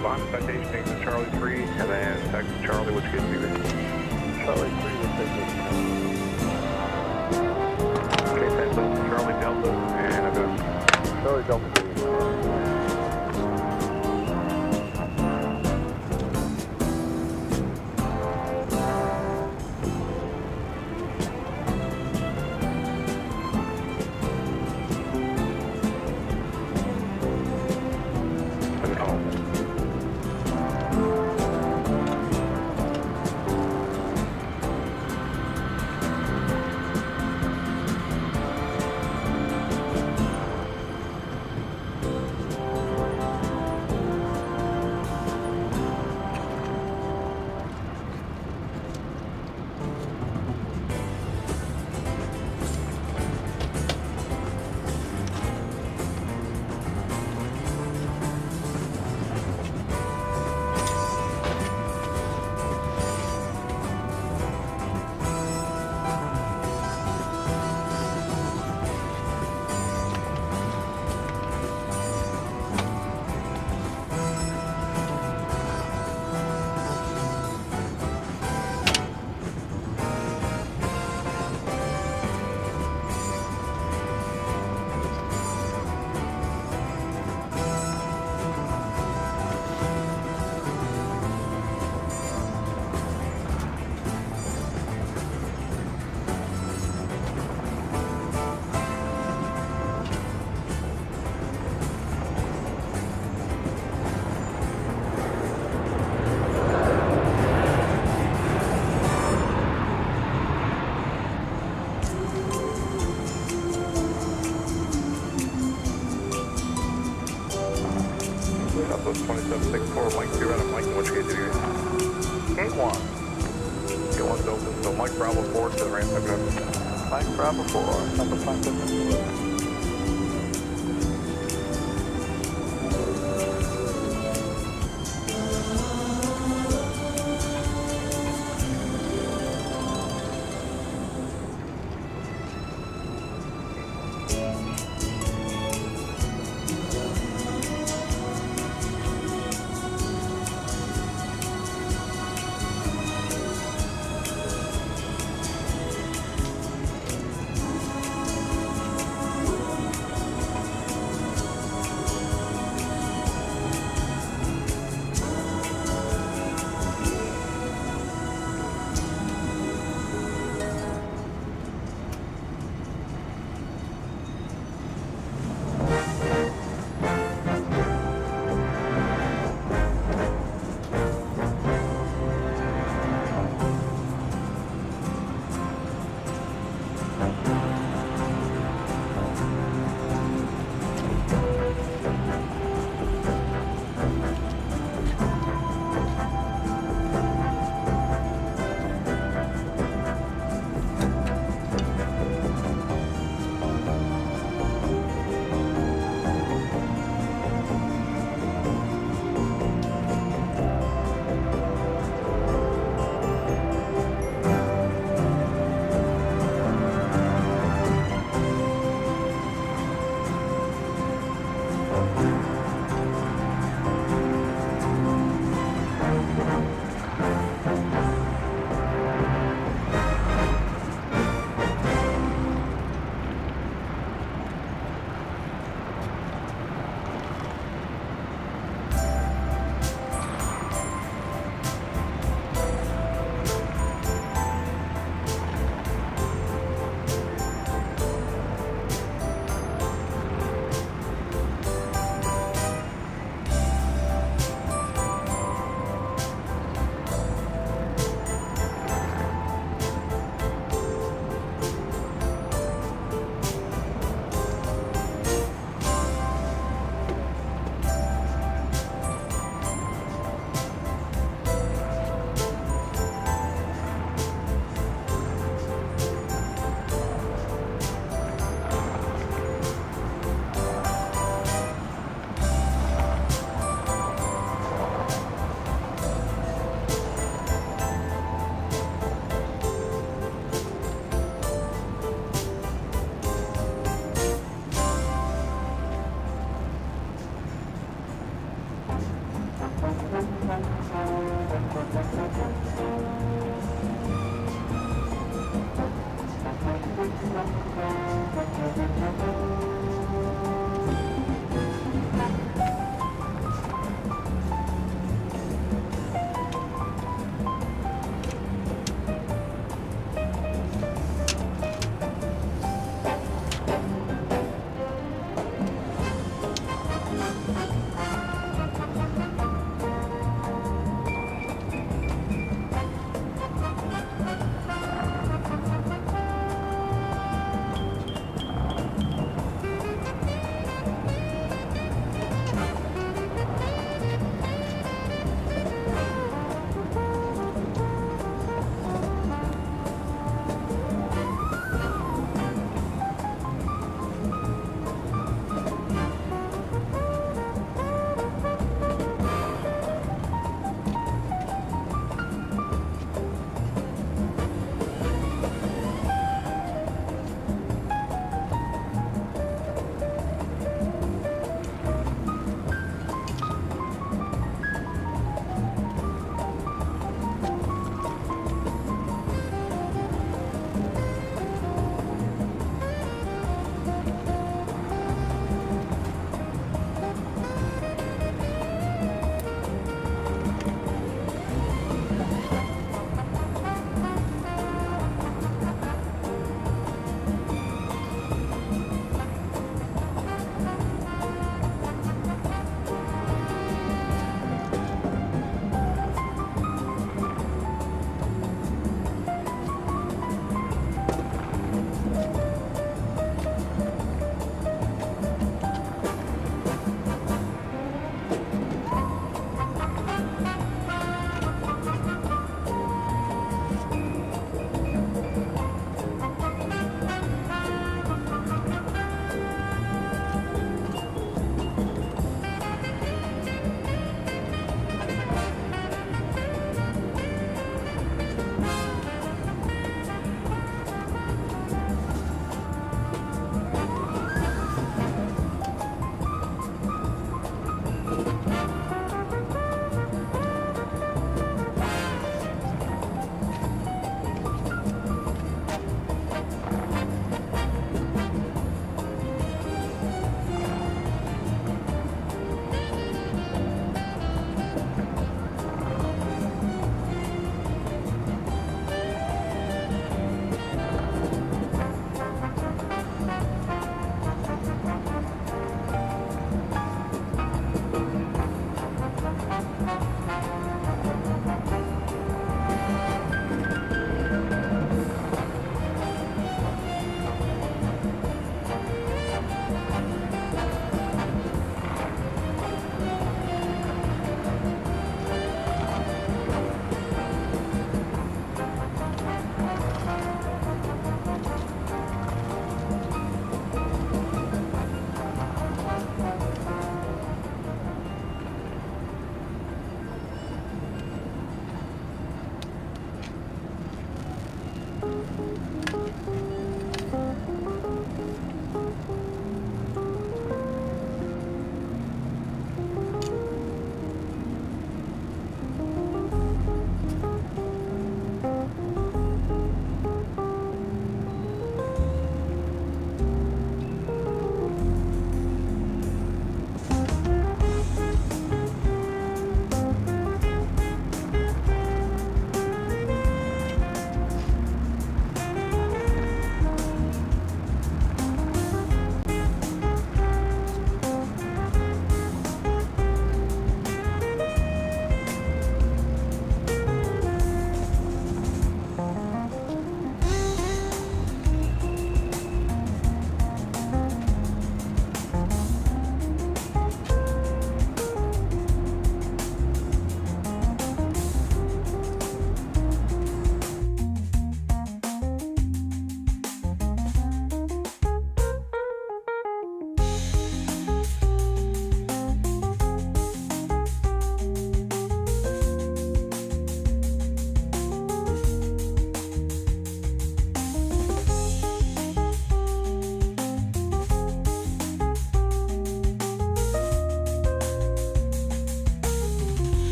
Behind the citation, exit Charlie 3, and then taxi Charlie, which gets you there. Charlie 3 will take this. Okay, Tesla, Charlie Delta, and I've got Charlie Delta 3. Southwest 2764, Mike 2 right on Mike, which gate did you? Gate 1. Gate 1's open, so Mike Bravo 4 to the ramp up. Mike Bravo 4, Southwest 550.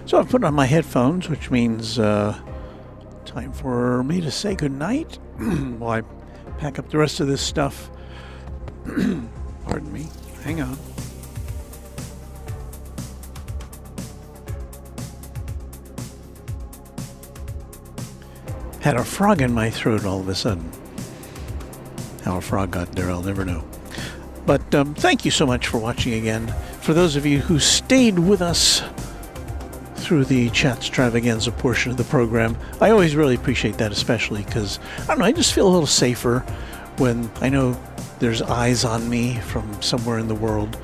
So I've put on my headphones, which means time for me to say goodnight while I pack up the rest of this stuff. Pardon me. Hang on. Had a frog in my throat all of a sudden. How a frog got there, I'll never know. But thank you so much for watching again. For those of you who stayed with us through the Chatstravaganza portion of the program, I always really appreciate that, especially because, I don't know, I just feel a little safer when I know there's eyes on me from somewhere in the world.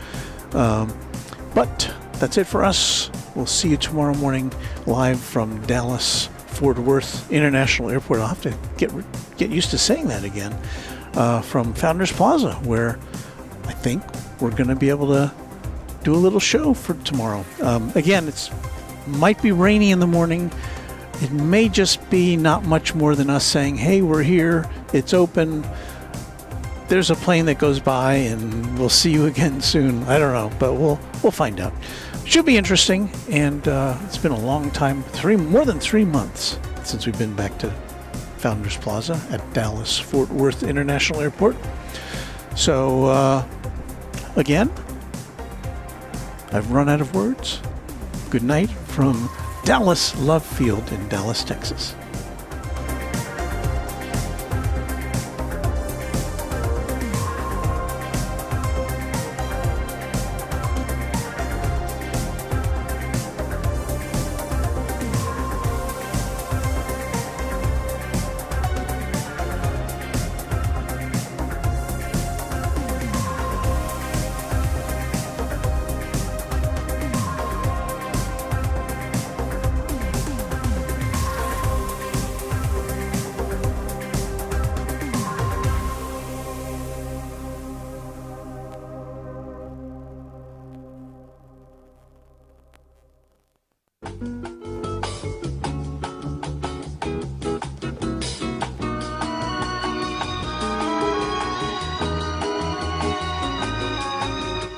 But that's it for us. We'll see you tomorrow morning live from Dallas Fort Worth International Airport. I'll have to get used to saying that again. From Founders Plaza, where I think we're going to be able to do a little show for tomorrow. Again, it's might be rainy in the morning. It may just be not much more than us saying, hey, we're here, it's open, there's a plane that goes by, and we'll see you again soon. I don't know, but we'll find out. Should be interesting, and it's been a long time, more than 3 months since we've been back to Founders Plaza at Dallas Fort Worth International Airport. So again, I've run out of words. Good night from Dallas Love Field in Dallas, Texas.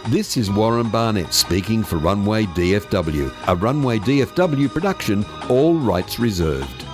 This is Warren Barnett speaking for Runway DFW, a Runway DFW production, all rights reserved.